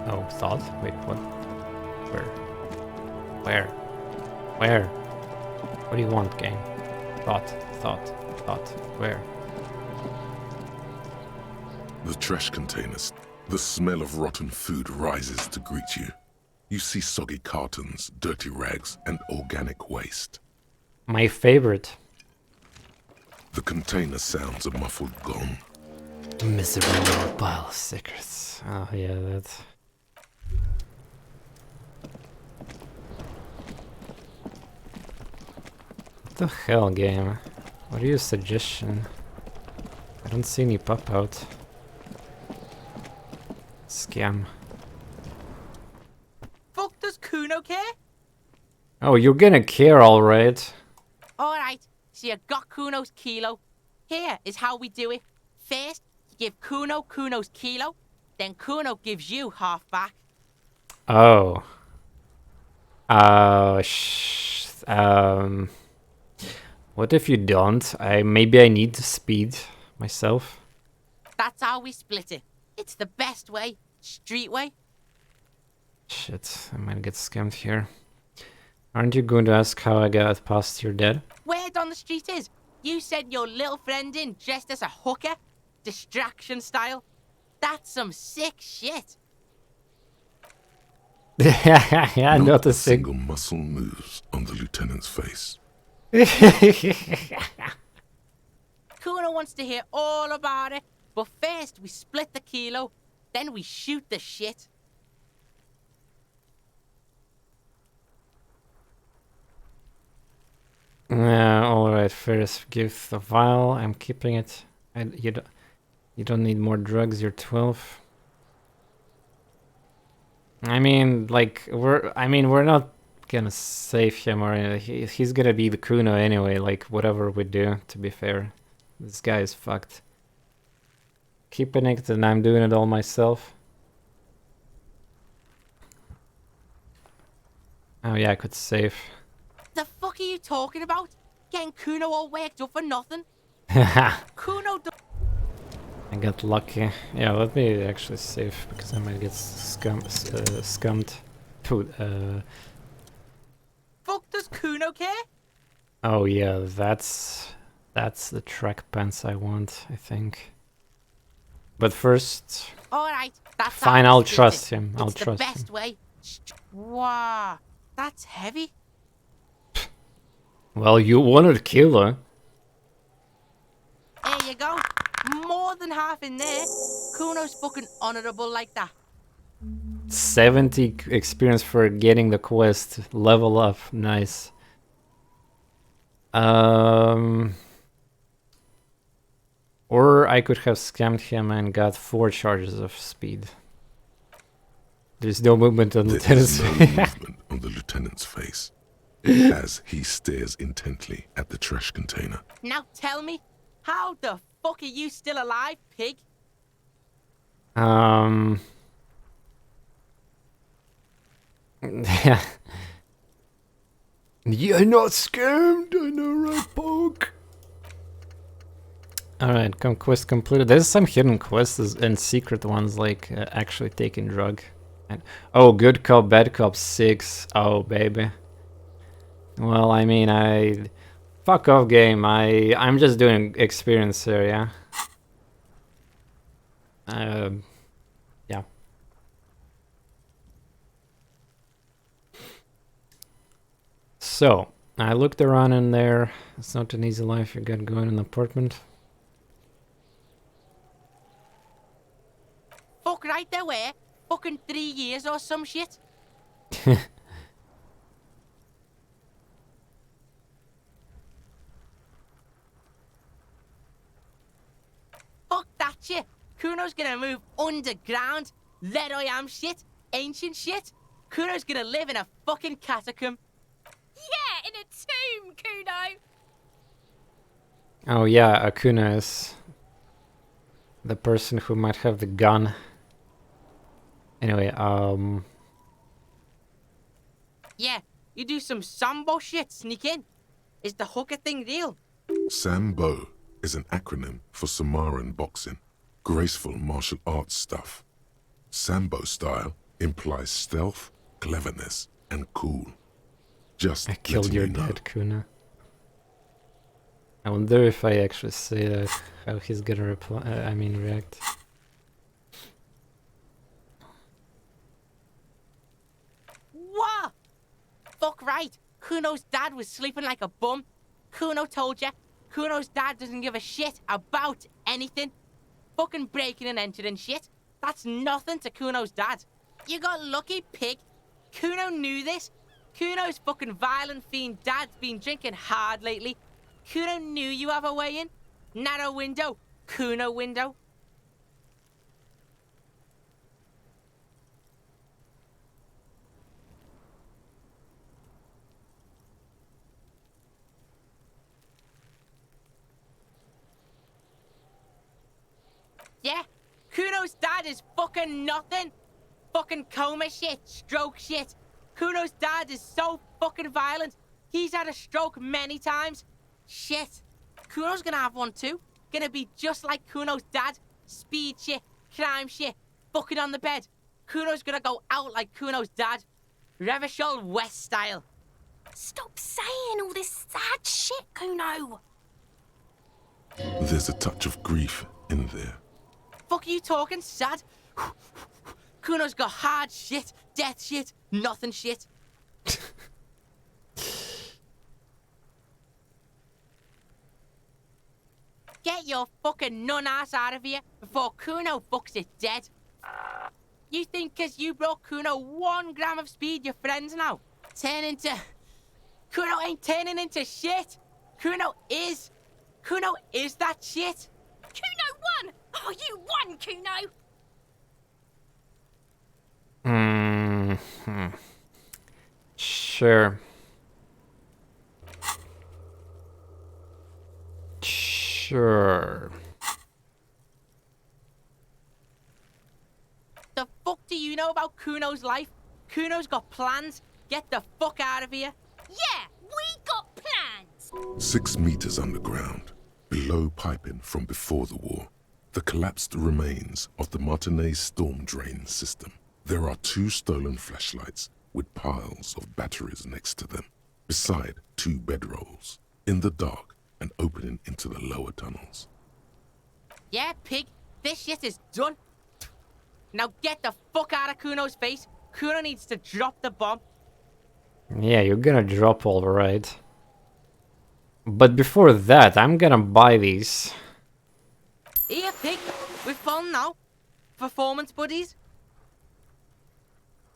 Oh, thought? Wait, what? Where? What do you want, game? Thought. Where? The trash containers. The smell of rotten food rises to greet you. You see soggy cartons, dirty rags, and organic waste. My favorite. The container sounds a muffled gong. Miserable pile of secrets. Oh yeah, that's... What the hell, game? What are your suggestion? I don't see any pop out. Scam. Fuck does Kuno care? Oh, you're gonna care, alright. Alright, so you got Kuno's kilo. Here is how we do it. First, you give Kuno Kuno's kilo, then Kuno gives you half back. Oh. What if you don't? Maybe I need to speed myself. That's how we split it. It's the best way. Street way. Shit, I might get scammed here. Aren't you going to ask how I got past your dad? Word on the street is, you sent your little friend in dressed as a hooker? Distraction style? That's some sick shit. Yeah, Not not a a single muscle moves on the lieutenant's face. Kuno wants to hear all about it, but first we split the kilo, then we shoot the shit. Alright, first give the vial. I'm keeping it. You don't need more drugs, you're 12. I mean, like, we're not gonna save him or anything. He's gonna be the Kuno anyway, like, whatever we do, to be fair. This guy is fucked. Keeping it, and I'm doing it all myself. Oh yeah, I could save. The fuck are you talking about? Getting Kuno all worked up for nothing? Kuno I got lucky. Yeah, let me actually save, because I might get scummed. Fuck does Kuno care? Oh yeah, that's the track pants I want, I think. But first, Alright, that's fine, how I'll we split trust it. him. I'll It's trust the best him. way. Wow, that's heavy. Well, you wanted killer. There you go. More than half in there. Kuno's fucking honorable like that. 70 experience for getting the quest. Level up. Nice. Or I could have scammed him and got 4 charges of speed. There's no movement on There Lieutenant's is no movement on the lieutenant's face as he stares intently at the trash container. Now tell me, how the fuck are you still alive, pig? Yeah. You're not scammed, I know, right, punk? Alright, quest completed. There's some hidden quests and secret ones, like actually taking drug. And, oh, good cop, bad cop 6. Oh, baby. Well, I mean, fuck off, game. I'm just doing experience here, yeah. Yeah. So, I looked around in there. It's not an easy life you got going in the apartment. Fuck right there were. Fucking 3 years or some shit. Fuck that shit. Kuno's gonna move underground. Lead I am shit. Ancient shit. Kuno's gonna live in a fucking catacomb. Yeah, in a tomb, Kuno. Oh yeah, Akuna is the person who might have the gun. Anyway, Yeah, you do some Sambo shit, sneak in. Is the hooker thing real? Sambo is an acronym for Samaran boxing, graceful martial arts stuff. Sambo style implies stealth, cleverness, and cool. Just I killed letting your you know. dad, Kuna. I wonder if I actually say that, how he's gonna reply. React. What? Fuck right. Kuno's dad was sleeping like a bum. Kuno told ya. Kuno's dad doesn't give a shit about anything. Fucking breaking and entering shit. That's nothing to Kuno's dad. You got lucky, pig. Kuno knew this. Kuno's fucking violent fiend dad's been drinking hard lately. Kuno knew you have a way in. Narrow window. Kuno window. Yeah, Kuno's dad is fucking nothing. Fucking coma shit, stroke shit. Kuno's dad is so fucking violent. He's had a stroke many times. Shit. Kuno's gonna have one too. Gonna be just like Kuno's dad. Speed shit, crime shit, fucking on the bed. Kuno's gonna go out like Kuno's dad. Revachol West style. Stop saying all this sad shit, Kuno. There's a touch of grief in there. Fuck are you talking, sad? Kuno's got hard shit, death shit, nothing shit. Get your fucking nun ass out of here before Kuno fucks it dead. You think 'cause you brought Kuno 1 gram of speed, your friends now turn into... Kuno ain't turning into shit. Kuno is that shit. Kuno won! Oh, you won, Kuno! Sure. Sure. The fuck do you know about Kuno's life? Kuno's got plans. Get the fuck out of here. Yeah, we got plans! 6 meters underground, below piping from before the war, the collapsed remains of the Martinez storm drain system. There are 2 stolen flashlights with piles of batteries next to them, beside 2 bedrolls, in the dark and opening into the lower tunnels. Yeah, pig, this shit is done. Now get the fuck out of Kuno's face. Kuno needs to drop the bomb. Yeah, you're gonna drop all right. But before that, I'm gonna buy these. Here, pig, we're fun now. Performance buddies.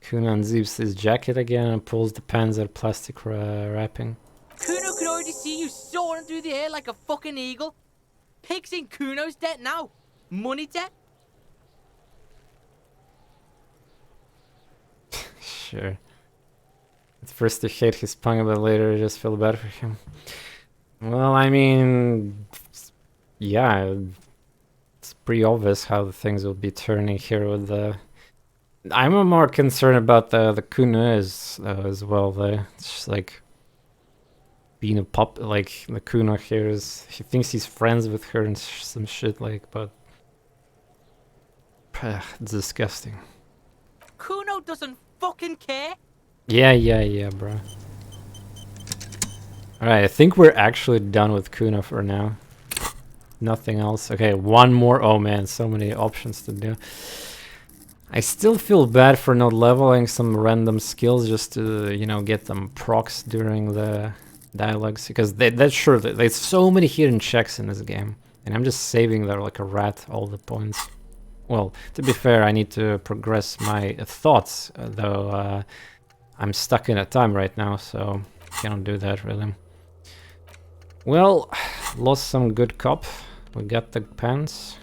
Kuno unzips his jacket again and pulls the pants out of plastic wrapping. Kuno could already see you soaring through the air like a fucking eagle. Pig's in Kuno's debt now. Money debt. Sure. At first you hate his punk, but later you just feel bad for him. Well, I mean... yeah, it's pretty obvious how the things will be turning here with the... I'm more concerned about the Kuno as well, though. It's just like... being a pup, like, the Kuno here is... he thinks he's friends with her and some shit, like, but... it's disgusting. Kuno doesn't fucking care. Yeah, bro. Alright, I think we're actually done with Kuno for now. Nothing else. Okay, 1 more. Oh man, so many options to do. I still feel bad for not leveling some random skills just to, you know, get them procs during the dialogues. Because that's sure, there's so many hidden checks in this game. And I'm just saving there like a rat all the points. Well, to be fair, I need to progress my thoughts, though I'm stuck in a time right now, so cannot do that really. Well, lost some good cop. We got the pants.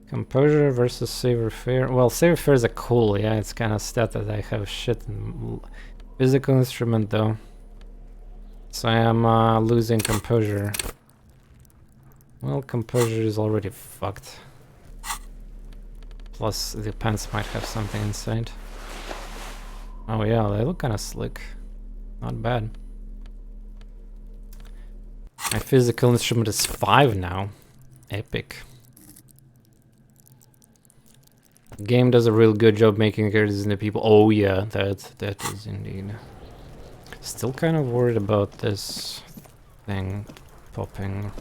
Composure versus Saver Fair. Well, Saver Fair is a cool, yeah, it's kind of stat that I have shit in physical instrument though. So I am losing composure. Well, composure is already fucked. Plus, the pants might have something inside. Oh yeah, they look kind of slick. Not bad. My physical instrument is 5 now. Epic. The game does a real good job making characters into people. Oh yeah, that is indeed. Still kind of worried about this thing popping.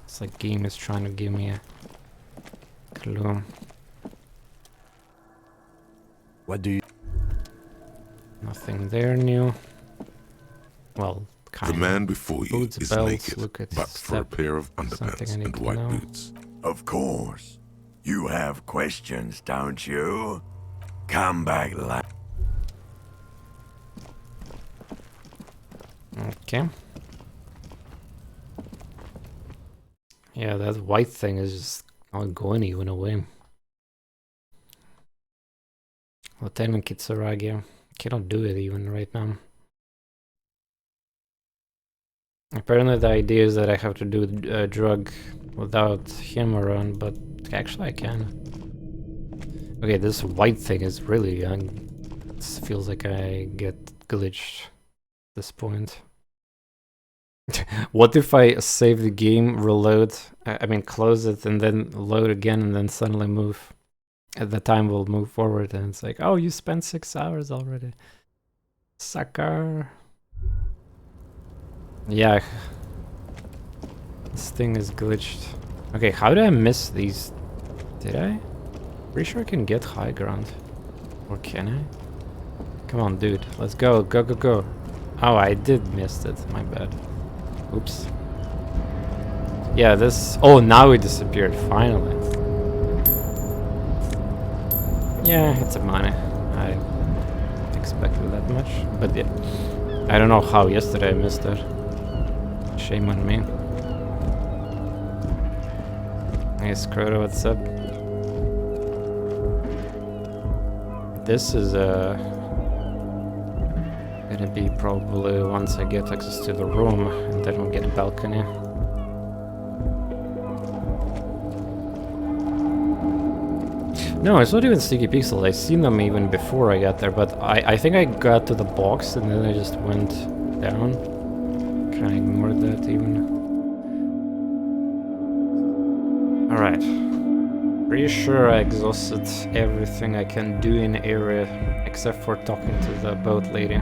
It's like game is trying to give me a clue. What do you... Nothing there new. Well, kind The man before you boots, is belts, naked, look at but for a step. pair of Something I underpants need and to white know. boots. Of course. You have questions, don't you? Come back later. Okay. Yeah, that white thing is just not going even away. Lieutenant Kitsuragi. Cannot do it even right now. Apparently the idea is that I have to do a drug without him around, but actually I can. Okay, this white thing is really young. It feels like I get glitched at this point. What if I save the game, reload, I mean close it, and then load again, and then suddenly move? At the time we'll move forward, and it's like, oh, you spent 6 hours already. Sucker. Yeah. This thing is glitched. Okay, how did I miss these? Did I? Pretty sure I can get high ground. Or can I? Come on, dude. Let's go. Go, go, go. Oh, I did miss it. My bad. Oops. Yeah, this... Oh, now it disappeared. Finally. Yeah, it's a money. I expected that much. But yeah, I don't know how yesterday I missed that. Shame on me. Hey, Scroto, what's up? This is gonna be probably once I get access to the room, and then we'll get a balcony. No, it's not even Sticky Pixels. I seen them even before I got there, but I think I got to the box and then I just went down. Can I ignore that even? Alright. Pretty sure I exhausted everything I can do in the area except for talking to the boat lady.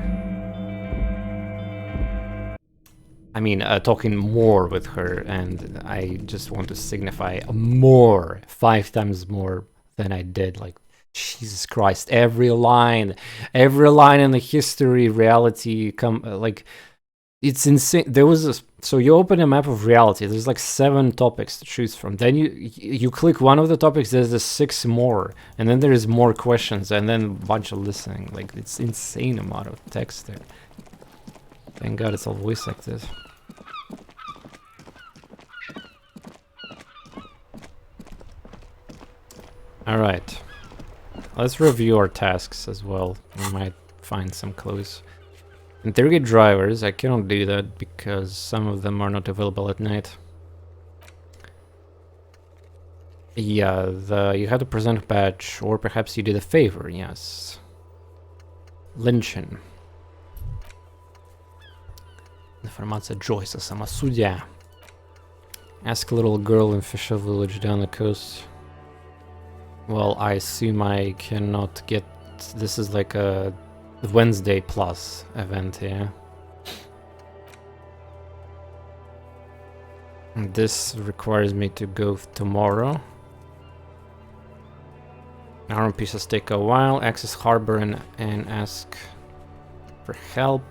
I mean, talking more with her, and I just want to signify more, 5 times more than I did. Like, Jesus Christ, every line in the history, reality, like, it's insane. There was a, so you open a map of reality, there's like 7 topics to choose from. Then you click one of the topics, there's a 6 more, and then there's more questions, and then a bunch of listening. Like, it's insane amount of text there. Thank God it's all voice acted. Alright. Let's review our tasks as well. We might find some clues. Interrogate drivers. I cannot do that because some of them are not available at night. Yeah, you have to present a badge, or perhaps you did a favor, yes. Lynching. Информация Джойса, самосудья. Ask a little girl in Fisher Village down the coast. Well, I assume I cannot get... This is like a Wednesday plus event here. And this requires me to go tomorrow. Iron pieces take a while. Access harbor and ask for help.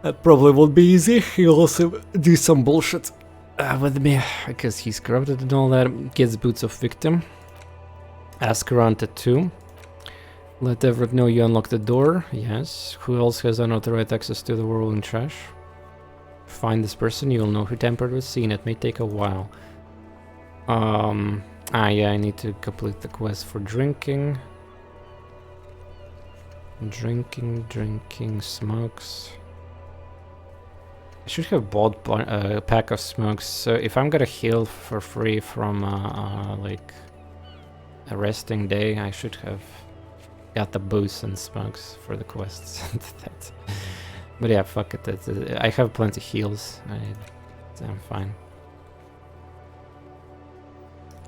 That probably won't be easy. He'll also do some bullshit with me because he's corrupted and all that. Gets boots of victim. Ask around tattoo. Let Everett know you unlocked the door. Yes. Who else has unauthorized access to the whirling trash? Find this person. You'll know who tampered with scene. It may take a while. Yeah, I need to complete the quest for drinking. Drinking, smokes. I should have bought a pack of smokes. So if I'm gonna heal for free from like a resting day, I should have got the booze and smokes for the quests. But yeah, fuck it. I have plenty heals. I'm fine.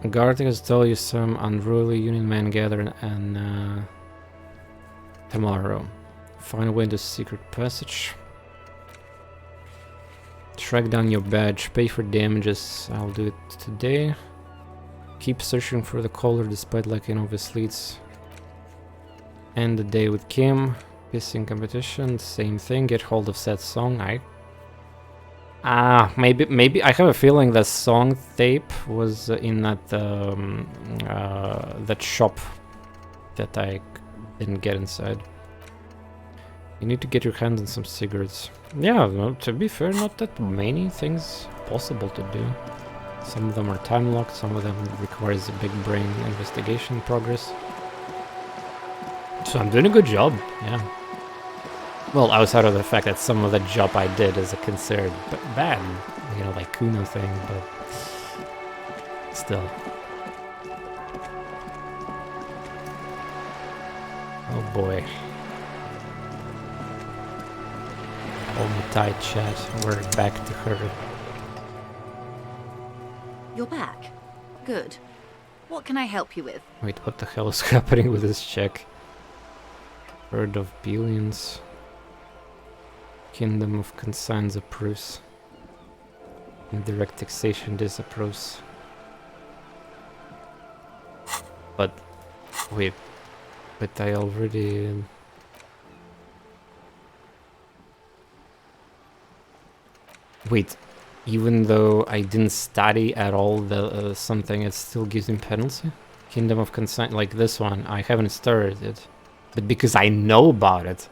Guard has told you some unruly Union men gather and tomorrow. Find a way into secret passage. Track down your badge. Pay for damages. I'll do it today. Keep searching for the caller despite lacking obvious leads. End the day with Kim. Pissing competition. Same thing. Get hold of said song. Maybe I have a feeling the song tape was in that that shop that I didn't get inside. You need to get your hands on some cigarettes. Yeah, well, to be fair, not that many things possible to do. Some of them are time locked, some of them requires a big brain investigation progress. So I'm doing a good job, yeah. Well, outside of the fact that some of the job I did is considered bad, you know, like Kuno thing, but still. Oh boy. Hold me tight, chat. We're back to her. You're back. Good. What can I help you with? Wait, what the hell is happening with this check? Herd of billions. Kingdom of Consigns approves. Indirect taxation disapproves. But wait, but I already. Wait, even though I didn't study at all the something, it still gives him penalty? Kingdom of Consent, like this one, I haven't started it. But because I know about it.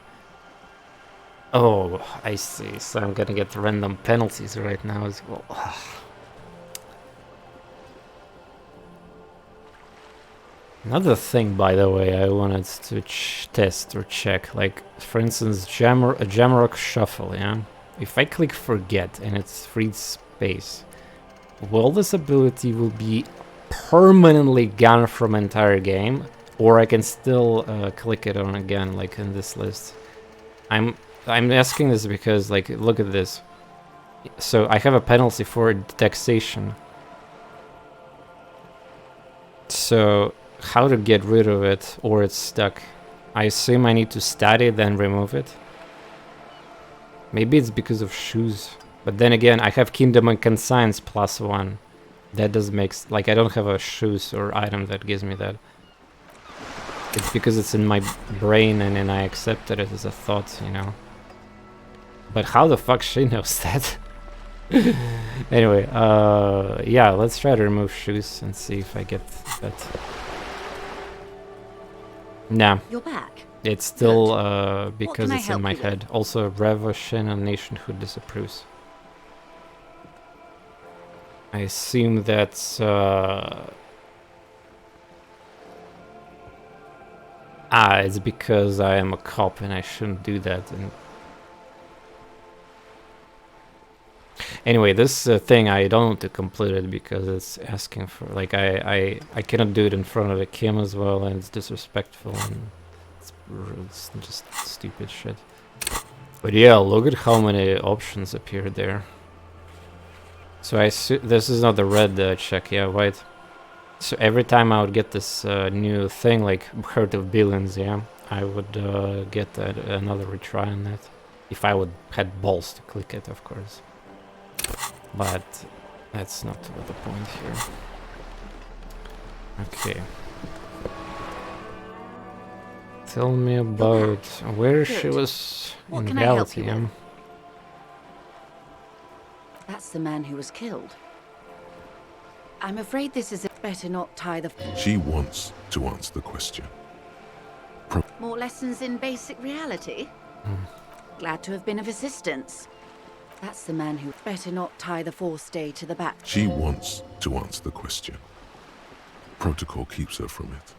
Oh, I see. So I'm gonna get random penalties right now as well. Another thing, by the way, I wanted to test or check, like, for instance, Jamrock Shuffle, yeah? If I click Forget and it's freed space, will this ability will be permanently gone from entire game, or I can still click it on again, like in this list? I'm asking this because, like, look at this. So I have a penalty for taxation. So how to get rid of it, or it's stuck? I assume I need to study then remove it. Maybe it's because of shoes. But then again, I have Kingdom and Conscience +1. That does make... like, I don't have a shoes or item that gives me that. It's because it's in my brain and then I accepted it as a thought, you know. But how the fuck she knows that? Anyway, yeah, let's try to remove shoes and see if I get that. Nah. You're back. It's still because it's in my head. Also, Revolution and Nationhood disapproves. I assume that's it's because I am a cop and I shouldn't do that. And anyway, this thing I don't want to complete it because it's asking for, like, I cannot do it in front of a Kim as well, and it's disrespectful and it's just stupid shit. But yeah, look at how many options appear there. So this is not the red check, yeah, white. So every time I would get this new thing, like Heart of Billions, yeah, I would get another retry on that. If I would had balls to click it, of course. But that's not the point here. Okay. Tell me about where she was in reality. That's the man who was killed. I'm afraid this is better not tie the... She wants to answer the question. More lessons in basic reality? Glad to have been of assistance. That's the man who better not tie the force stay to the back. She wants to answer the question. Protocol keeps her from it.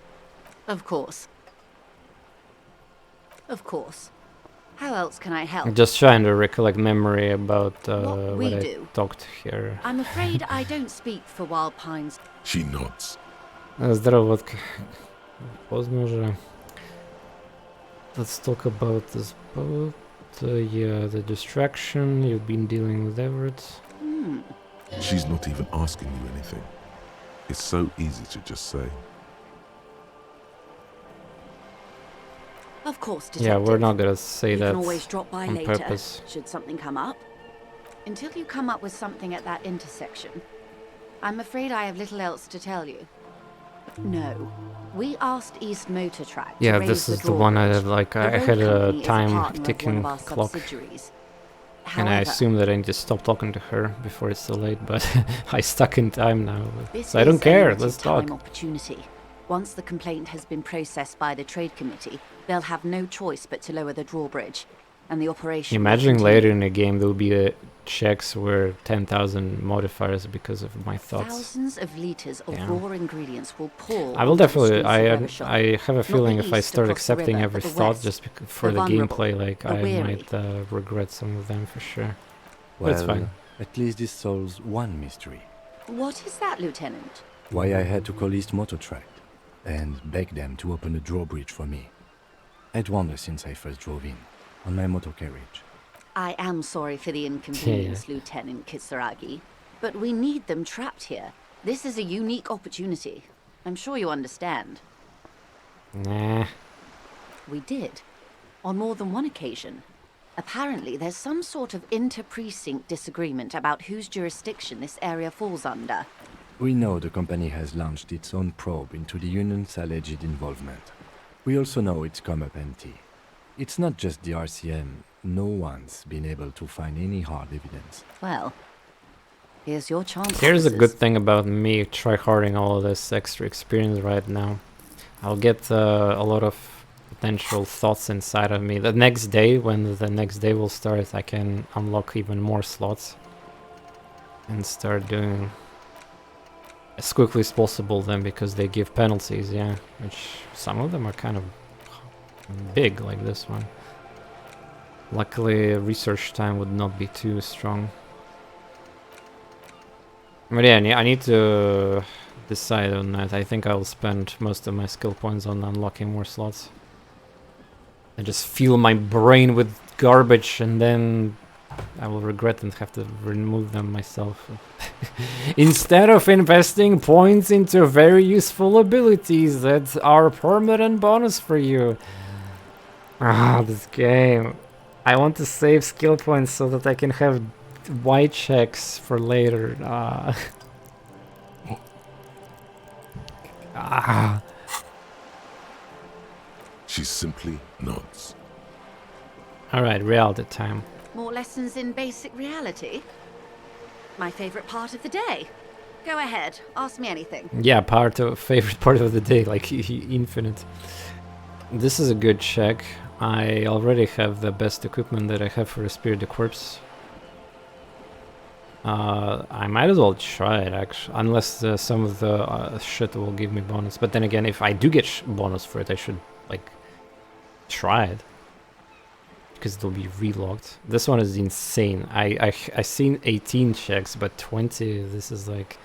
Of course. Of course. How else can I help? I'm just trying to recollect memory about what I do. talked here. I'm afraid I don't speak for Wild Pines. She nods. Здорово. Поздно уже. Let's talk about this boat. Yeah, the distraction. You've been dealing with Everett. She's not even asking you anything. It's so easy to just say. Of course, Detective. Yeah, we're not gonna say that you can always drop by on later, purpose. should something come up. Until you come up with something at that intersection, I'm afraid I have little else to tell you. No, we asked East Motor Track to Yeah, raise this the is the one I had, like, I road had a company is time partner of one ticking of our clock. subsidiaries. And I However, assume that I need to stop talking to her before it's too late, but I stuck in time now. this So I don't is a care, limited let's time talk. opportunity. Once the complaint has been processed by the Trade Committee, they'll have no choice but to lower the drawbridge, and the operation will Imagine continue. later in the game there'll be checks where 10,000 modifiers because of my thoughts. Thousands of liters of Yeah. raw ingredients will pour. I will onto the definitely. streets of Eversham. I have a Not feeling the if I east start across the accepting river, every but the thought west, just for the the vulnerable, gameplay, like the I weary. might regret some of them for sure. But Well, it's fine. at least this solves one mystery. What is that, Lieutenant? Why I had to call East Motor Track and beg them to open a drawbridge for me. I'd wondered since I first drove in, on my motor carriage. I am sorry for the inconvenience, Lieutenant Kisaragi, but we need them trapped here. This is a unique opportunity. I'm sure you understand. Nah. We did. On more than one occasion. Apparently, there's some sort of inter-precinct disagreement about whose jurisdiction this area falls under. We know the company has launched its own probe into the Union's alleged involvement. We also know it's come up empty. It's not just the RCM. No one's been able to find any hard evidence. Well, here's your chance. Here's a officers. good thing about me tryharding all of this extra experience right now. I'll get a lot of potential thoughts inside of me. The next day, when the next day will start, I can unlock even more slots and start doing as quickly as possible then, because they give penalties, yeah, which some of them are kind of big, like this one. Luckily, research time would not be too strong. But yeah, I need to decide on that. I think I'll spend most of my skill points on unlocking more slots. I just fill my brain with garbage, and then I will regret and have to remove them myself. Instead of investing points into very useful abilities that are a permanent bonus for you. Ah, this game. I want to save skill points so that I can have white checks for later. She simply nods. Alright, reality time. More lessons in basic reality? My favorite part of the day. Go ahead, ask me anything. Yeah, favorite part of the day, like infinite. This is a good check. I already have the best equipment that I have for a Spirit the Corpse. I might as well try it, actually, unless some of the shit will give me bonus. But then again, if I do get bonus for it, I should, like, try it. Because it'll be relocked. This one is insane. I seen 18 checks, but 20, this is like...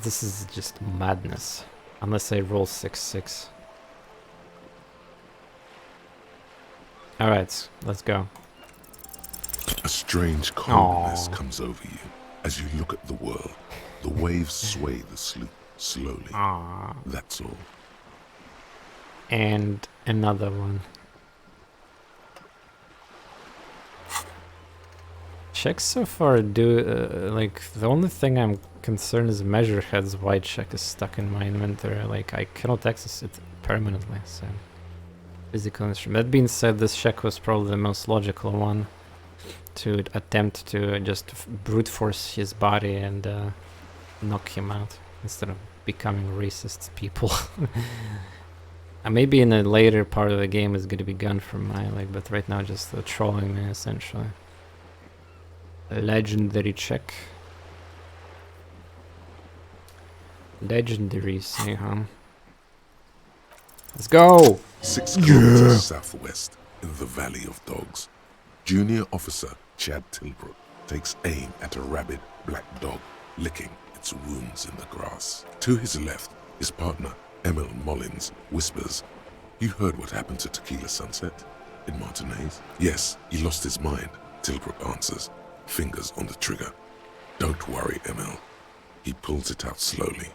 This is just madness. Unless I roll 6-6. Alright, let's go. A strange calmness comes over you as you look at the world. The waves sway the sloop slowly. That's all. And another one. Checks so far do, like, the only thing I'm concerned is Measurehead's white check is stuck in my inventory. Like, I cannot access it permanently, so... Physical instrument. That being said, this check was probably the most logical one to attempt to just brute force his body and knock him out instead of becoming racist people. Maybe in a later part of the game it's going to be gone from my leg, but right now just trolling me essentially. A legendary check. Legendary, say, huh? Let's go! 6 kilometers southwest in the Valley of Dogs, Junior Officer Chad Tilbrook takes aim at a rabid black dog licking its wounds in the grass. To his left, his partner Emil Mullins whispers, "You heard what happened to Tequila Sunset in Martinez?" "Yes, he lost his mind," Tilbrook answers, fingers on the trigger. "Don't worry, Emil." He pulls it out slowly.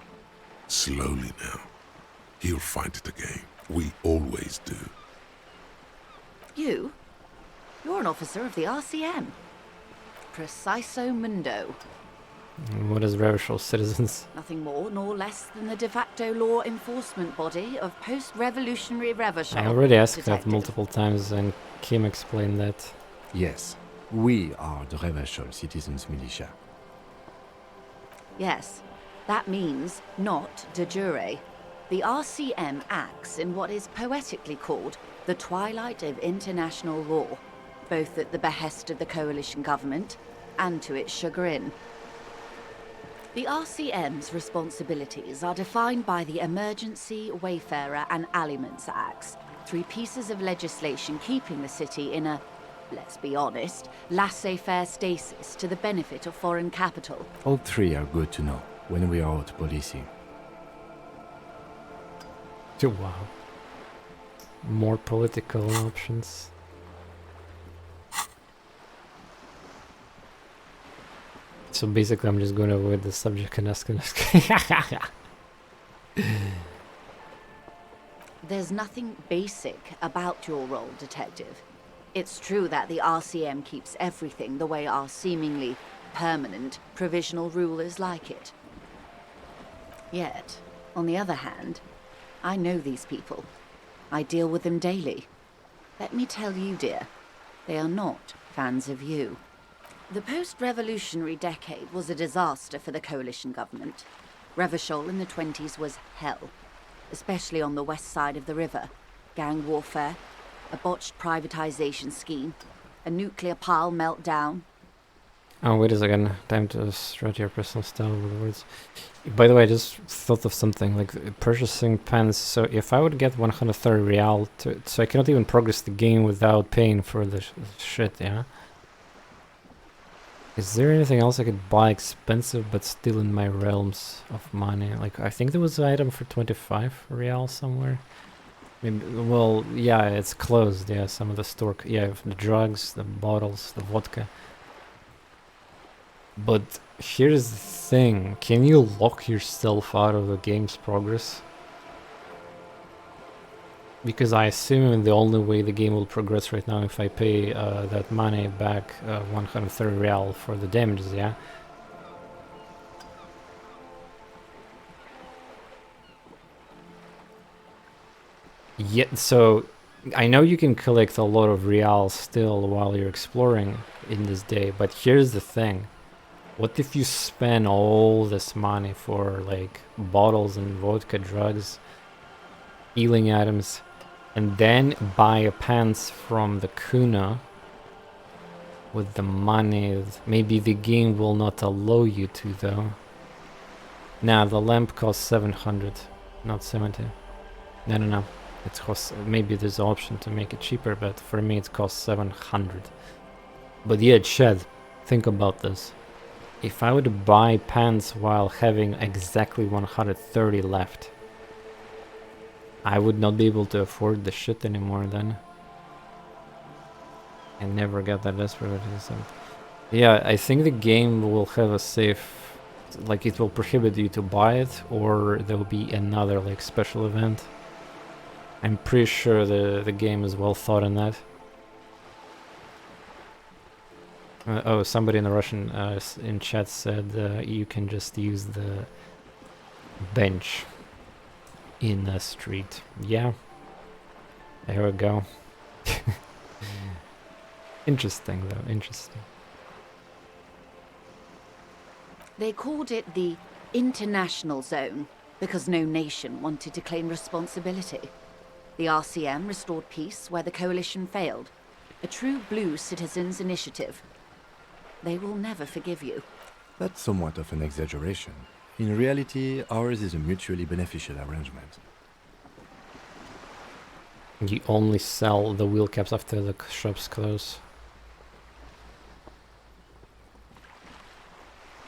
Slowly now. He'll find it again. We always do. You? You're an officer of the RCM. Preciso Mundo. What is Revachol Citizens? Nothing more nor less than the de facto law enforcement body of post-revolutionary Revachol. I already asked that multiple times and Kim explained that. Yes, we are the Revachol Citizens Militia. Yes, that means not de jure. The RCM acts in what is poetically called the twilight of international law, both at the behest of the coalition government and to its chagrin. The RCM's responsibilities are defined by the Emergency, Wayfarer and Aliments Acts, 3 pieces of legislation keeping the city in a, let's be honest, laissez-faire stasis to the benefit of foreign capital. All 3 are good to know when we are out policing. Wow. More political options. So basically I'm just going to avoid the subject and ask. There's nothing basic about your role, Detective. It's true that the RCM keeps everything the way our seemingly permanent, provisional rulers like it. Yet, on the other hand, I know these people. I deal with them daily. Let me tell you, dear, they are not fans of you. The post-revolutionary decade was a disaster for the coalition government. Revachol in the 20s was hell, especially on the west side of the river. Gang warfare, a botched privatization scheme, a nuclear pile meltdown. Oh, wait a second. Time to strut your personal style with words. By the way, I just thought of something, like purchasing pens. So if I would get 130 real, so I cannot even progress the game without paying for the shit, yeah? Is there anything else I could buy expensive but still in my realms of money? Like, I think there was an item for 25 real somewhere. Maybe, well, yeah, it's closed, yeah, some of the store, yeah, the drugs, the bottles, the vodka. But here's the thing, can you lock yourself out of the game's progress? Because I assume the only way the game will progress right now if I pay that money back, 130 real for the damages, yeah? Yeah, so I know you can collect a lot of reals still while you're exploring in this day, but here's the thing. What if you spend all this money for like bottles and vodka, drugs, healing items, and then buy a pants from the Kuna with the money? Maybe the game will not allow you to though. Nah, the lamp costs 700, not 70. No. It costs, maybe there's an option to make it cheaper, but for me it costs 700. But yeah, Chad, think about this. If I would buy pants while having exactly 130 left, I would not be able to afford the shit anymore then. I never got that desperate. So yeah, I think the game will have a safe, like it will prohibit you to buy it, or there will be another like special event. I'm pretty sure the game is well thought in that. Oh, somebody in the Russian in chat said you can just use the bench in the street. Yeah. There we go. Interesting though, interesting. They called it the International Zone because no nation wanted to claim responsibility. The RCM restored peace where the coalition failed. A true blue citizens' initiative. They will never forgive you. That's somewhat of an exaggeration. In reality, ours is a mutually beneficial arrangement. You only sell the wheel caps after the shops close.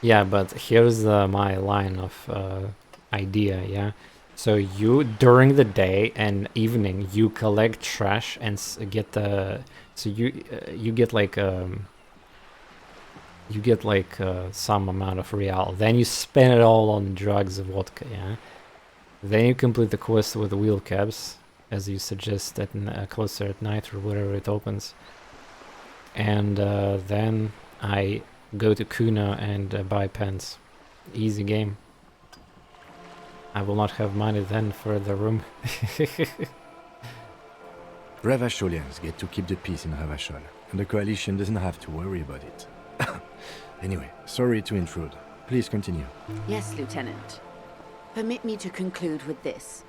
Yeah, but here's my line of idea, yeah? So you, during the day and evening, you collect trash and get the... So you get like... you get like some amount of real. Then you spend it all on drugs and vodka, yeah? Then you complete the quest with the wheel cabs, as you suggest, at closer at night or whatever it opens. And then I go to Kuna and buy pens. Easy game. I will not have money then for the room. Revacholians get to keep the peace in Revachol, and the coalition doesn't have to worry about it. Anyway, sorry to intrude. Please continue. Yes, Lieutenant. Permit me to conclude with this.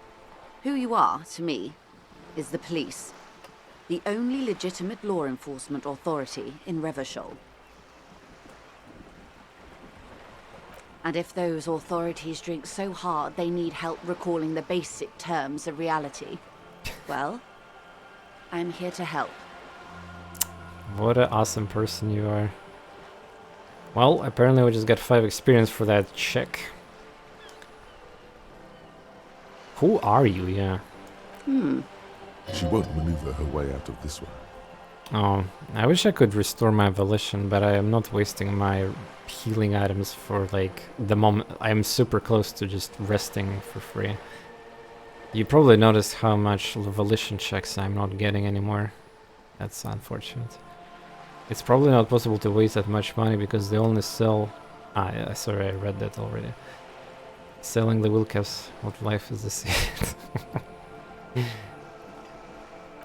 Who you are, to me, is the police. The only legitimate law enforcement authority in Revachol. And if those authorities drink so hard they need help recalling the basic terms of reality, well, I'm here to help. What an awesome person you are. Well, apparently we just got 5 experience for that check. Who are you, yeah? She won't maneuver her way out of this one. Oh, I wish I could restore my volition, but I am not wasting my healing items for like the moment. I'm super close to just resting for free. You probably noticed how much volition checks I'm not getting anymore. That's unfortunate. It's probably not possible to waste that much money because they only sell... Ah, yeah, sorry, I read that already. Selling the will caps. What life is this?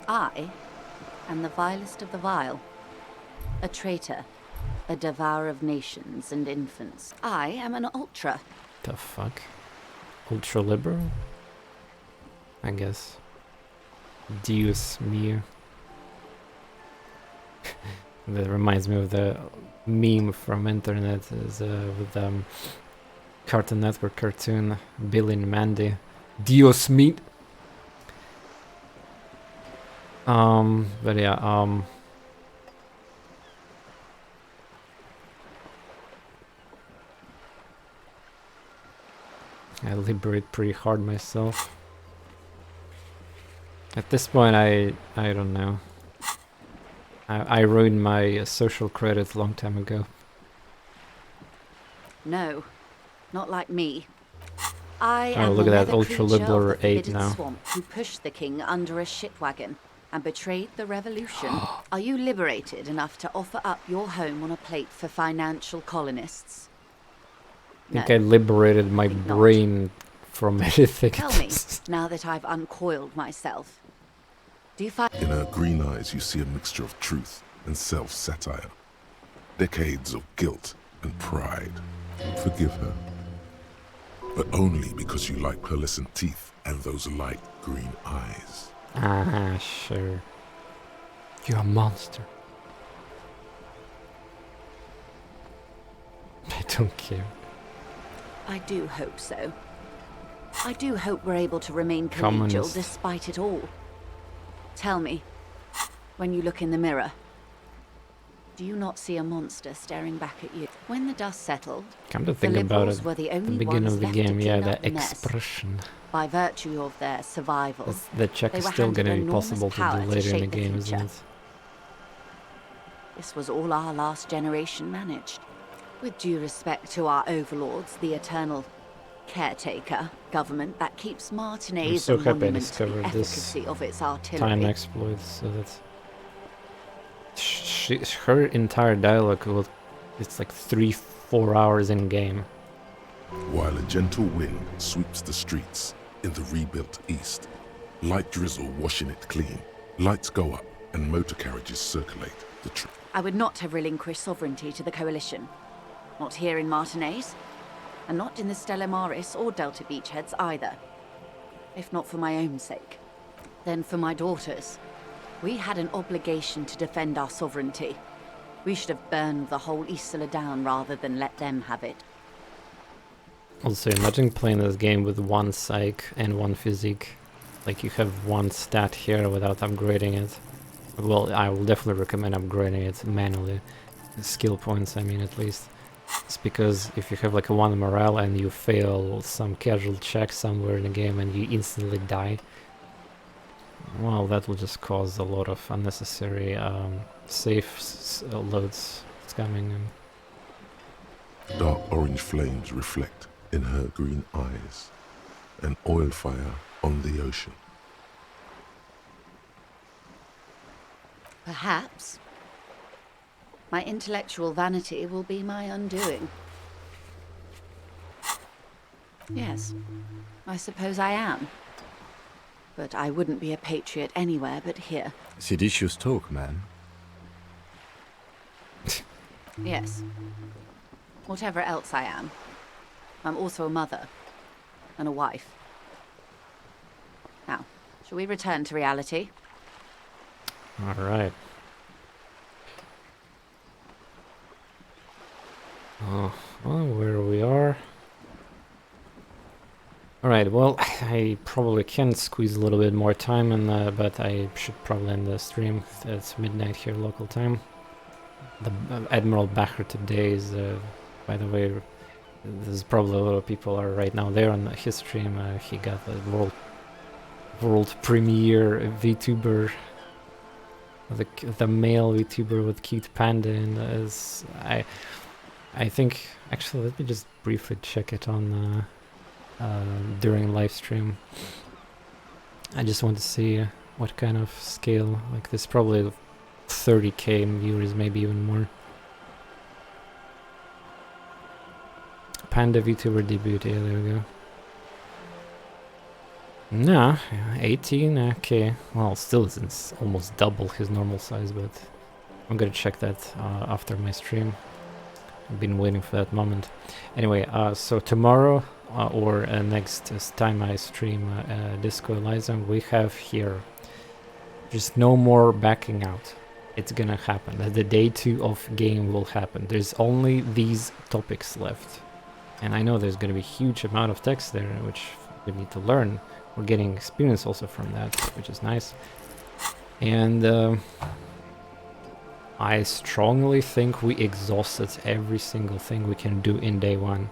I am the vilest of the vile. A traitor. A devourer of nations and infants. I am an ultra. The fuck? Ultra liberal? I guess. Deus me. That reminds me of the meme from internet is with Cartoon Network cartoon Billy and Mandy. Dios meat. But yeah, I liberate pretty hard myself. At this point, I don't know. I ruined my social credit a long time ago. No, not like me. I Oh, am look the at that leather ultra creature of liberal the 8 forbidden now. swamp who pushed the king under a shitwagon and betrayed the revolution. Are you liberated enough to offer up your home on a plate for financial colonists? I think No, I liberated my think not. brain from anything. Tell me, now that I've uncoiled myself, do you find... In her green eyes, you see a mixture of truth and self-satire. Decades of guilt and pride. Forgive her. But only because you like pearlescent teeth and those light green eyes. Ah, sure. You're a monster. I don't care. I do hope so. I do hope we're able to remain collegial Communist. despite it all. Tell me, when you look in the mirror, do you not see a monster staring back at you? When the dust settled, Come to the think about liberals it, were the at the only beginning ones of the left to game, yeah, clean the up the mess. expression. By virtue of their survival, The check they is were still handed gonna be enormous possible to power do later in the shape game, isn't future. it? This was all our last generation managed. With due respect to our overlords, the eternal caretaker government that keeps I'm Martinez so a happy I monument to the discovered this efficacy of its artillery. time exploit, so that her entire dialogue will, it's like 3-4 hours in game. While a gentle wind sweeps the streets in the rebuilt east, light drizzle washing it clean, lights go up and motor carriages circulate the tree. I would not have relinquished sovereignty to the Coalition. Not here in Martinez, and not in the Stella Maris or Delta Beachheads either. If not for my own sake, then for my daughters. We had an obligation to defend our sovereignty. We should have burned the whole Isla down rather than let them have it. Also, imagine playing this game with one psych and one physique. Like, you have one stat here without upgrading it. Well, I will definitely recommend upgrading it manually. Skill points, I mean, at least. It's because if you have like a 1 morale and you fail some casual check somewhere in the game and you instantly die, well, that will just cause a lot of unnecessary save loads coming in. Dark orange flames reflect in her green eyes, an oil fire on the ocean. Perhaps my intellectual vanity will be my undoing. Yes, I suppose I am. But I wouldn't be a patriot anywhere but here. Seditious talk, man. Yes. Whatever else I am, I'm also a mother and a wife. Now, shall we return to reality? Alright. Oh, well, where we are. Alright, well, I probably can squeeze a little bit more time in, but I should probably end the stream. It's midnight here, local time. The Admiral Bacher today is, by the way, there's probably a lot of people are right now there on his stream. He got the world premiere VTuber, the male VTuber with cute panda, and as I think, actually, let me just briefly check it on during live stream. I just want to see what kind of scale, like this, probably 30k viewers, maybe even more. Panda VTuber debut, yeah, there we go. Nah, 18, okay. Well, still it's almost double his normal size, but I'm gonna check that after my stream. I've been waiting for that moment. Anyway, so tomorrow or next time I stream Disco Elysium, we have here just no more backing out. It's gonna happen. The day 2 of game will happen. There's only these topics left. And I know there's gonna be a huge amount of text there, which we need to learn. We're getting experience also from that, which is nice. And I strongly think we exhausted every single thing we can do in day 1.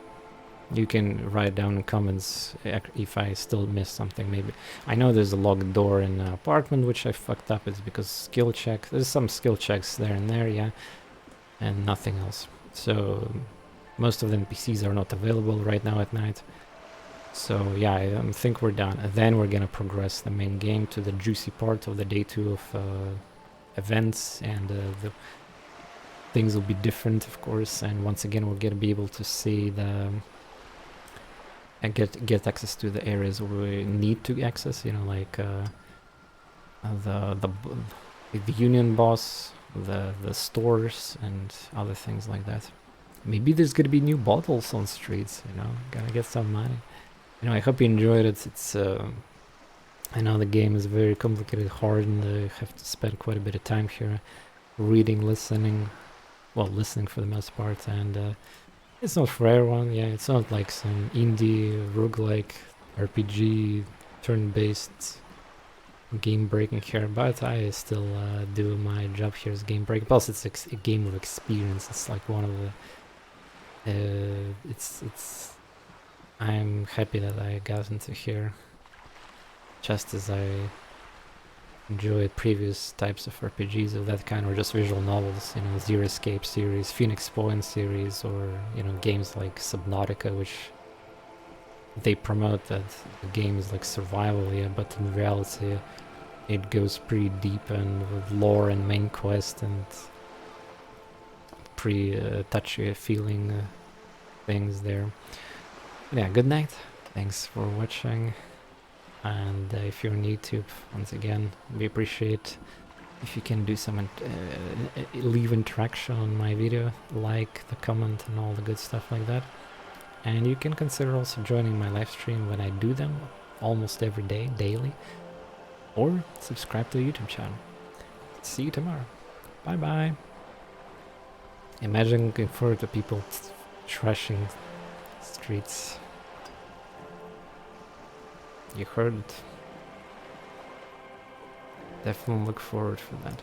You can write down in comments if I still missed something, maybe. I know there's a locked door in the apartment, which I fucked up. It's because skill check. There's some skill checks there and there, yeah. And nothing else. So most of the NPCs are not available right now at night. So yeah, I think we're done. And then we're gonna progress the main game to the juicy part of the day 2 of events, and the things will be different, of course. And once again, we're gonna be able to see the and get access to the areas we need to access. You know, like the union boss, the stores, and other things like that. Maybe there's gonna be new bottles on streets. You know, gotta get some money. You know, I hope you enjoyed it. It's I know the game is very complicated, hard, and I have to spend quite a bit of time here, reading, listening. Well, listening for the most part, and it's not for everyone. Yeah, it's not like some indie roguelike RPG turn-based game breaking here, but I still do my job here as game breaking. Plus, it's a game of experience. It's like one of the it's I'm happy that I got into here, just as I enjoyed previous types of RPGs of that kind, or just visual novels, you know, Zero Escape series, Phoenix Point series, or, you know, games like Subnautica, which they promote that the game is like survival, yeah, but in reality it goes pretty deep and with lore and main quest and pretty touchy feeling things there. Yeah, good night. Thanks for watching. And if you're on YouTube, once again, we appreciate if you can do some leave interaction on my video, like the comment and all the good stuff like that. And you can consider also joining my live stream when I do them, almost every day, daily, or subscribe to the YouTube channel. See you tomorrow. Bye bye. Imagine looking forward to people trashing streets. You heard it. Definitely look forward for that.